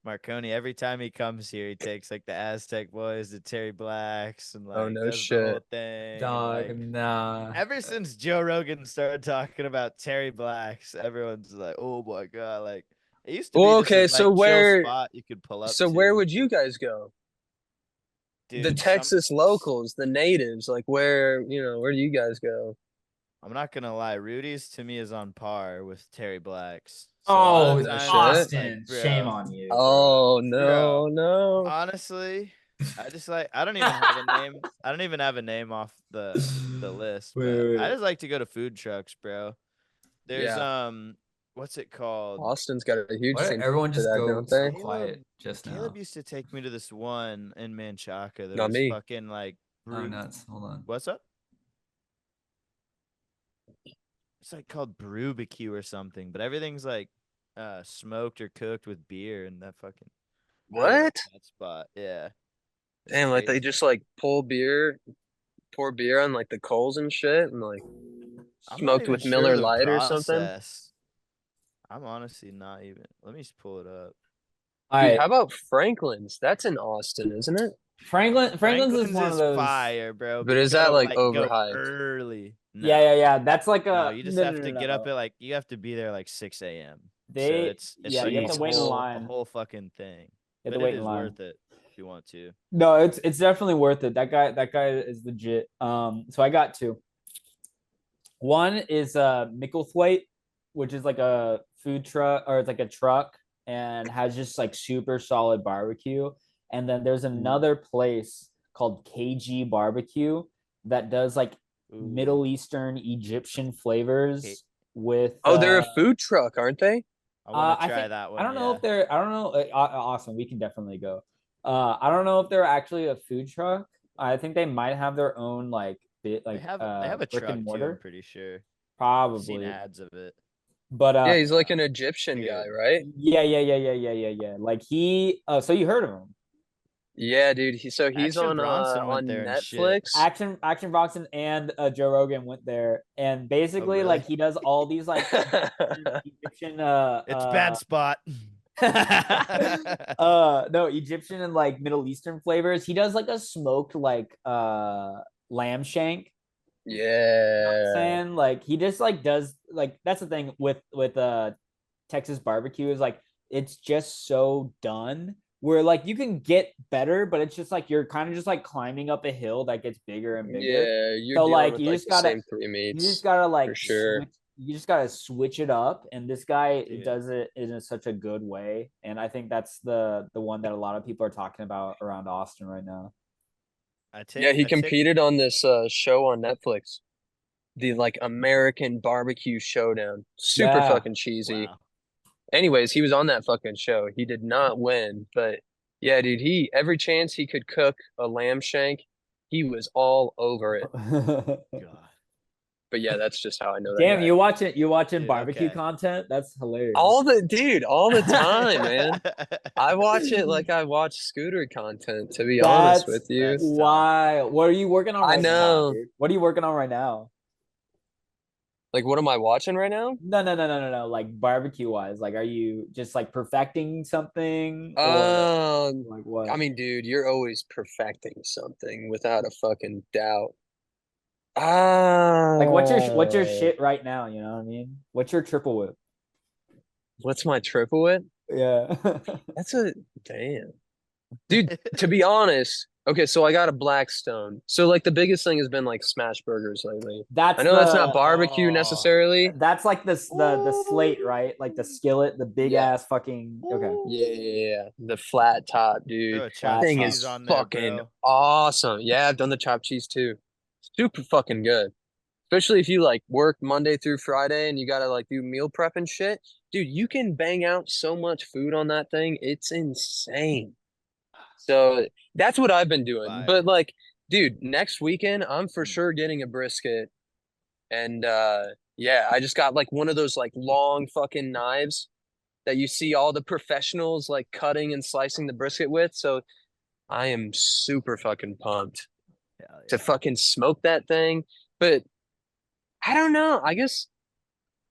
Marconi, every time he comes here, he takes like the Aztec boys to Terry Black's and Oh like no does the whole shit. thing. And Dog, like nah. ever since Joe Rogan started talking about Terry Black's, everyone's like, oh my God. Like it used to be Well, just a okay, like chill spot you could pull up so where to. would you guys go? The Dude, Texas locals, the natives, like where do you guys go? I'm not gonna lie, Rudy's to me is on par with Terry Black's. So a lot of Oh, No times, shit. like, Austin, shame bro, on you, bro. Oh bro, no, no. honestly, I just like I don't even have a name. I don't even have a name off the list, Wait, but wait, I wait. just like to go to food trucks, bro. There's Yeah. what's it called? Austin's got a huge Why did scene everyone for just that, go don't so they? Caleb quiet just Caleb now? used to take me to this one in Manchaca that Not was me. fucking like Oh, brew. nuts. Hold on. What's up? It's like called Brewbecue or something, but everything's like smoked or cooked with beer and that fucking I really like What? that spot. Yeah. It's Damn, like they crazy. just like pour beer on like the coals and shit and like I'm not smoked even with sure Miller the Lite or something. process. I'm honestly not even. Let me just pull it up. All Dude, right, how about Franklin's? That's in Austin, isn't it? Franklin's is one of those. fire, bro. But you is that gotta like go overhyped? early. Yeah, No, yeah, yeah. That's like no, a you just no, have no, to no, get up no. at you have to be there like 6 a.m. So They, it's yeah, like you have to wait in Jesus. a line. whole fucking thing. You have to But it wait in is line. worth it if you want to. No, it's definitely worth it. That guy is legit. So I got two. One is Micklethwaite, which is like a food truck or it's like a truck and has just like super solid barbecue. And then there's another place called KG Barbecue that does like Ooh. Middle Eastern Egyptian flavors with Oh, they're a food truck, aren't they? I want to I try think that one. I don't know Yeah. if they're I don't know awesome we can definitely go. I don't know if they're actually a food truck. I think they might have their own like bit like They have a brick truck and too, I'm mortar pretty sure. I've seen probably. ads of it. But Yeah, he's like an Egyptian guy, Good. right? yeah. Like he so you heard of him. Yeah, dude. He's Action Bronson went on there and shit. Netflix. Action Bronson and Joe Rogan went there and basically really? like he does all these like Egyptian It's bad spot. no Egyptian and like Middle Eastern flavors. He does like a smoked like lamb shank. You know what I'm Yeah. saying? Like he just like does like that's the thing with Texas barbecue is like it's just so done where like you can get better, but it's just like you're kind of just like climbing up a hill that gets bigger and bigger. Yeah, you're So dealing like with like the same three you just meats gotta for like sure. switch it up, and this guy Dude. does it in such a good way, and I think that's the one that a lot of people are talking about around Austin right now. Yeah, he competed on this show on Netflix, the like American Barbecue Showdown. Super Yeah. fucking cheesy. Wow. Anyways, he was on that fucking show. He did not win, but yeah, dude, he every chance he could cook a lamb shank, he was all over it. God. But yeah, that's just how I know that Damn, guy. you watching Dude, barbecue okay. content? That's hilarious. All the time, man. I watch it like I watch scooter content, to be honest with you. That's tough. why. What are you working on I right now, know. dude? What are you working on right now? Like, what am I watching right now? No. Like barbecue wise, like are you just like perfecting something or like I what? mean, dude, you're always perfecting something without a fucking doubt. Ah, Like what's your shit right now? You know what I mean? What's your triple whip? what's my triple whip? Yeah. That's a damn. Dude, to be honest, okay, so I got a Blackstone. So like the biggest thing has been like smash burgers lately. I That's know that's not the barbecue Oh. necessarily. that's like the slate, right? Like the skillet, the big Yeah. ass fucking okay. Yeah. The flat top, dude. Throw a Flat chopped Thing top. cheese is on there, fucking bro. awesome. Yeah, I've done the chopped cheese too. Super fucking good. Especially if you like work Monday through Friday and you gotta like do meal prep and shit. Dude, you can bang out so much food on that thing. It's insane. So that's what I've been doing. Fire. But like, dude, next weekend I'm for Hmm. sure getting a brisket. And yeah, I just got like one of those like long fucking knives that you see all the professionals like cutting and slicing the brisket with. So I am super fucking pumped Hell to yeah. fucking smoke that thing. But I don't know. I guess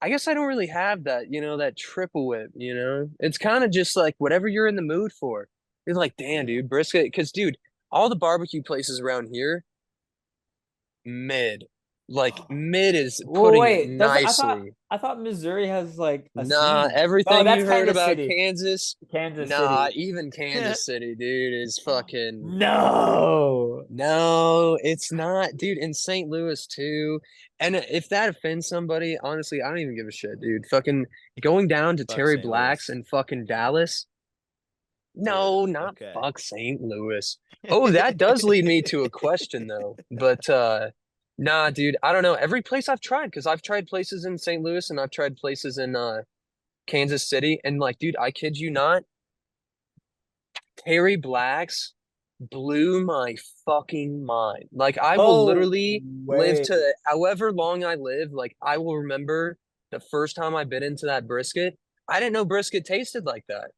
I don't really have that, that triple whip, It's kind of just like whatever you're in the mood for. You're like, damn, Yeah. dude, brisket. Because, dude, all the barbecue places around here, mid. Like, mid is Well, putting it wait, does nicely. I thought Missouri has like a Nah, scene. Oh, everything that's you heard Kansas about City. Kansas, Kansas nah, City. even Kansas City, dude, is fucking. No. No, it's not, dude. In St. Louis too. And if that offends somebody, honestly, I don't even give a shit, dude. Fucking going down to Fuck Terry St. Black's Louis. and fucking Dallas. Dude, No, not okay. fuck St. Louis. Oh, that does lead me to a question though. But nah, dude, I don't know. Every place I've tried, because I've tried places in St. Louis and I've tried places in Kansas City, and like, dude, I kid you not, Terry Black's blew my fucking mind. Like I will Oh, literally live wait. to however long I live, like I will remember the first time I bit into that brisket. I didn't know brisket tasted like that.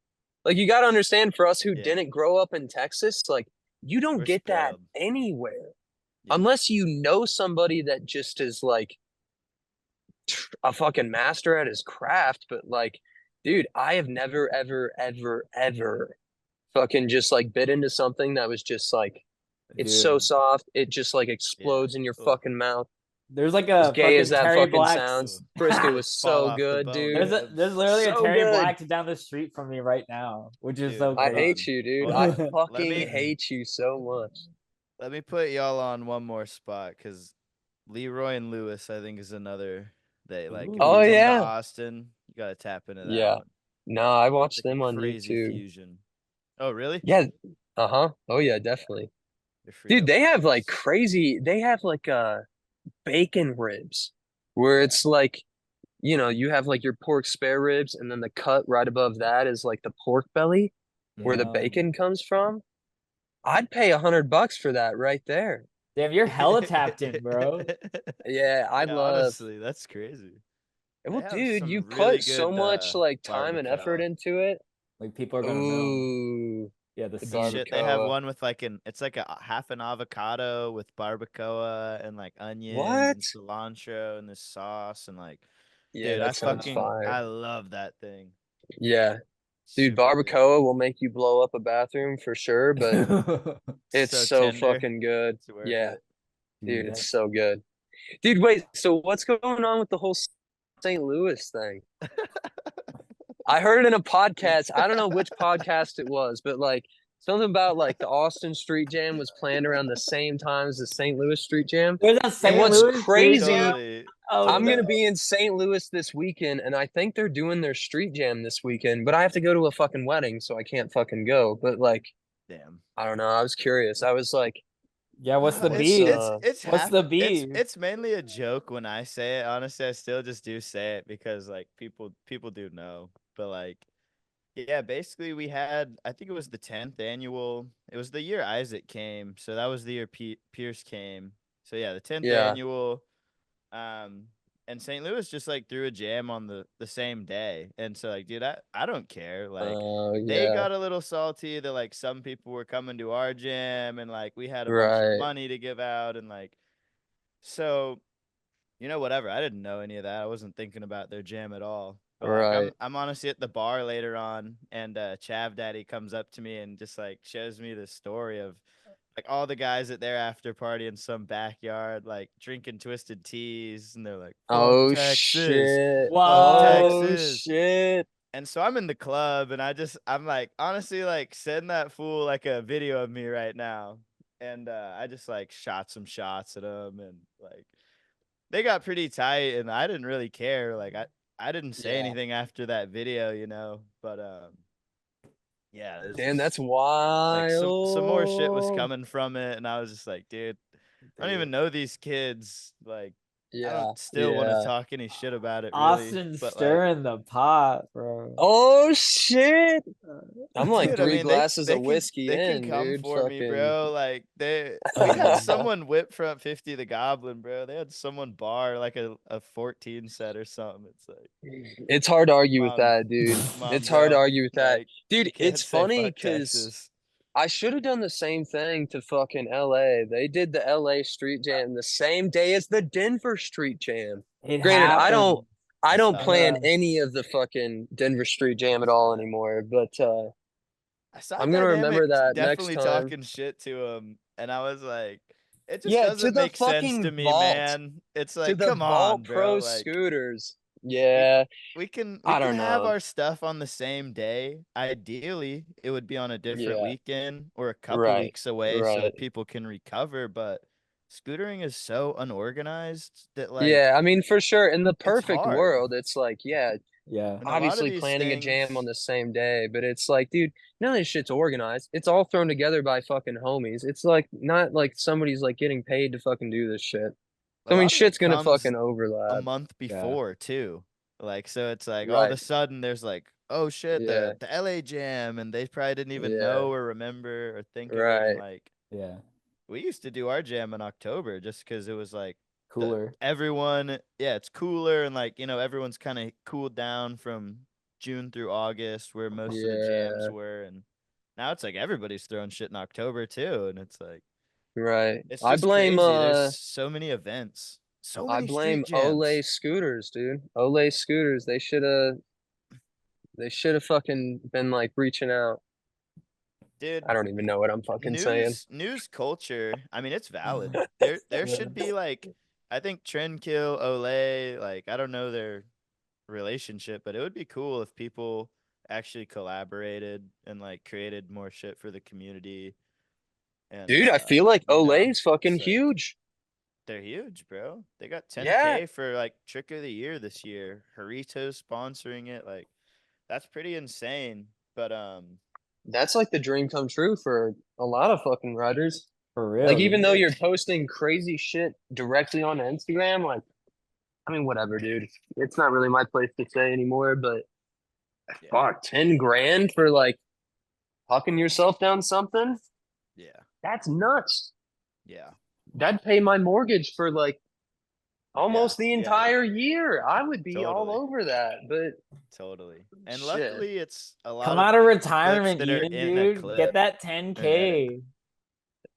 Like you got to understand for us who Yeah. didn't grow up in Texas, like you don't We're get that scrub. anywhere Yeah. unless you know somebody that just is like a fucking master at his craft, but like Dude, I have never, ever, ever, ever fucking just like bit into something that was just like, it's so Dude, soft. It just like Yeah. explodes in your Ugh. fucking mouth. there's like As a gay as fucking that Terry fucking Black's. sounds, brisket was Fall so off the good, bone dude. There's ribs. literally a So Terry good. Black's down the street from me right now, which is Dude, so I hold crazy. hate on. you, dude. Hold I on. fucking hate you so much. Let me put y'all on one more spot because Leroy and Lewis, I think, is another. They like if Oh you Ooh. come to yeah. Austin, you gotta tap into that Yeah. one. No, I It's watched like them a on crazy YouTube. fusion. Oh, really? Yeah. Uh-huh. Oh yeah, definitely. They're Dude, freaking they have like bars. crazy, they have like bacon ribs where it's like, you have like your pork spare ribs and then the cut right above that is like the pork belly where the Mhm. bacon comes from. I'd pay $100 for that right there. Damn, you're hella tapped in, bro. Yeah, I Yeah, love. honestly, that's crazy. They Well, have dude, you some really put so good much like time and effort barbacoa. into it. Like people are gonna know. Ooh, Yeah, the the scene. Shit, they have barbacoa. one with like it's like a half an avocado with barbacoa and like onions What? and cilantro and this sauce and like, Yeah, dude, that sounds I fire. love that thing. Yeah, dude, Super good. barbacoa will make you blow up a bathroom for sure, but it's So so tender. fucking good. It's worth Yeah, it. dude, Dude, it's so good. Dude, wait, so what's going on with the whole St. Louis thing? I heard it in a podcast. I don't know which podcast it was, but like something about like the Austin Street Jam was planned around the same time as the St. Louis Street Jam. there's a And St. what's Louis street jam. crazy, Totally. Oh I'm no. gonna be in St. Louis this weekend, and I think they're doing their street jam this weekend, but I have to go to a fucking wedding, so I can't fucking go. But like, Damn. I don't know. I was curious. I was like, Yeah, what's the what's beef? What's Half the beef? it's mainly a joke when I say it. Honestly, I still just do say it because like people do know. But like yeah, basically we had I think it was the 10th annual. It was the year Isaac came, so that was the year Pierce came. So yeah, the 10th yeah, annual um and St. Louis just like threw a jam on the same day. And so like dude, I don't care. Like they yeah, got a little salty that like some people were coming to our jam and like we had a bunch of right, money to give out and like so whatever. I didn't know any of that. I wasn't thinking about their jam at all. But like right. I'm honestly at the bar later on and Chav Daddy comes up to me and just like shows me the story of like all the guys at their after party in some backyard, like drinking twisted teas, and they're like, "Fuck Oh Texas, shit. fuck What? Oh Texas." shit. And so I'm in the club, and I'm like, honestly, like send that fool like a video of me right now, and I just like shot some shots at him, and like they got pretty tight, and I didn't really care. Like I didn't say Yeah. anything after that video, but yeah, it's Damn, just that's like some more shit was wild. coming from it, and I was just like, dude, I don't even Dude. know these kids. Like, I Yeah, don't still want to yeah. talk any shit about it, really. Austin But like, stirring the pot, bro. Oh shit. I'm like dude, I three mean, glasses of whiskey they can in, come dude. for me, Fucking bro. Like we had someone whip front 50 the Goblin, bro. They had someone bar like a 14 set or something. It's like, it's hard to argue come with on, that, dude. come on, It's hard to bro. argue with that. Like you Dude, can't it's say funny fuck because Texas. I should have done the same thing to fucking LA. They did the LA Street Jam the same day as the Denver Street Jam. It Granted, I happened. don't I It don't plan sucks. Yeah. any of the fucking Denver Street Jam at all anymore, but I saw I'm gonna remember Dynamic that next definitely time. talking shit to him, and I was like, it just Yeah, to doesn't the make sense to fucking me, vault. man. It's To like, the come Vault on, bro. Pro Like scooters. we c- Yeah, we I can don't have know. our stuff on the same day. Ideally, it would be on a different Yeah, weekend or a couple right, weeks away so right. that people can recover, but scootering is so unorganized that like Yeah, I mean, for sure. In the it's perfect hard. world, it's like, yeah, Yeah. And a lot of obviously these planning a jam on things the same day, but it's like, dude, none of this shit's organized. It's all thrown together by fucking homies. It's like not like somebody's like getting paid to fucking do this shit. a So, I mean, lot of shit's it gonna comes fucking a overlap. month Yeah. before too. Like so it's like all of a Right. sudden there's like, oh shit, Yeah. the LA Jam and they probably didn't even Yeah. know or remember or think of it and Right. like Yeah. we used to do our jam in October just because it was like Cooler. everyone it's cooler and like everyone's kind of cooled down from June through August where most of the jams Yeah. were and now it's like everybody's throwing shit in October too and it's like Right. it's I just blame crazy. There's so many events, so I many street blame Olay jams. scooters, dude. Olay scooters. They should have They should have fucking been like reaching out. Dude, I don't even know what I'm fucking saying. news culture. I mean, it's valid. There Yeah. should be like, I think Trendkill, Olay, like I don't know their relationship, but it would be cool if people actually collaborated and like created more shit for the community. And Dude, I feel like you know, Olay's fucking it's like- huge. they're huge, bro. They got 10K Yeah. for like trick of the year this year. Harito's sponsoring it. Like that's pretty insane. But That's like the dream come true for a lot of fucking riders. For real. Like, dude. even though you're posting crazy shit directly on Instagram, like, I mean, whatever, dude. It's not really my place to say anymore, but yeah, fuck, 10 grand for like hucking yourself down something? yeah, That's nuts. yeah. That'd pay my mortgage for like almost the yeah. entire year. I would be all Totally. over that, but Totally. And shit. luckily it's a lot Come of out of clips retirement, that are even, in a dude. clip. Get that 10K.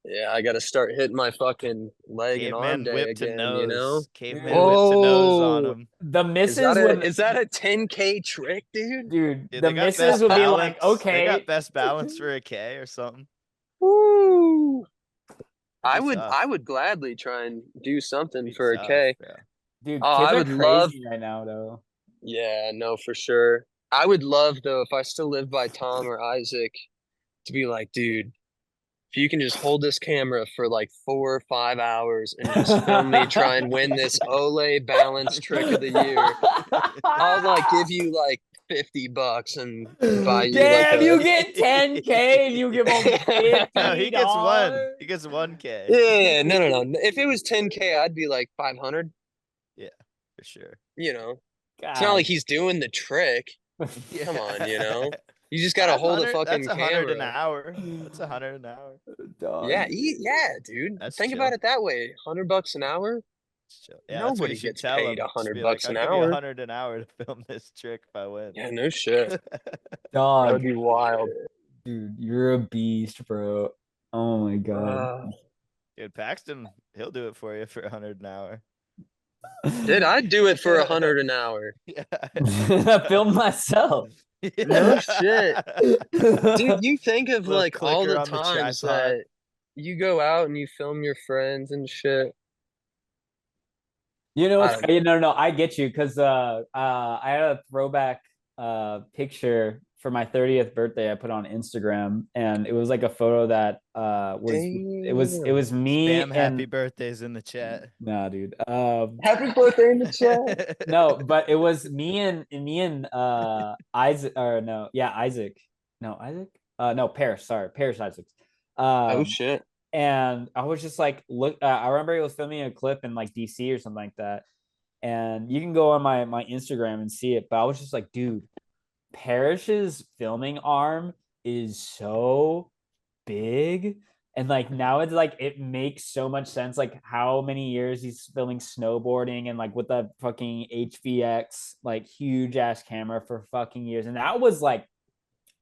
Yeah, I got to start hitting my fucking leg and arm Caveman day whip to again, nose. you know? Caveman whip to nose on Oh, him. The is misses that would, is that a 10K trick, dude? dude. Dude, The they got misses best would be balance. like, They okay. got best balance for a K or something. Woo! It'd be tough. I would gladly try and do something It'd be for a tough, K. yeah. Dude, Oh, kids I are would love. crazy right now, though. Yeah, no, for sure. I would love though if I still lived by Tom or Isaac to be like, dude, if you can just hold this camera for like 4 or 5 hours and just film me try and win this Olay balance trick of the year, I'll like give you like $50 and buy you like Damn, a you get 10K and you give them No, he $50. gets one. He gets 1K. Yeah, no. If it was 10K, I'd be like 500. Yeah, for sure. You know, it's not God. like he's doing the trick. Come on, you know, you just gotta hold a 500, fucking that's 100 an camera. hour. That's 100 an hour. Dog. Yeah, yeah, dude. That's Think chill. about it that way. $100 an hour. That's chill. Yeah, that's what you Nobody should gets tell paid him. Just $100 be like, an I'll give you hour. 100 an hour to film this trick if I win. Yeah, no shit. That Dog. would be wild. Dude, you're a beast, bro. Oh my god. Dude, Paxton, he'll do it for you for 100 an hour. Dude, I'd do it for 100 an hour. Yeah. I filmed myself. No shit. Dude, you think of Little like all clicker the on the times tripod. that you go out and you film your friends and shit. You know I what's don't crazy? No, I get you because I had a throwback picture for my 30th birthday I put on Instagram, and it was like a photo that was me Spam happy and birthdays in the chat. nah, dude. Happy birthday in the chat. No, but it was me and Isaac, or no, yeah, Isaac. No, Isaac? No, Paris, sorry, Paris Isaacs. Oh shit. And I was just like, look, I remember he was filming a clip in like DC or something like that. And you can go on my Instagram and see it. But I was just like, dude, Parrish's filming arm is so big. And like now it's like it makes so much sense, like how many years he's filming snowboarding and like with the fucking HVX, like huge ass camera for fucking years. And that was like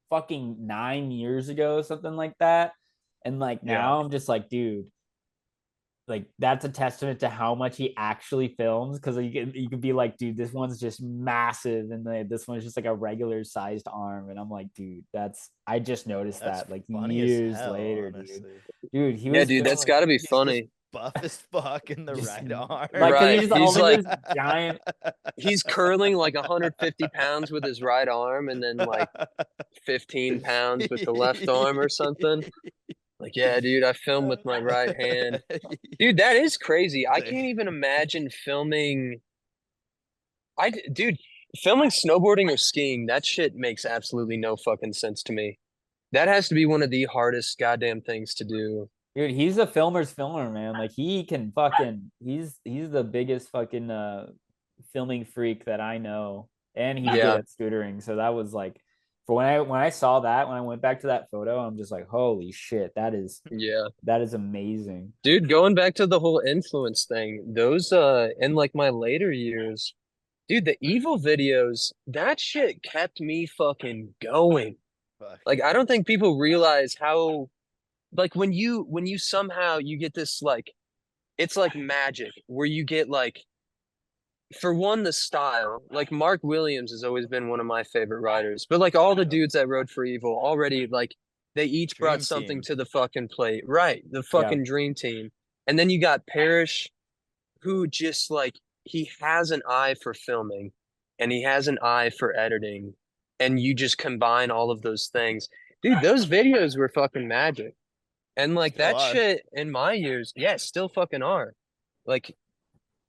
fucking 9 years ago, something like that. And like now I'm just like, dude, like that's a testament to how much he actually films. Cause you could be like, dude, this one's just massive, and this one's just like a regular sized arm. And I'm like, dude, I just noticed That's that like funny as years hell, later, honestly. dude. He Yeah, was dude, that's filming- gotta be He's just funny. buff as fuck in the Just, right arm. like, 'cause Right, he's just he's holding like- this giant. He's curling like 150 pounds with his right arm and then like 15 pounds with the left arm or something. Like, yeah, dude, I film with my right hand. Dude, that is crazy. I can't even imagine filming. Dude, filming snowboarding or skiing, that shit makes absolutely no fucking sense to me. That has to be one of the hardest goddamn things to do. Dude, he's a filmer's filmer, man. Like he can fucking he's the biggest fucking filming freak that I know. And he's good Yeah. at scootering. So that was like for when I saw that, when I went back to that photo, I'm just like, holy shit, that is Yeah. amazing. Dude, going back to the whole influence thing, those in like my later years, dude, the evil videos, that shit kept me fucking going. Fuck. Like, I don't think people realize how, like, when you somehow you get this like, it's like magic where you get like for one, the style. Like Mark Williams has always been one of my favorite riders. But like all the dudes that rode for Evil already, like they each brought Dream something team. to the fucking plate. Right. The Yeah. fucking dream team. And then you got Parrish, who just like he has an eye for filming and he has an eye for editing. And you just combine all of those things. Dude, those videos were fucking magic. And like Still that are. shit in my years, yeah, still fucking are. Like,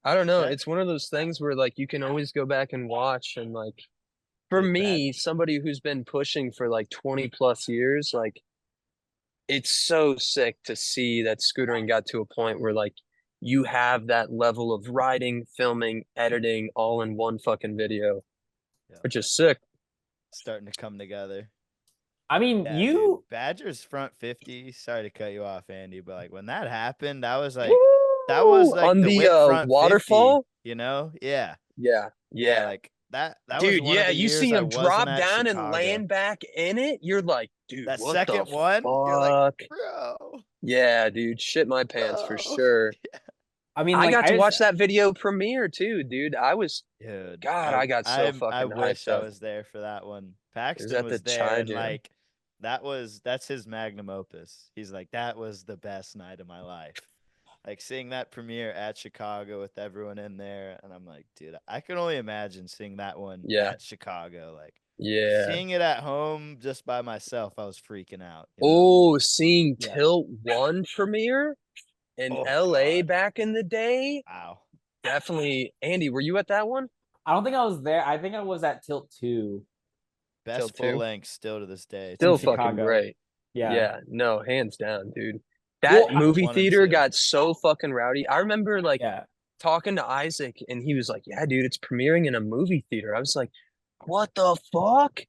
I don't know. That- It's one of those things where like you can always go back and watch and like for Dude, me, somebody who's been pushing for like 20 plus years, like it's so sick to see that Scootering got to a point where like you have that level of writing, filming, editing all in one fucking video, Yeah. which is sick. starting to come together. I mean, Yeah, you. dude, Badgers front 50. Sorry to cut you off, Andy, but like when that happened, that was like On the the whip front waterfall. 50, you know? Yeah. Yeah, yeah. Like that was Dude, one of yeah, the you years see I him wasn't drop at down and Chicago. land back in it. You're like, dude, That what second the one, you're like, fuck? bro. Yeah, dude, shit my pants for bro. sure. I mean, I like got to just- watch that video premiere too, dude. I was, Dude, God, I got so I fucking wish hyped I up. was there for that one. It was Paxton at the was there, Chai and Jam. like that's his magnum opus. He's like, that was the best night of my life. Like seeing that premiere at Chicago with everyone in there, and I'm like, dude, I can only imagine seeing that one Yeah. at Chicago. Like Yeah. seeing it at home just by myself, I was freaking out. you know? Oh, seeing Yeah. Tilt 1 premiere in Oh, LA God. back in the day. Wow. Definitely. Andy, were you at that one? I don't think I was there. I think I was at Tilt 2. Best Tilt full two? length still to this day. Still Tilt fucking Chicago. great. Yeah. Yeah, no, hands down, dude. That Well, movie one and theater two. got so fucking rowdy. I remember like Yeah. talking to Isaac and he was like, yeah, dude, it's premiering in a movie theater. I was like, what the fuck?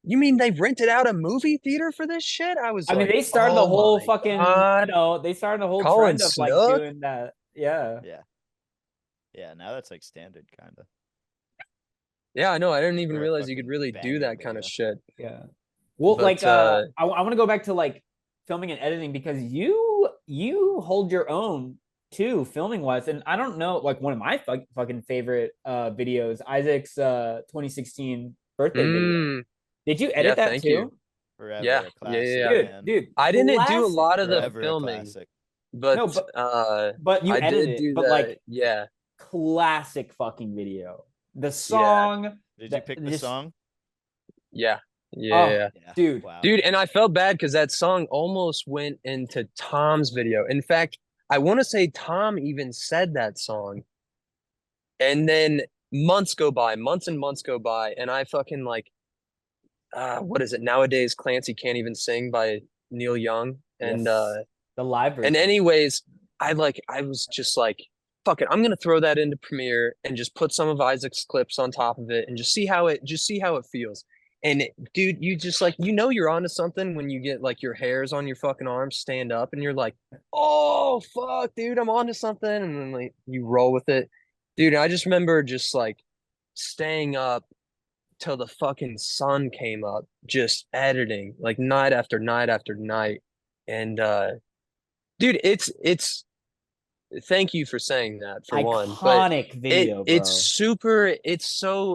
You mean they rented out a movie theater for this shit? I was I mean, like, they started the oh whole my fucking, God. they started the whole Colin trend of like Snook? doing that. Yeah. Yeah. Yeah, now that's like standard kind of. Yeah, I know. I didn't even For a realize you could fucking really do banger that kind of video. shit. Yeah. Well, But, like I want to go back to like filming and editing because you hold your own too filming wise, and I don't know, like one of my fucking favorite videos, Isaac's 2016 birthday video. Mm, Did you yeah, edit that thank too? you. Forever Yeah, a yeah, classic, yeah. Dude, man. dude, I didn't do a classic, lot of the Forever a filming, classic. but No, but you I edited did it, do but that. like Yeah, classic fucking video. The song. Did you pick the song? yeah, Oh, yeah. Yeah. dude. Wow. Dude, and I felt bad because that song almost went into Tom's video. In fact, I want to say Tom even said that song. And then months go by, months and months go by, and I fucking like, what is it? Nowadays, Clancy Can't Even Sing by Neil Young. And Yes. The live version. and anyways, I was just like, fuck it, I'm gonna throw that into Premiere and just put some of Isaac's clips on top of it and just see how it feels. And dude, you just like you're onto something when you get like your hairs on your fucking arms stand up and you're like, oh fuck, dude, I'm onto something, and then like you roll with it. Dude, I just remember just like staying up till the fucking sun came up, just editing like night after night after night. And dude, it's thank you for saying that for one. But Iconic video, bro.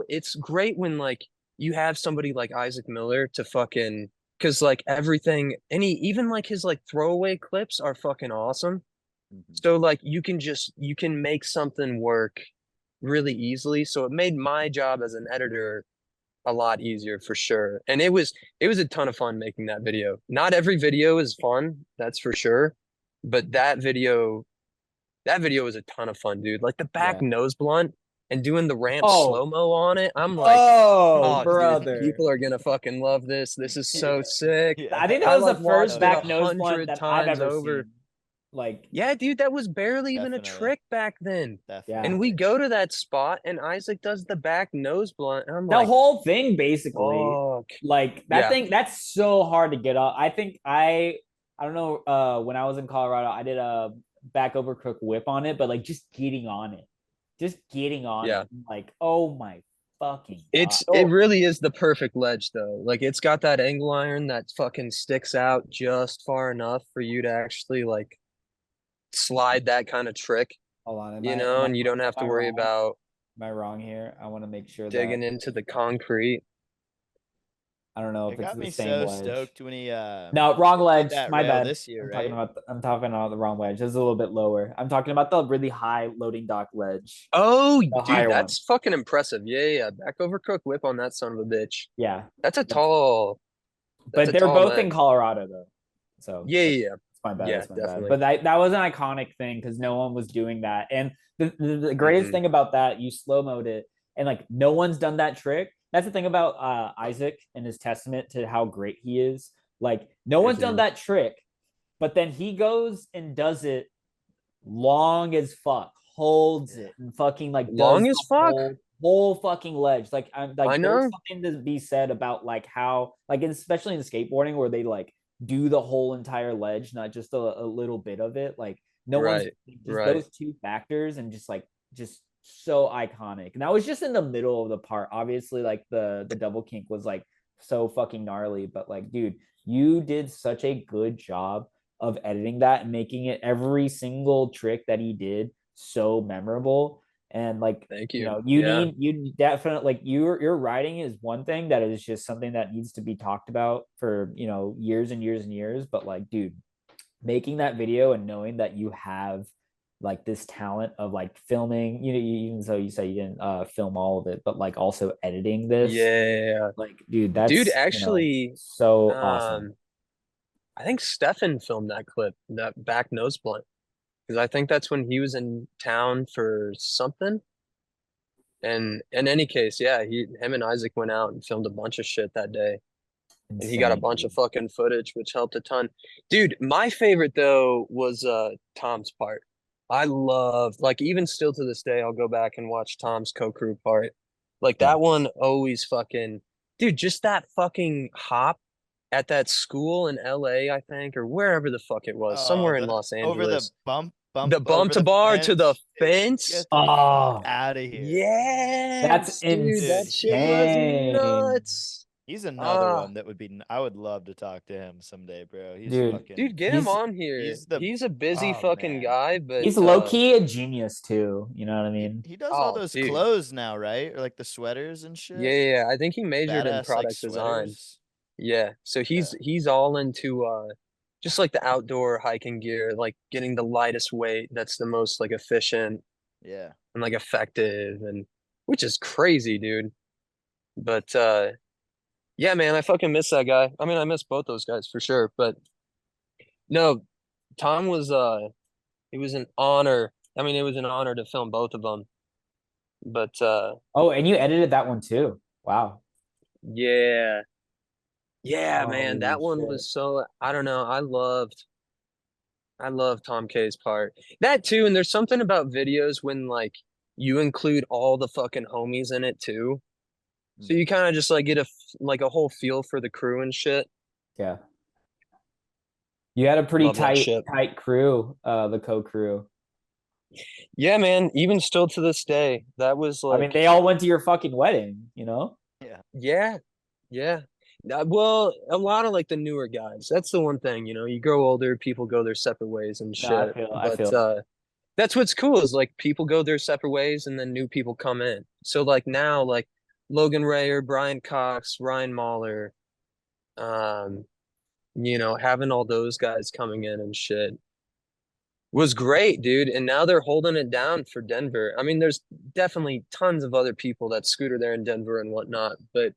it's great when like you have somebody like Isaac Miller to fucking because like everything even like his like throwaway clips are fucking awesome. Mhm. So like you can make something work really easily. So it made my job as an editor a lot easier for sure. And it was a ton of fun making that video. Not every video is fun, that's for sure. But that video was a ton of fun, dude. Like the back Yeah. nose blunt and doing the ramp Oh. slow-mo on it. I'm like, Oh, dude, brother. people are gonna fucking love this. This is so sick. Yeah. I think I that was like the watched first it back 100 nose blunt that I've times ever over. seen. Like, Yeah, dude, that was barely even a Definitely. trick back then. Definitely. And we go to that spot and Isaac does the back nose blunt. And I'm the like, whole thing basically. fuck. Like that Yeah. thing, that's so hard to get up. I think I don't know, when I was in Colorado, I did a back over crook whip on it, but like just getting on it. Just getting on Yeah. it. Like, oh my fucking God. It really is the perfect ledge though. Like it's got that angle iron that fucking sticks out just far enough for you to actually like slide that kind of trick, Hold on, and you don't have to worry about Am I wrong here? I want to make sure digging that into the concrete. I don't know It if it's got the me same so ledge. stoked when he No, wrong did ledge. that My rail bad. this year, I'm right? talking about the wrong wedge. It's a little bit lower. I'm talking about the really high loading dock ledge. Oh, The dude, higher one. that's fucking impressive. Yeah. Back over crook whip on that son of a bitch. Yeah. That's a Yep. tall. That's But a they're tall both in leg. Colorado though. So Yeah. that's my bad. Yeah, That's my bad. definitely. But that was an iconic thing because no one was doing that. And the greatest Mhm. thing about that, you slow mode it, and like no one's done that trick. That's the thing about Isaac and his testament to how great he is. Like no one's done Mhm. that trick, but then he goes and does it long as fuck, holds it, and fucking like does Long as the fuck. whole fucking ledge. Like I'm like I there's know. something to be said about like how like especially in skateboarding where they like do the whole entire ledge, not just a little bit of it. Like no one's Right. just Right. those two factors and just so iconic. And that was just in the middle of the part. Obviously, like the double kink was like so fucking gnarly, but like, dude, you did such a good job of editing that and making it every single trick that he did so memorable. And like, Thank you you. know, Yeah. you definitely like your writing is one thing that is just something that needs to be talked about for, you know, years and years and years. But like, dude, making that video and knowing that you have like this talent of like filming, you know, even though you say you didn't film all of it, but like also editing this, Yeah. like, dude, Dude, that's, you know, actually, so awesome. I think Stefan filmed that clip, that back nose blunt. Because I think that's when he was in town for something. And in any case, yeah, him and Isaac went out and filmed a bunch of shit that day. And he got a Insane, bunch dude. of fucking footage, which helped a ton. Dude, my favorite though was Tom's part. I loved, like, even still to this day, I'll go back and watch Tom's co-crew part. Like Yeah. that one always fucking, dude, just that fucking hop at that school in LA, I think, or wherever the fuck it was, Oh, somewhere in the Los over the Angeles. bump The bump over to the bar to the fence. fence. Get the fuck Oh, out of here. that's Yes, dude, that Dude, shit was insane. nuts. he's another Ah, one that would be. I would love to talk to him someday, bro. He's Dude, fucking. dude, get him on here. He's the. He's a busy Oh fucking man, guy, but he's low key a genius too. You know what I mean? he does all oh, those dude. clothes now, right? Or like the sweaters and Yeah, shit. yeah, yeah. I think he majored in Badass like product design. sweaters. Yeah. So Yeah, he's all into just like the outdoor hiking gear, like getting the lightest weight that's the most like efficient yeah. and like effective and which is crazy, dude. But yeah, man, I fucking miss that guy. I mean, I miss both those guys for sure, but no, Tom was it was an honor. I mean, it was an honor to film both of them. But Oh, and you edited that one too. Wow. yeah. Yeah, man, Holy that one shit. was so I don't know. I love Tom K's part. That too, and there's something about videos when like you include all the fucking homies in it too. So Mm. you kind of just like get like a whole feel for the crew and shit. Yeah. You had a pretty Love that shit. tight crew, the co-crew. Yeah, man, even still to this day, that was I mean, like they all went to your fucking wedding, you know? Yeah. yeah, yeah. Well, a lot of like the newer guys. That's the one thing, you know, you grow older, people go their separate ways and No, shit. I But feel that's what's cool is like people go their separate ways and then new people come in. So like now, like Logan Rayer, Brian Cox, Ryan Mahler, um, you know, having all those guys coming in and shit was great, dude. And now they're holding it down for Denver. I mean, there's definitely tons of other people that scooter there in Denver and whatnot, but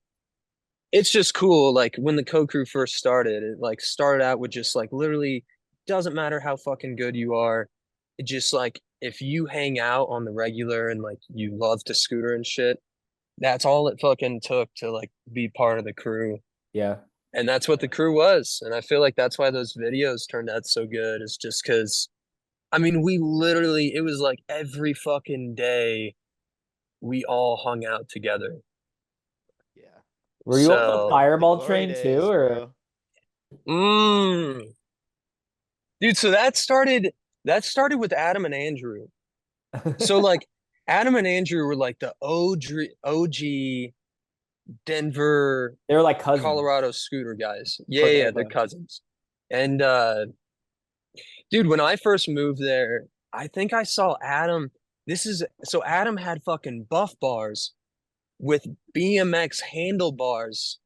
it's just cool. Like when the co-crew first started, it like started out with just like literally doesn't matter how fucking good you are. It just like if you hang out on the regular and like you love to scooter and shit, that's all it fucking took to like be part of the crew. yeah. And that's what the crew was. And I feel like that's why those videos turned out so good, is just because I mean, we literally it was like every fucking day we all hung out together. Yeah. Were you on the So The fireball glory train too, days, or bro. mm, dude, so that started with Adam and Andrew. So like Adam and Andrew were like the OG Denver, they were like cousins? Colorado scooter guys. Yeah, Okay, yeah, they're okay. cousins. And dude, when I first moved there, I think I saw Adam. so Adam had fucking buff bars with BMX handlebars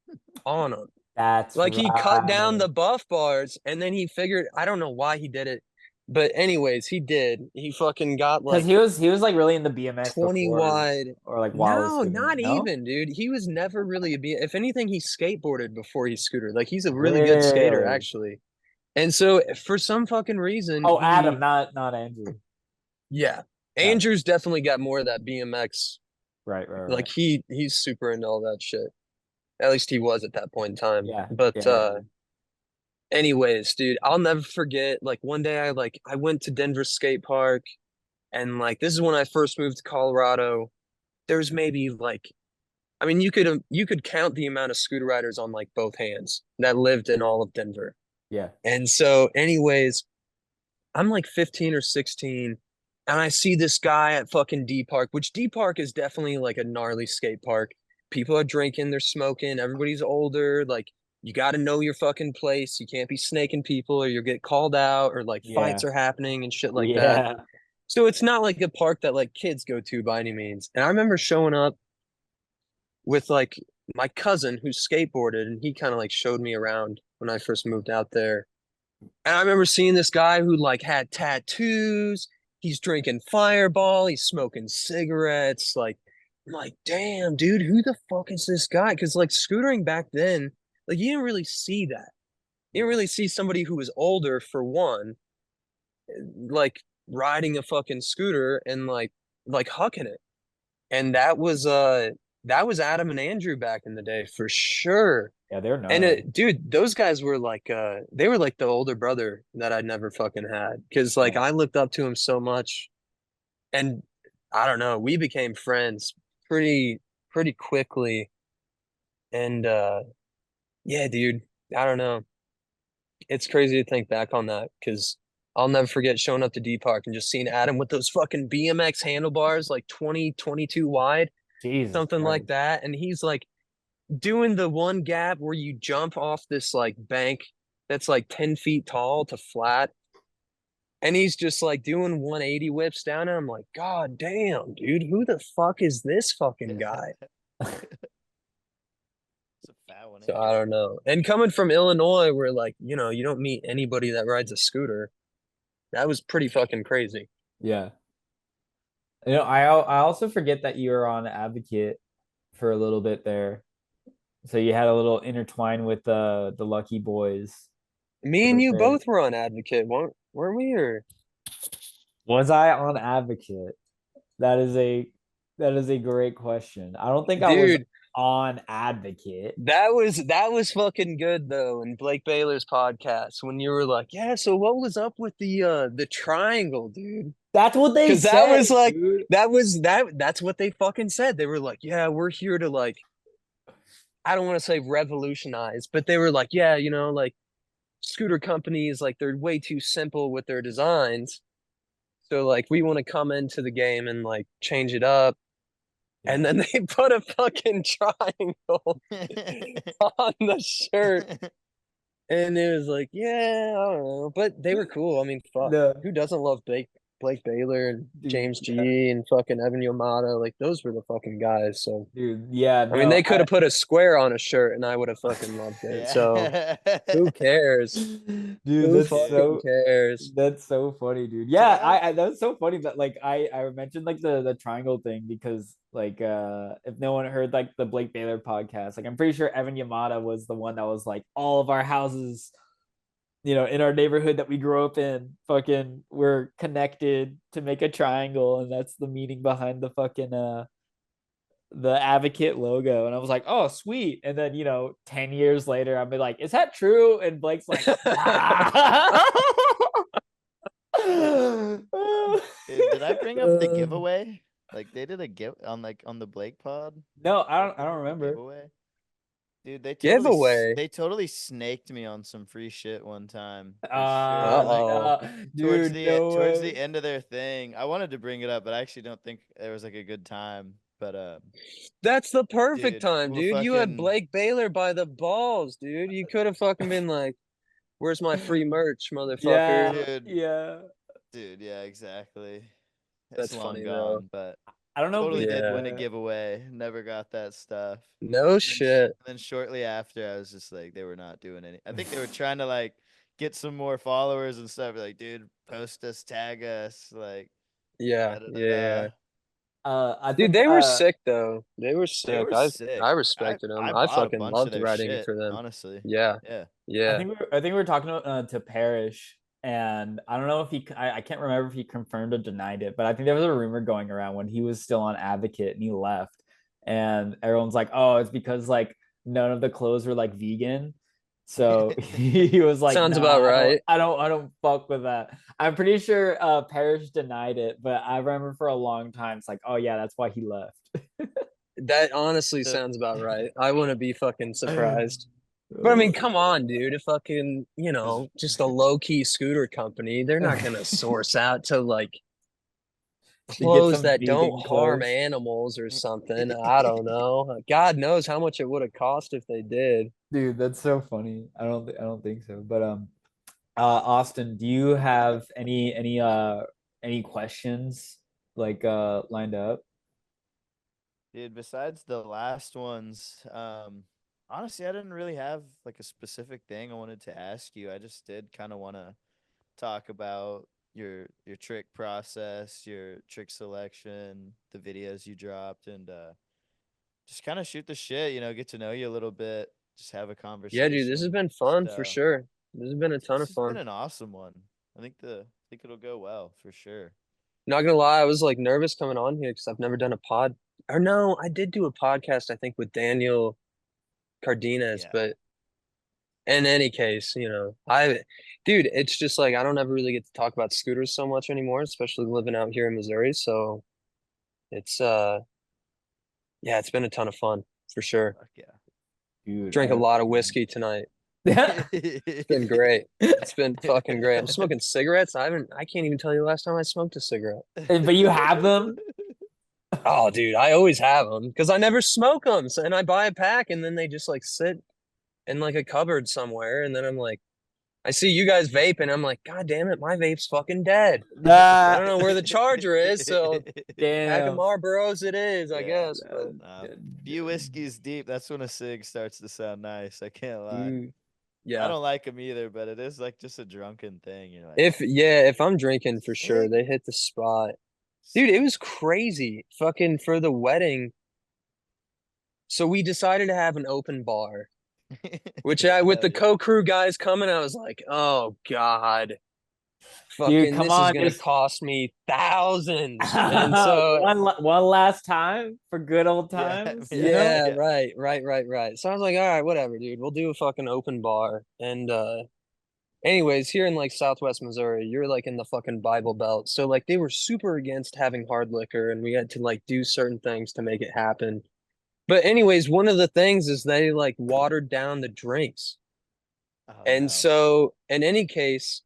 on them. That's Like he cut down right. the buff bars and then he figured, I don't know why he did it, but anyways, he did. He fucking got Because like he was like really into BMX 20 before, wide. or like while he was No, scooting. not No? even, dude. He was never really if anything, he skateboarded before he scootered. Like he's a really good skater, Really? actually. And so for some fucking reason, Oh, Adam, not Andrew. yeah. Got it. Andrew's definitely got more of that BMX. Right. Like he's super into all that shit. At least he was at that point in time. Yeah. But Yeah. anyways, dude, I'll never forget. Like one day I went to Denver skate park and like this is when I first moved to Colorado. There's maybe like I mean you could count the amount of scooter riders on like both hands that lived in all of Denver. Yeah. And so anyways, I'm like 15 or 16 and I see this guy at fucking D Park, which D Park is definitely like a gnarly skate park. People are drinking, they're smoking, everybody's older, like you got to know your fucking place. You can't be snaking people or you'll get called out or like Yeah. fights are happening and shit like that. Yeah. So it's not like a park that like kids go to by any means. And I remember showing up with like my cousin who skateboarded and he kind of like showed me around when I first moved out there. And I remember seeing this guy who like had tattoos. He's drinking Fireball. He's smoking cigarettes. Like, I'm like, damn, dude, who the fuck is this guy? Because like scootering back then, like you didn't really see that. You didn't really see somebody who was older for one, like riding a fucking scooter and like hucking it. And that was Adam and Andrew back in the day for sure. Yeah, they're And gnarly. dude, those guys were like they were like the older brother that I'd never fucking had. Cause like I looked up to him so much. And I don't know, we became friends pretty quickly. And yeah, dude, I don't know. It's crazy to think back on that because I'll never forget showing up to D Park and just seeing Adam with those fucking BMX handlebars like 20, 22 wide, Jesus something like Christ. that. And he's like doing the one gap where you jump off this like bank that's like 10 feet tall to flat. And he's just like doing 180 whips down. And I'm like, God damn, dude, who the fuck is this fucking guy? It's a fat one. So I don't know. And coming from Illinois, where like, you know, you don't meet anybody that rides a scooter, that was pretty fucking crazy. Yeah. You know, I also forget that you were on Advocate for a little bit there. So you had a little intertwine with the Lucky Boys. Me and you both were on Advocate, weren't we? Or Was I on Advocate? That is a great question. I don't think I was dude, on Advocate. that was fucking good though. In Blake Baylor's podcast, when you were like, yeah, so what was up with the triangle, dude? That's what they Because said. that was like dude. that's what they fucking said. They were like, yeah, we're here to like, I don't want to say revolutionize, but they were like, yeah, you know, like scooter companies, like they're way too simple with their designs. So like we want to come into the game and like change it up. And then they put a fucking triangle on the shirt. And it was like, yeah, I don't know. But they were cool. I mean, fuck. No. Who doesn't love Blake Baylor and Dude, James G yeah. and fucking Evan Yamada? Like those were the fucking guys. So Dude, yeah, I mean, no, they could have put a square on a shirt and I would have fucking loved it. So who cares? dude, Who fucking cares? that's so funny, dude. Yeah, I that's so funny that like I mentioned like the triangle thing because like if no one heard like the Blake Baylor podcast, like I'm pretty sure Evan Yamada was the one that was like all of our houses, you know, in our neighborhood that we grew up in, fucking we're connected to make a triangle, and that's the meaning behind the fucking the Advocate logo. And I was like, oh sweet. And then, you know, 10 years later I'll be like, is that true? And Blake's like, nah. Did I bring up the giveaway? Like they did a give on the Blake pod. No, I don't remember. Giveaway. Dude, Giveaway? they totally snaked me on some free shit one time. For Uh-oh. Dude, towards the end of their thing. I wanted to bring it up, but I actually don't think there was like a good time. But that's the perfect dude, time, we'll dude. You had fucking- Blake Baylor by the balls, dude. You could have fucking been like, where's my free merch, motherfucker? Yeah, Dude. yeah. Dude, yeah, exactly. That's long funny, though. gone, but I don't know. totally if we, did win a Yeah. giveaway. Never got that stuff. No And shit. then shortly after, I was just like, they were not doing any. I think they were trying to like get some more followers and stuff. Like, dude, post us, tag us, like, Yeah, yeah. I Dude, think they were sick though. They were they sick. were sick. I respected them. I I bought a fucking bunch of loved their writing shit, for them. honestly. Yeah, Yeah. yeah. I think we were talking to Parrish, and I don't know if I can't remember if he confirmed or denied it, but I think there was a rumor going around when he was still on Advocate and he left, and everyone's like, "Oh, it's because like none of the clothes were like vegan." So he was like, Sounds "Nah, about right. I don't fuck with that." I'm pretty sure Parrish denied it, but I remember for a long time it's like, "Oh yeah, that's why he left." That honestly The- sounds about right. I wouldn't be fucking surprised. But I mean, come on, dude. If fucking, just a low key scooter company, they're not gonna source out to like To get clothes some that don't vegan harm clothes. animals or something. I don't know. God knows how much it would have cost if they did. Dude, that's so funny. I don't think so. But Austin, do you have any questions like lined up? Dude, besides the last ones, honestly, I didn't really have like a specific thing I wanted to ask you. I just did kind of want to talk about your trick process, your trick selection, the videos you dropped, and just kind of shoot the shit, get to know you a little bit, just have a Yeah, dude, this has conversation. been fun for So sure. This has been a ton this of has been fun. an awesome one. I think it'll go well for sure. Not gonna lie, I was like nervous coming on here because I've never done a pod. Or no, I did do a podcast, I think, with Daniel Cardenas, Yeah. but in any case, dude, it's just like I don't ever really get to talk about scooters so much anymore, especially living out here in Missouri. So it's yeah, it's been a ton of fun for sure. Fuck yeah. Dude, Drank a lot of whiskey tonight. yeah. It's been great. It's been fucking great. I'm smoking cigarettes. I can't even tell you the last time I smoked a cigarette. But you have them? Oh, dude, I always have them because I never smoke them. So, and I buy a pack and then they just like sit in like a cupboard somewhere. And then I'm like, I see you guys vape and I'm like, God damn it, my vape's fucking dead. I don't know where the charger is. So pack of Damn. Marlboros it is, I Yeah. guess. But Few whiskeys deep, that's when a cig starts to sound nice. I can't lie. Dude. I yeah, don't like them either, but it is like just a drunken thing. You're like, if I'm drinking for sure, Cig? they hit the spot. Dude, it Cig." was crazy. Fucking for the wedding. So we decided to have an open bar, which with Hell the yeah. co-crew guys coming, I was like, oh God, Dude, fucking come this is on, gonna just cost me thousands. And so one last time for good old Yeah, times, yeah, you know? yeah, yeah. right. So I was like, all right, whatever, dude. We'll do a fucking open bar. And anyways, here in like Southwest Missouri, you're like in the fucking Bible Belt. So like they were super against having hard liquor and we had to like do certain things to make it happen. But anyways, one of the things is they like watered down the drinks. Oh And no. so in any case,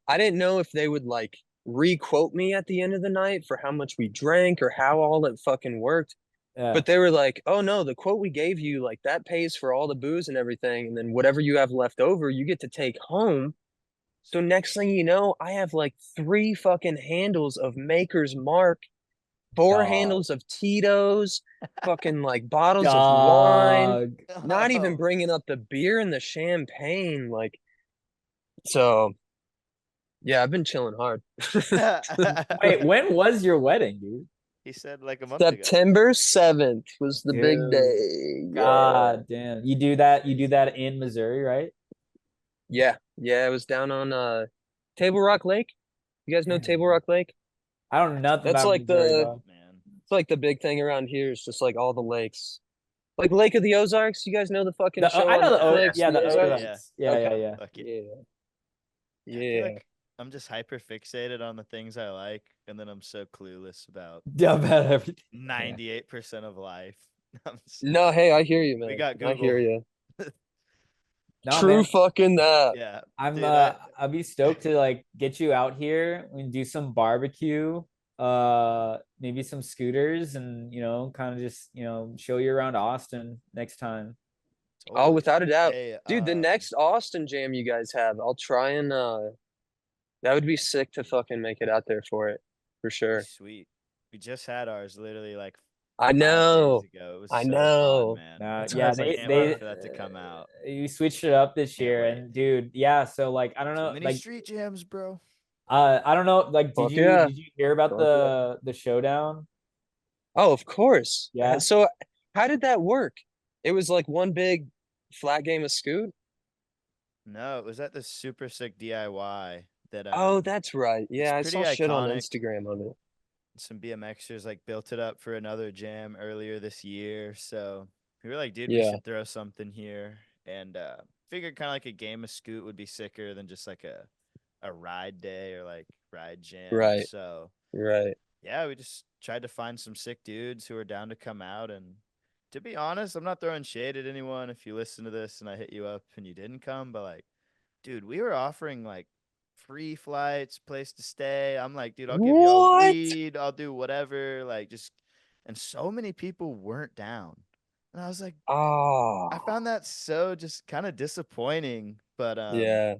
I didn't know if they would like re-quote me at the end of the night for how much we drank or how all it fucking worked. Yeah. But they were like, "Oh no, the quote we gave you, like that pays for all the booze and everything, and then whatever you have left over, you get to take home." So next thing you know, I have like 3 fucking handles of Maker's Mark, 4 Dog. handles of Tito's, fucking like bottles of wine, Dog. not even Oh. bringing up the beer and the champagne. Like, so yeah, I've been chilling hard. Wait, when was your wedding, dude? He said like a month ago. September 7th was the big Dude. day. Yeah. God damn. You do that in Missouri, right? Yeah, it was down on Table Rock Lake. You guys know Table Rock Lake? I don't know nothing That's about like Missouri, the dog. Man. it's like the big thing around here is just like all the lakes. Like Lake of the Ozarks. You guys know the fucking show I on know Netflix, yeah, The the Ozarks? Yeah. Ozarks. Yeah, Okay. yeah. Fuck yeah. Yeah. I feel Yeah. like I'm just hyper fixated on the things I like, and then I'm so clueless about Yeah, about everything. 98% of life. No, hey, I hear you, man. We got I hear Google. you. No, True man. fucking that. Yeah. I'm dude, I'll be stoked to like get you out here. We can do some barbecue, maybe some scooters and kind of just, show you around Austin next time. Oh, totally. without a doubt. Hey, Dude, the next Austen jam you guys have, I'll try and that would be sick to fucking make it out there for it. for sure. Sweet. We just had ours literally like I 5 know. days ago. It was I so know. fun, man. That's Yeah, what I was Can't wait like, for that to come out. you switched it up this Can't year, wait. and dude, yeah. So like, I don't Too know, many like, street jams, bro. I don't know, like, Fuck yeah. did you hear about Fuck yeah. the showdown? Oh, of course. Yeah. So how did that work? It was like one big flat game of Scoot? No, it was at the Super Sick DIY that Oh, that's right. Yeah, I pretty saw shit on iconic. Instagram of it. Some BMXers like built it up for another jam earlier this year. So we were like, dude, we Yeah. should throw something here. And figured kind of like a game of Scoot would be sicker than just like a ride day or like ride jam. Right. So Right. yeah, we just tried to find some sick dudes who are down to come out. And to be honest, I'm not throwing shade at anyone if you listen to this and I hit you up and you didn't come, but like, dude, we were offering like free flights, place to stay. I'm like, dude, I'll give you a What? weed, I'll do whatever. Like, just, and so many people weren't down. And I was like, Oh. I found that so just kind of disappointing. But Yeah.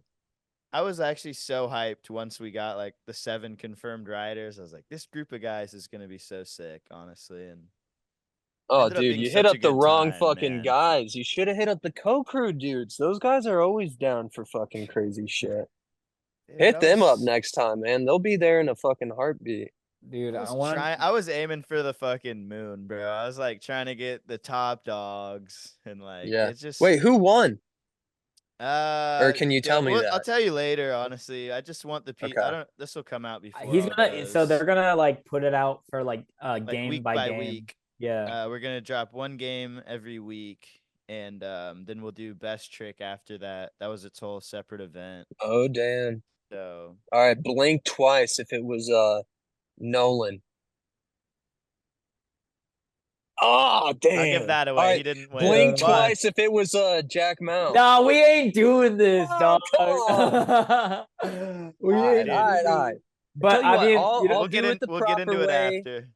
I was actually so hyped once we got like the 7 confirmed riders. I was like, this group of guys is gonna be so sick, honestly. And Oh, ended up dude, being you hit such a up the good wrong time, fucking man. guys. You should have hit up the co-crew dudes. Those guys are always down for fucking crazy shit. Dude, Hit I them up was- next time, man. They'll be there in a fucking heartbeat. Dude, I was I was aiming for the fucking moon, bro. I was like trying to get the top dogs and like Yeah. it's just Wait, who won? Or can you tell me I'll that? tell you later, honestly. I just want the Okay. I don't this will come out before he's all gonna, so they're those, gonna like put it out for like like game week by by game. week. Yeah. We're gonna drop one game every week, and then we'll do best trick after that. That was its whole separate event. Oh, damn. So All right, blink twice if it was Nolan. Oh, damn. I'll give that All away. right, He didn't win. blink but twice if it was Jack Mount. No, we ain't doing this, Oh, dog. We All right, ain't all right, doing all right. this. But Tell you I what, mean, I'll we'll do get it in. the We'll get proper into it way. after.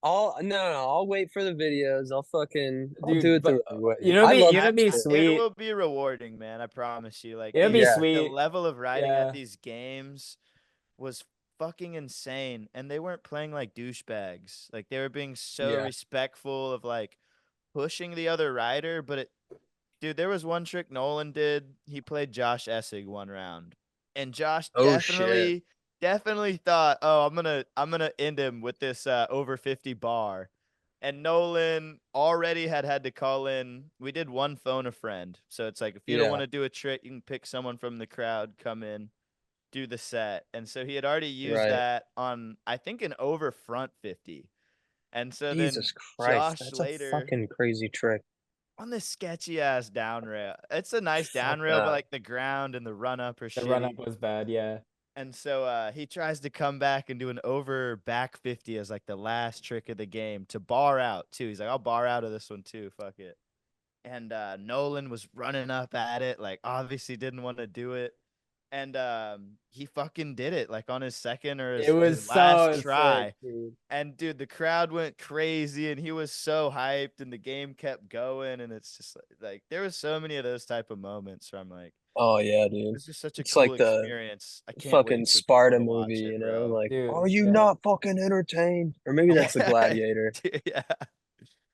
I'll wait for the videos. I'll dude, do it the but, right way. you know, I love it'd be it. sweet. It will be rewarding, man. I promise you. Like It'd be Yeah. the sweet. level of riding Yeah. at these games was fucking insane, and they weren't playing like douchebags. Like they were being so Yeah. respectful of like pushing the other rider. But dude, there was one trick Nolan did. He played Josh Essig one round, and Josh Oh, shit. definitely thought, oh, I'm gonna end him with this over 50 bar. And Nolan already had to call in. We did one phone a friend. So it's like, if you don't Yeah. want to do a trick, you can pick someone from the crowd, come in, do the set. And so he had already used Right. that on, I think, an over front 50. And so Jesus then Christ, Josh that's later a fucking crazy trick. on this sketchy ass down rail. It's a nice down Fuck rail, but that. like the ground and the run up are The shitty. run up was bad, yeah. And so he tries to come back and do an over back 50 as like the last trick of the game to bar out too. He's like, I'll bar out of this one too. Fuck it. And Nolan was running up at it, like obviously didn't want to do it. And he fucking did it like on his second or It was his last so try. sick, dude. And dude, the crowd went crazy and he was so hyped and the game kept going. And it's just like there was so many of those type of moments where I'm like, Oh yeah, dude. this is such a It's cool like the experience. I can't fucking wait for Sparta people to watch movie, it, you know? bro. Like, Dude, are you yeah. not fucking entertained? Or maybe that's the Gladiator. Yeah.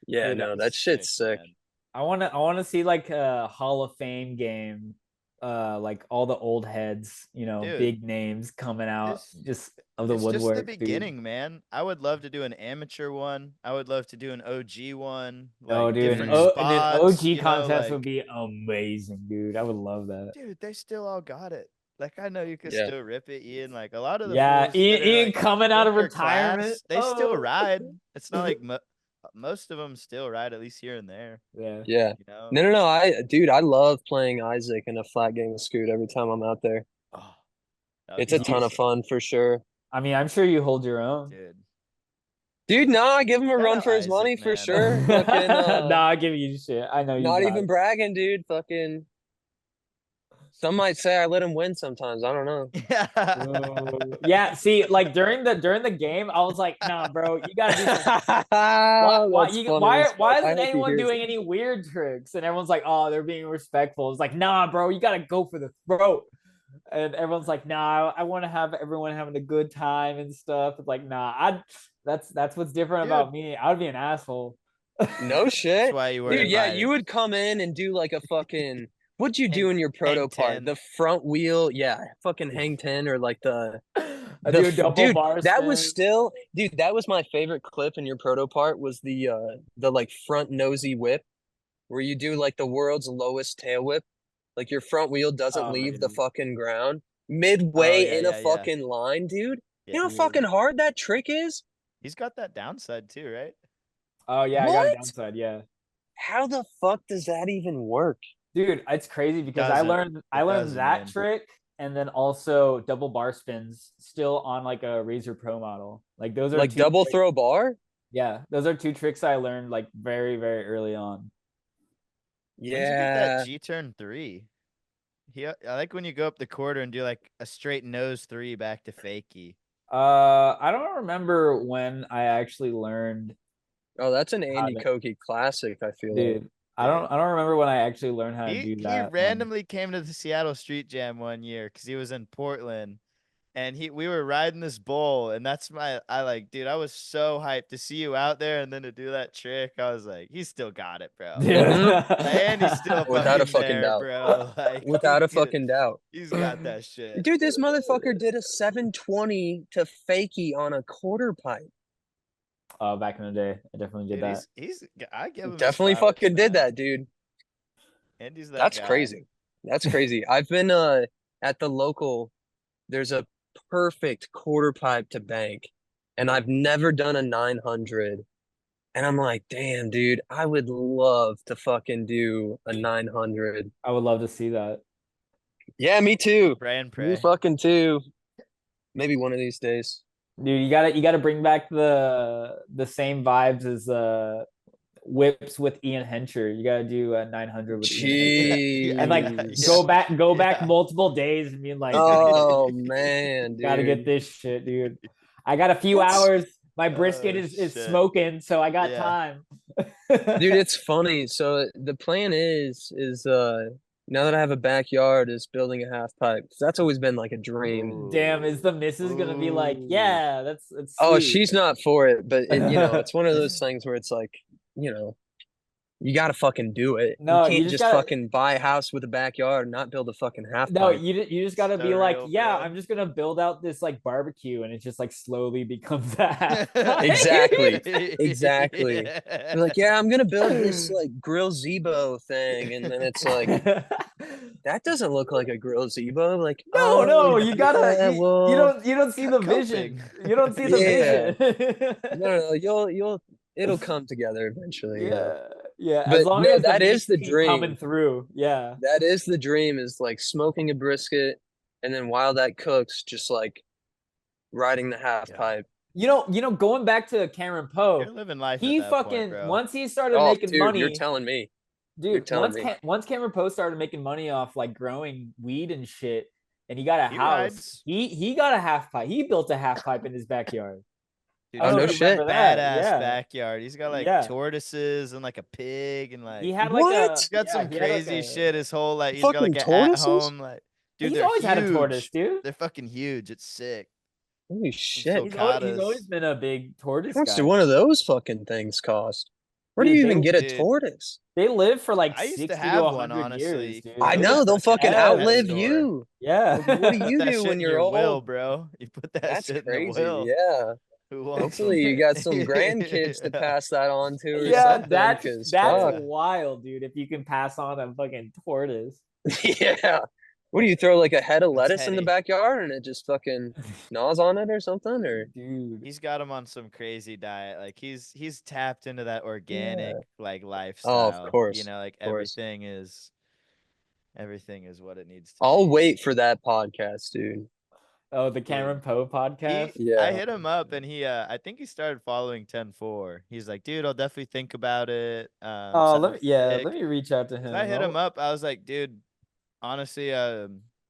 Yeah, Dude, no, It's that shit's sick. man. I wanna see like a Hall of Fame game, like all the old heads, you know, Dude, big names coming out this- just of the It's just woodwork. the dude. beginning, man. I would love to do an amateur one. I would love to do an OG one. Like Oh, dude, different and then spots. OG you know, contest would like- be amazing, dude. I would love that. Dude, they still all got it. Like I know you could Yeah. still rip it, Ian. Like a lot of the Yeah, fools Ian, that are, Ian like, coming out in of your retirement. class, they still Oh. ride. It's not like most of them still ride at least here and there. Yeah. Yeah. You know. No. I love playing Isaac in a flat game of Scoot every time I'm out there. Oh, that would It's be a ton of awesome, fun for sure. I mean, I'm sure you hold your own. dude. Dude, no, I give him a Shout run out for his Isaac, money for man. sure. Fucking Nah, I give you shit. I know you. not got even it. bragging, dude. Fucking some might say I let him win sometimes. I don't know. Ooh. Yeah, see, like during the game, I was like, nah, bro, you gotta do something. That's Why funny as fuck. I isn't hope he anyone hears doing it. any weird tricks? And everyone's like, oh, they're being respectful. It's like, nah, bro, you gotta go for the throat. And everyone's like, nah, I want to have everyone having a good time and stuff. It's like, nah, that's what's different Dude. about me. I would be an asshole. No That's shit. why you were Dude, yeah, invited. you would come in and do like a fucking what'd you do Hang- in your hang proto part? 10. The front wheel, yeah, fucking hang 10 or like the I do a double dude, bar that was spin. still dude, that was my favorite clip in your proto part was the like front nosy whip where you do like the world's lowest tail whip. Like your front wheel doesn't Oh, leave the man. fucking ground Oh midway yeah, in a yeah, yeah. fucking line, dude. You Yeah. know how fucking hard that trick is? He's got that downside too, right? Oh yeah, I got a What? downside. Yeah, How the fuck does that even work? dude, it's crazy because Doesn't. I It learned doesn't, that man. trick and then also double bar spins still on like a Razor Pro model. Like those are Like two double tricks- throw bar? Yeah, those are two tricks I learned like very very early on. When'd you get Yeah. that G turn 3? I like when you go up the quarter and do like a straight nose 3 back to fakie. I don't remember when I actually learned, Oh, that's an how Andy to- Koke classic, I feel like. dude. I don't remember when I actually learned how to He do he that. randomly came to the Seattle Street Jam one year because he was in Portland, and we were riding this bowl, and that's I like, dude, I was so hyped to see you out there, and then to do that trick, I was like, he's still got it, bro. And he's still Without a fucking fucking there, doubt. bro. Like Without a fucking doubt. he's got that shit. Dude, this motherfucker did a 720 to fakie on a quarter pipe. Oh, back in the day, I definitely did Dude, that. I give him his Definitely flowers, fucking did man. that, dude. Andy's that That's guy. crazy. That's crazy. I've been at the local, there's a perfect quarter pipe to bank, and I've never done a 900. And I'm like, damn, dude, I would love to fucking do a 900. I would love to see that. Yeah, me too. Pray and Me pray. fucking too. Maybe one of these days. Dude, you gotta bring back the same vibes as whips with Ian Hencher. You gotta do a 900 with Ian Hencher. Jeez. And like go back multiple days and being like, Oh man, gotta get dude. this shit, dude. I got a few What's- hours. My brisket Oh, is shit. smoking, so I got Yeah. time. Dude, it's funny. So the plan is now that I have a backyard is building a half pipe. 'Cause that's always been like a dream. Damn, is the missus gonna be like, Ooh. yeah, that's Oh, sweet. she's not for it, but it's one of those things where it's like, you gotta fucking do it. No, You you can't just just gotta- fucking buy a house with a backyard and not build a fucking half No, pipe. you just gotta So be like, real, yeah, bro. I'm just gonna build out this like barbecue, and it just like slowly becomes that. Exactly. Exactly. Yeah. You're like, yeah, I'm gonna build this like grill Zebo thing, and then it's like that doesn't look like a grill Zebo. Like, No, oh, no, you gotta yeah, well, you don't see the vision. Coping. You don't see the Yeah. vision. no, it'll come together eventually. Yeah. As But long no, as the that meat is the keep coming dream. through. Yeah. That is the dream is like smoking a brisket, and then while that cooks, just like riding the half Yeah. pipe. You know, going back to Cameron Poe, You're living life he at that point, fucking bro. once he started Oh, making dude, money. you're telling me. You're Dude, telling me. once Cameron Poe started making money off like growing weed and shit, and he got a He house, rides. he got a half pipe. He built a half pipe in his backyard. Dude, I don't Oh, know no if you shit. remember that. Badass Yeah. backyard. He's got like Yeah. tortoises and like a pig and like He had like What? he's got some he had, like, crazy a- shit. His whole like he's got Fucking like an tortoises? at home like dude. He's They're always huge. had a tortoise, dude. They're fucking huge. It's sick. Holy shit. He's sulcatas. always been a big tortoise How much guy. do one of those fucking things cost? Where do Dude, you even get a dude. tortoise? They live for like I used 60 to to have 100 one, honestly. years, dude. I Go know to they'll fucking fucking pet outlive store. you. Yeah. Like, what do you Put that do shit when in you're your old? will, bro. You put that That's shit in the crazy. will. Yeah. Who wants Hopefully them? you got some grandkids to pass that on to or Yeah, something. that's 'Cause fuck. wild, dude. If you can pass on a fucking tortoise. yeah. What do you throw like a head of lettuce in the heady. backyard and it just fucking gnaws on it or something? Or Dude. He's got him on some crazy diet. Like he's tapped into that organic like Oh, lifestyle. of course. You know, like Of course. everything is what it needs to I'll be. wait for that podcast, dude. Oh, the Cameron Poe podcast. Yeah. I hit him up and he I think he started following TenFour. He's like, dude, I'll definitely think about it. Oh, send let a me pic." let me reach out to him. I hit him up. I was like, dude, honestly,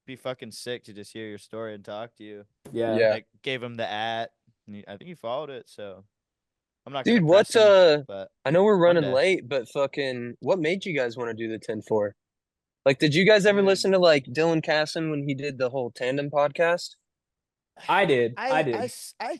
be fucking sick to just hear your story and talk to you. Yeah. Yeah. I gave him the and I think he followed it. So I'm not Dude, gonna what's press him, but I know we're running day. late, but fucking what made you guys want to do the 10-4? Like, did you guys ever Dude. listen to like Dylan Casson when he did the whole tandem podcast? I did. I did. I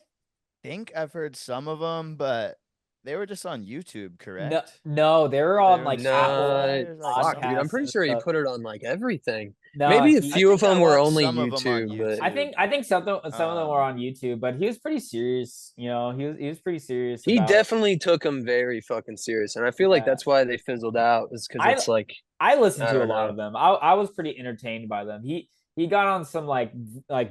think I've heard some of them, but they were just on YouTube, No, correct? no, they were They on were like on Apple Spotify No, or, like, fuck, dude. I'm podcasts pretty and sure he stuff. put it on like everything. No, Maybe a he, I few of think I them were watched only some of 'em on YouTube, but I YouTube. think some of them were Um, on YouTube, but he was pretty serious. He was pretty serious he about. definitely took them very fucking serious. And I feel like Yeah, that's why they fizzled out, is because I it's like, I listened I to a don't lot know. of them. I was pretty entertained by them. He got on some like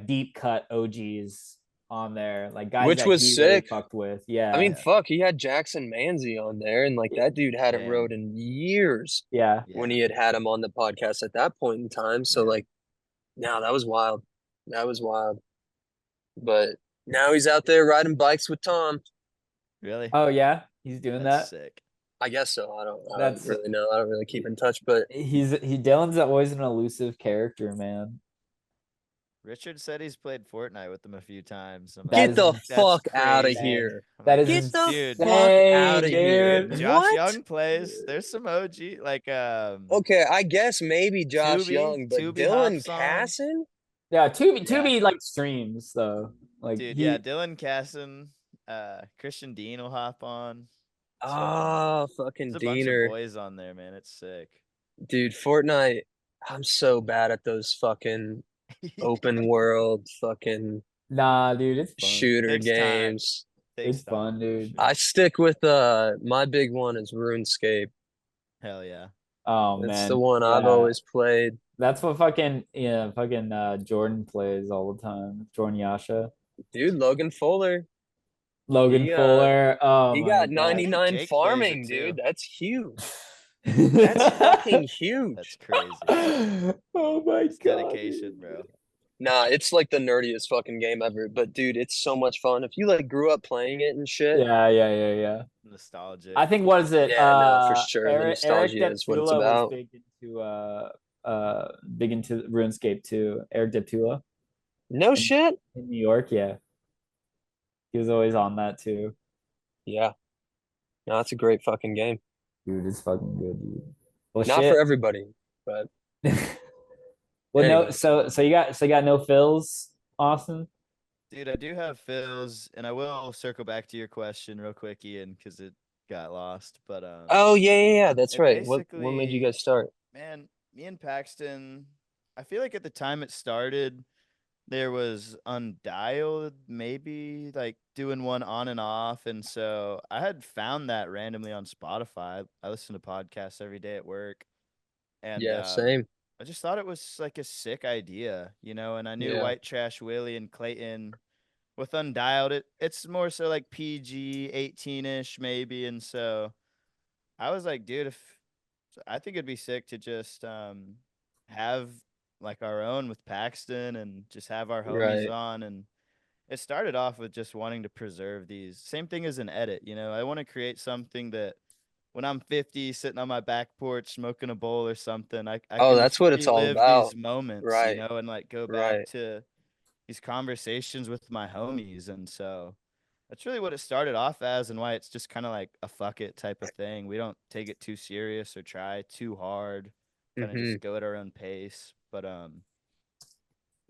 deep cut OGs on there, like guys Which that was he really sick. fucked with. I Yeah, mean, yeah, fuck, he had Jackson Manzi on there, and like that dude hadn't damn, rode in years yeah. when yeah, he had him on the podcast at that point in time. So yeah. like, no, that was wild. That was wild. But now he's out there riding bikes with Tom. Really? Oh yeah, he's doing That's that. sick. I guess so. I don't That's really know. I don't really keep in touch, but Dylan's always an elusive character, man. Richard said he's played Fortnite with them a few times. I'm That like, get is the that's fuck out of crazy. insane. here. I'm That like, is Get the dude, fuck out insane, of here. dude. dude. Josh What? Young plays. There's some OG like Okay, I guess maybe Josh Young, but Tubi Dylan hops on. Casson? Yeah, Yeah, Tubi like streams though. Like dude. Yeah, he Dylan Casson, Christian Dean will hop on. Oh, There's fucking a bunch of Diener. boys on there, man. It's sick. Dude, Fortnite, I'm so bad at those fucking open world fucking Nah, dude, it's fun. shooter Takes time. games. Takes It's time fun, for dude. sure. I stick with my big one is RuneScape. Hell yeah. Oh It's the man. one I've Yeah. always played. That's what fucking Jordan plays all the time. Jordan Yasha. Dude, Logan Fuller. Logan He Fuller. Oh he my got I god. think 99 Jake plays it farming, too. dude. That's huge. That's fucking That's huge. crazy. Oh my It's god. dedication, bro. Nah, it's like the nerdiest fucking game ever. But dude, it's so much fun. If you like grew up playing it and shit, Yeah. Nostalgic. I think what is it? yeah, no, for sure. The Eric nostalgia is what it's Deptula was about. big into RuneScape too. Eric Deptula No in, shit. in New York, yeah. He was always on that too. Yeah. No, it's a great fucking game. Dude, it's fucking good, dude. Well Not for shit. everybody, but Well no, anyway. so you got no fills, Austin? Dude, I do have Phil's, and I will circle back to your question real quick, Ian, because it got lost. But Oh yeah. That's it right. What made you basically, guys start? man, me and Paxton, I feel like at the time it started, there was Undialed, maybe like doing one on and off, and so I had found that randomly on Spotify. I listen to podcasts every day at work, and Yeah, same. I just thought it was like a sick idea, and I knew Yeah. White Trash Willie and Clayton with Undialed. It's more so like PG 18-ish maybe, and so I was like, dude, if I think it'd be sick to just have like our own with Paxton and just have our homies Right. on. And it started off with just wanting to preserve these. Same thing as an edit, I want to create something that when I'm 50, sitting on my back porch smoking a bowl or something, I Oh, can that's what it's all relive about. these moments, Right. and like go back Right. to these conversations with my homies. And so that's really what it started off as, and why it's just kind of like a fuck it type of thing. We don't take it too serious or try too hard, kind of Hmm. just go at our own pace. But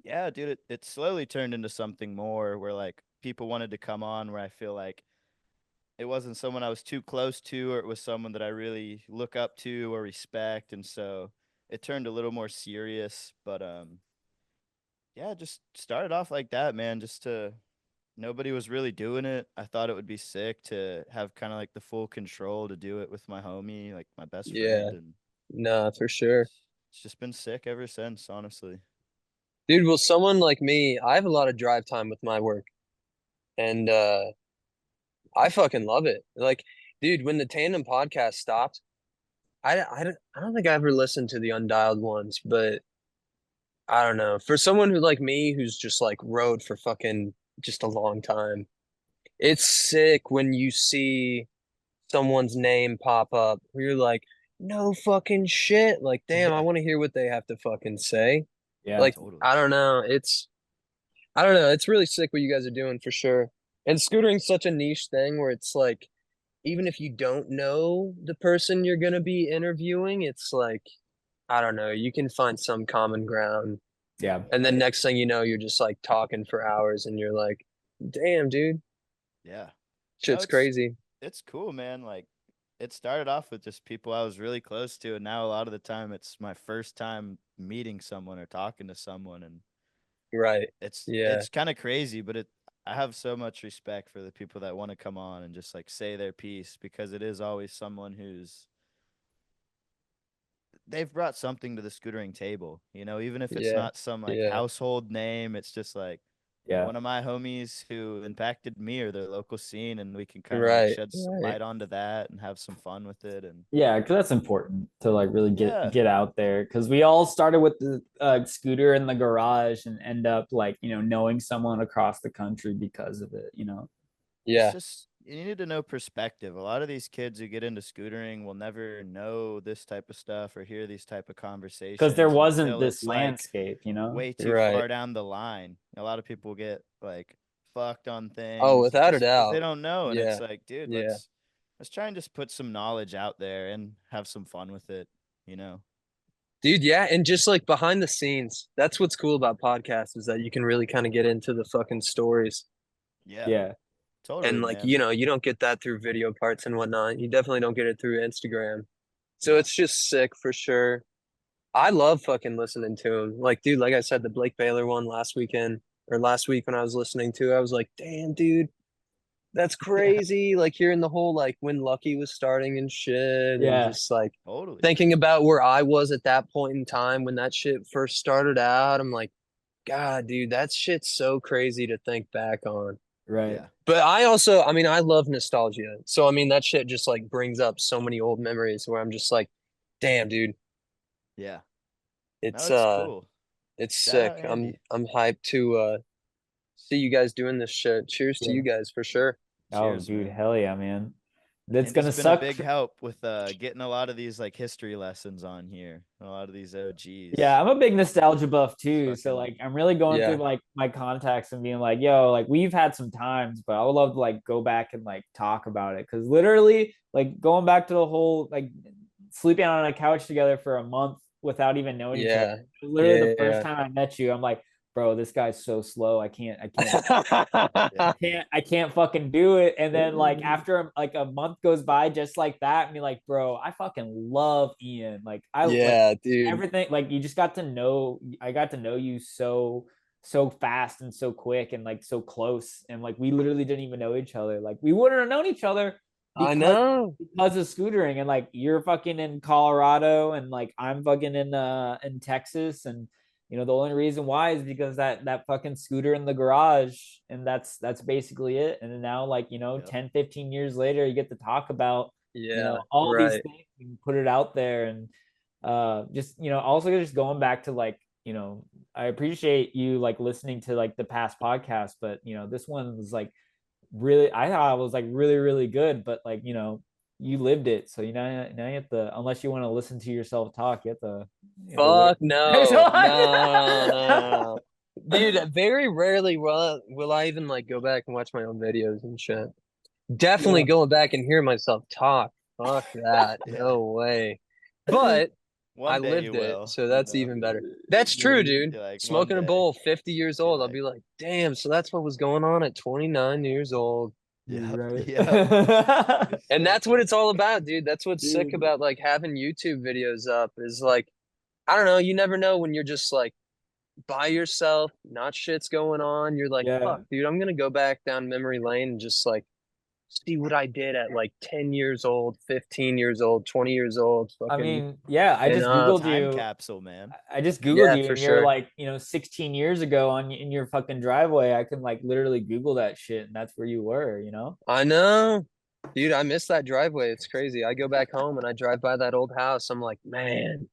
yeah, dude, it slowly turned into something more where like people wanted to come on, where I feel like it wasn't someone I was too close to, or it was someone that I really look up to or respect. And so it turned a little more serious. But yeah, just started off like that, man, just to nobody was really doing it. I thought it would be sick to have kind of like the full control to do it with my homie, like my best Yeah. friend, and No, for sure. it's just been sick ever since, honestly. Dude, well, someone like me, I have a lot of drive time with my work, and I fucking love it. Like, dude, when the tandem podcast stopped, I don't think I ever listened to the undialed ones, but I don't know. For someone who like me, who's just like rode for fucking just a long time, it's sick when you see someone's name pop up where you're like, no fucking shit. Like, damn, I Yeah, want to hear what they have to fucking say. Yeah. Like, totally. I don't know. I don't know. It's really sick what you guys are doing for sure. And scootering's such a niche thing where it's like, even if you don't know the person you're gonna be interviewing, it's like, I don't know, you can find some common ground. Yeah. And then next thing you know, you're just like talking for hours and you're like, damn, dude, Yeah. No, shit's crazy. it's cool, man. Like it started off with just people I was really close to, and now a lot of the time it's my first time meeting someone or talking to someone, and Right. it's Yeah. it's kind of crazy, but I have so much respect for the people that want to come on and just like say their piece, because it is always someone who's they've brought something to the scootering table, even if it's Yeah. not some like Yeah. household name. It's just like Yeah. one of my homies who impacted me or their local scene, and we can kind of like Right. shed some Right. light onto that and have some fun with it. And Yeah, because that's important to like really yeah, get out there. Because we all started with the scooter in the garage and end up like knowing someone across the country because of it. it's Yeah. just you need to know perspective. A lot of these kids who get into scootering will never know this type of stuff or hear these type of Because there conversations wasn't until this it's like landscape. way too Right. far down the line. A lot of people get like fucked on Oh, things without a just because they doubt. don't know, and Yeah. it's like, dude, Yeah. let's try and just put some knowledge out there and have some fun with it. Dude, yeah, and just like behind the scenes, that's what's cool about podcasts is that you can really kind of get into the fucking stories. Yeah, Yeah. And totally, like, man. you don't get that through video parts and whatnot. You definitely don't get it through Instagram. So Yeah, it's just sick for sure. I love fucking listening to him. Like, dude, like I said, the Blake Baylor one last weekend or last week when I was listening to, it, I was like, damn, dude, that's yeah, crazy. Like hearing the whole like when Lucky was starting and shit, and Yeah. just like totally. thinking about where I was at that point in time when that shit first started out. I'm like, God, dude, that shit's so crazy to think back on. Right. Yeah, But I mean, I love nostalgia. So I mean, that shit just like brings up so many old memories where I'm just like, damn, dude, yeah. No, it's it's cool. it's Shout sick. out Andy. I'm hyped to see you guys doing this shit. Cheers to Yeah. you guys for sure. Oh, Cheers, dude, man. hell yeah, man. That's Andy's gonna been a suck. big help with getting a lot of these like history lessons on here. A lot of these Yeah, OGs. I'm a big nostalgia buff too. So Fucking like I'm really going through Yeah. like my contacts and being like, yo, like we've had some times, but I would love to like go back and like talk about it. Cause literally, like going back to the whole like sleeping on a couch together for a month without even knowing each other. Yeah. Literally the first Yeah. time I met you, I'm like, bro, this guy's so slow. yeah, I can't fucking do it. And then like after like a month goes by just like that, and be like, bro, I fucking love Ian. Like I like Yeah, dude. everything. Like you just got to know. I got to know you so fast and so quick and like so close. And like we literally didn't even know each other. Like we wouldn't have known each other I because know. because of scootering. And like you're fucking in Colorado and like I'm fucking in Texas. And the only reason why is because that fucking scooter in the garage, and that's basically it. And then now like yep, 10, 15 years later you get to talk about Yeah, all these right. things and put it out there. And just also just going back to like I appreciate you like listening to like the past podcast, but this one was like really, I thought it was like really really good, but like you lived it. So now you have to, unless you want to listen to yourself talk, you have to wait. Fuck no. No, no. Dude, very rarely will I even like go back and watch my own videos and shit. Definitely Yeah. going back and hear myself talk. Fuck that. yeah. No way. But I One day you lived it, will, so that's even better. That's true, dude. You're like one Smoking a day, bowl, 50 years be old, I'll like, be like, damn, so that's what was going on at 29 years old. yep, Right. yep. It's And so that's what it's all about, dude. That's what's sick Dude. about like having YouTube videos up is like, I don't know, you never know when you're just like by yourself, not shit's going on. You're like, Yeah. fuck, dude, I'm gonna go back down memory lane and just like see what I did at like 10 years old, 15 years old, 20 years old, I fucking mean, yeah, I and just a Googled time you. capsule, man. I just Googled yeah, you for and you're sure. like, 16 years ago in your fucking driveway. I can like literally Google that shit and that's where you were. I know. Dude, I miss that driveway. It's crazy. I go back home and I drive by that old house. I'm like, man,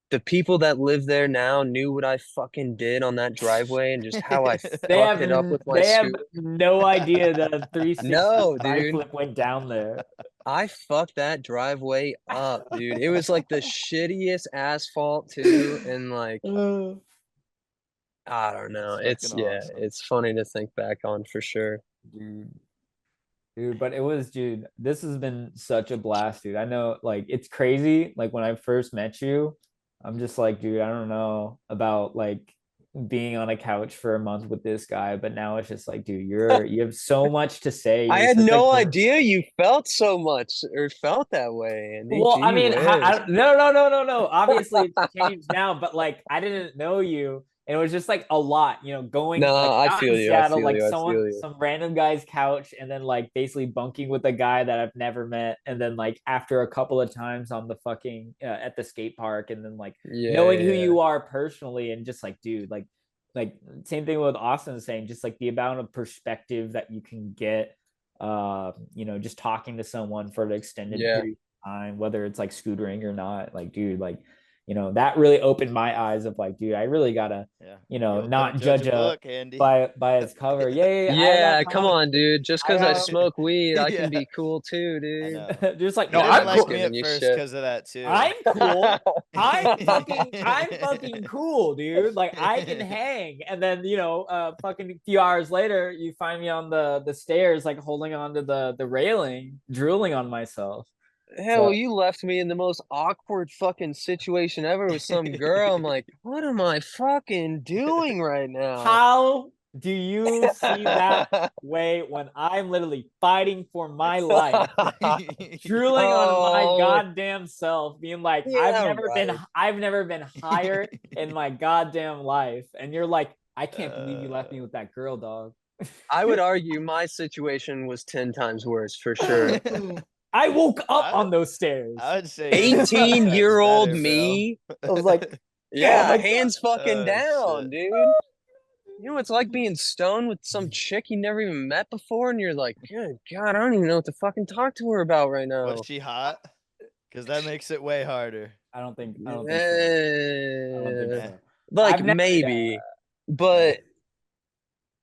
the people that live there now knew what I fucking did on that driveway and just how I They fucked have it up with my they have scooter. no idea that a 360 No, side dude. flip went down there. I fucked that driveway up, dude. It was like the shittiest asphalt too, and like I don't know. That's fucking Yeah, awesome. it's funny to think back on for sure. Dude. Dude, but dude, this has been such a blast, dude. I know like it's crazy. Like when I first met you, I'm just like, dude, I don't know about like being on a couch for a month with this guy, but now it's just like, dude, you have so much to say. I You're had such a no gr- idea you felt so much or felt that way, Andy. Well, I Gee mean, whiz. no. Obviously, it's changed now, but like, I didn't know you, and it was just like a lot, going No, like I not feel in you. I Seattle, feel like you. I feel you. some random guy's couch, and then like basically bunking with a guy that I've never met, and then like after a couple of times on the fucking at the skate park, and then like Yeah, knowing who yeah. you are personally, and just like, dude, like same thing with Austin saying, just like the amount of perspective that you can get, just talking to someone for an extended Yeah. period time, whether it's like scootering or not. Like, dude, like, that really opened my eyes of like, dude, I really gotta, Yeah. not Don't judge a a book, Andy. by its cover. Yeah, I got Yeah, come on, dude. Just I because I got smoke weed, I can Yeah. be cool too, I dude. know. just like, You no, didn't I'm I'm just like cool. me giving at you first shit. because of that too. I'm cool. I'm fucking cool, dude. Like I can hang. And then, fucking few hours later, you find me on the stairs, like holding onto the railing, drooling on myself. Hell, So you left me in the most awkward fucking situation ever with some girl. I'm like, what am I fucking doing right now? how do you see that way when I'm literally fighting for my life, drooling on my Oh, goddamn self, being like, yeah, right. I've never been higher in my goddamn life, and you're like, I can't believe you left me Uh, with that girl, dog. I would argue my situation was 10 times worse for sure. I woke up I, on those stairs. I would say yours was 10 times 18-year-old better, bro. me. I was like, oh Yeah, my god. hands fucking down, Shit. dude. You know, it's like being stoned with some chick you never even met before, and you're like, good God, I don't even know what to fucking talk to her about right Was now. she hot? Because that makes it way harder. I don't think so. I don't think Eh, Eh. so. like I've never, yeah, maybe, but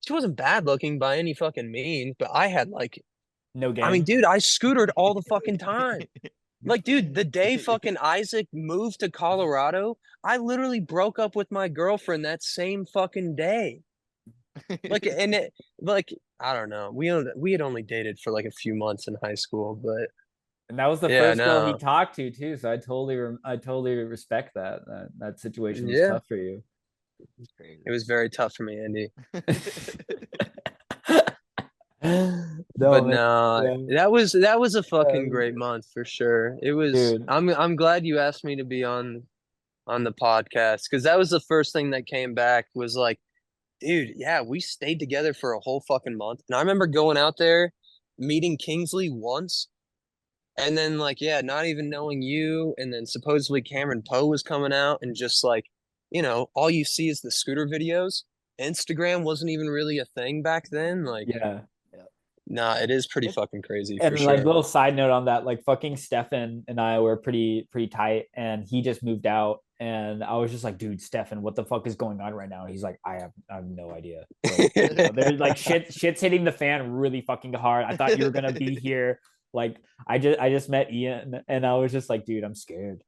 she wasn't bad looking by any fucking means. But I had like, no I mean, game. dude, I scootered all the fucking time. Like, dude, the day fucking Isaac moved to Colorado, I literally broke up with my girlfriend that same fucking day. Like, and it, like, I don't know. We had only dated for like a few months in high school, but And that was the yeah, first girl he no, talked to too. So I totally respect that. That situation was yeah, tough for you. Crazy. it was very tough for me, Andy. No But man, no, yeah. that was a fucking Um, great month for sure. It was. dude. I'm glad you asked me to be on the podcast because that was the first thing that came back was like, dude, yeah, we stayed together for a whole fucking month, and I remember going out there, meeting Kingsley once, and then like, yeah, not even knowing you, and then supposedly Cameron Poe was coming out, and just like, all you see is the scooter videos. Instagram wasn't even really a thing back then. Like, Yeah. nah, it is pretty fucking crazy for And like sure. little side note on that, like fucking Stefan and I were pretty tight, and he just moved out, and I was just like, dude, Stefan, what the fuck is going on right now? And he's like, I have no idea. Like, there's like shit's hitting the fan really fucking hard. I thought you were gonna be here. Like I just met Ian, and I was just like, dude, I'm scared.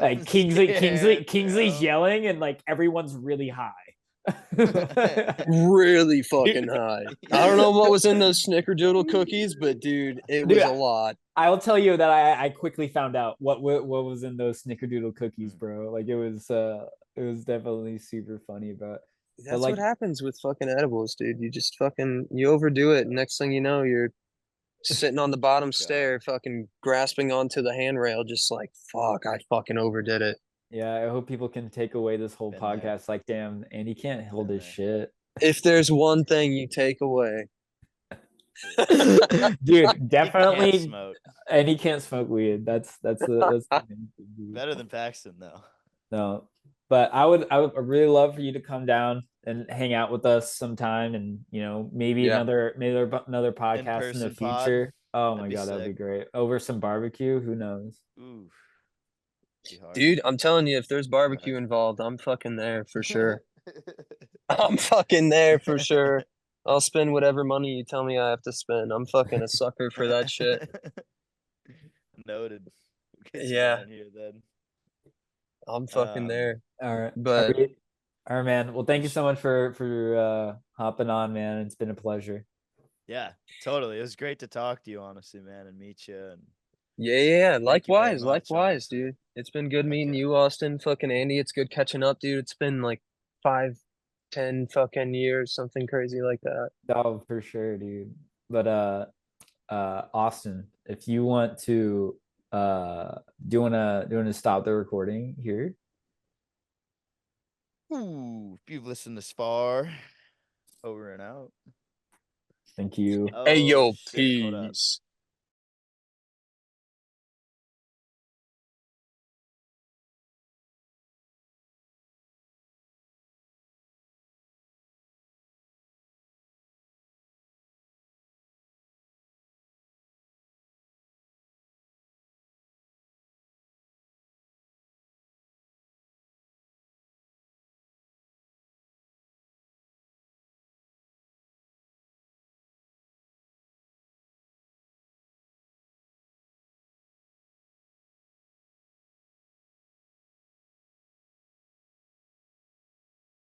Like Kingsley's bro. yelling, and like everyone's really high. Really fucking high. I don't know what was in those snickerdoodle cookies, but dude, it was Dude, a lot. I'll tell you that I quickly found out what was in those snickerdoodle cookies, bro. Like it was definitely super funny, but That's what like, happens with fucking edibles, dude. You just fucking you overdo it. Next thing you know, you're sitting on the bottom God. stair, fucking grasping onto the handrail, just like fuck, I fucking overdid it. yeah, I hope people can take away this whole Been there. podcast. Like, damn, and he can't hold Been his there. shit. If there's one thing you take away, Dude, He can't definitely, smoke. and he can't smoke weed. That's the main thing, dude. Better than Paxton though. No, but I would really love for you to come down and hang out with us sometime, and maybe yeah, another podcast in the In-person pod. future. Oh That'd my be god, that'd be sick. great. Over some barbecue, who knows? Ooh, be hard. dude, I'm telling you, if there's barbecue Hard. involved, I'm fucking there for sure. I'm fucking there for sure. I'll spend whatever money you tell me I have to spend. I'm fucking a sucker for that shit. Noted. We'll get you Yeah, down here then. I'm fucking there. All right, But all right, man. Well, thank you so much for hopping on, man. It's been a pleasure. Yeah, totally. It was great to talk to you, honestly, man, and meet you. And Yeah. Thank you very Likewise, much, likewise, Austin. dude. It's been good Heck meeting yeah. you, Austin. Fucking Andy. It's good catching up, dude. It's been like 5, 10 fucking years, something crazy like that. Oh, for sure, dude. But Austin, if you want to do you wanna stop the recording here? Ooh, if you've listened this far, over and out. Thank you. Hey, Oh yo, shit! Hold up. peace.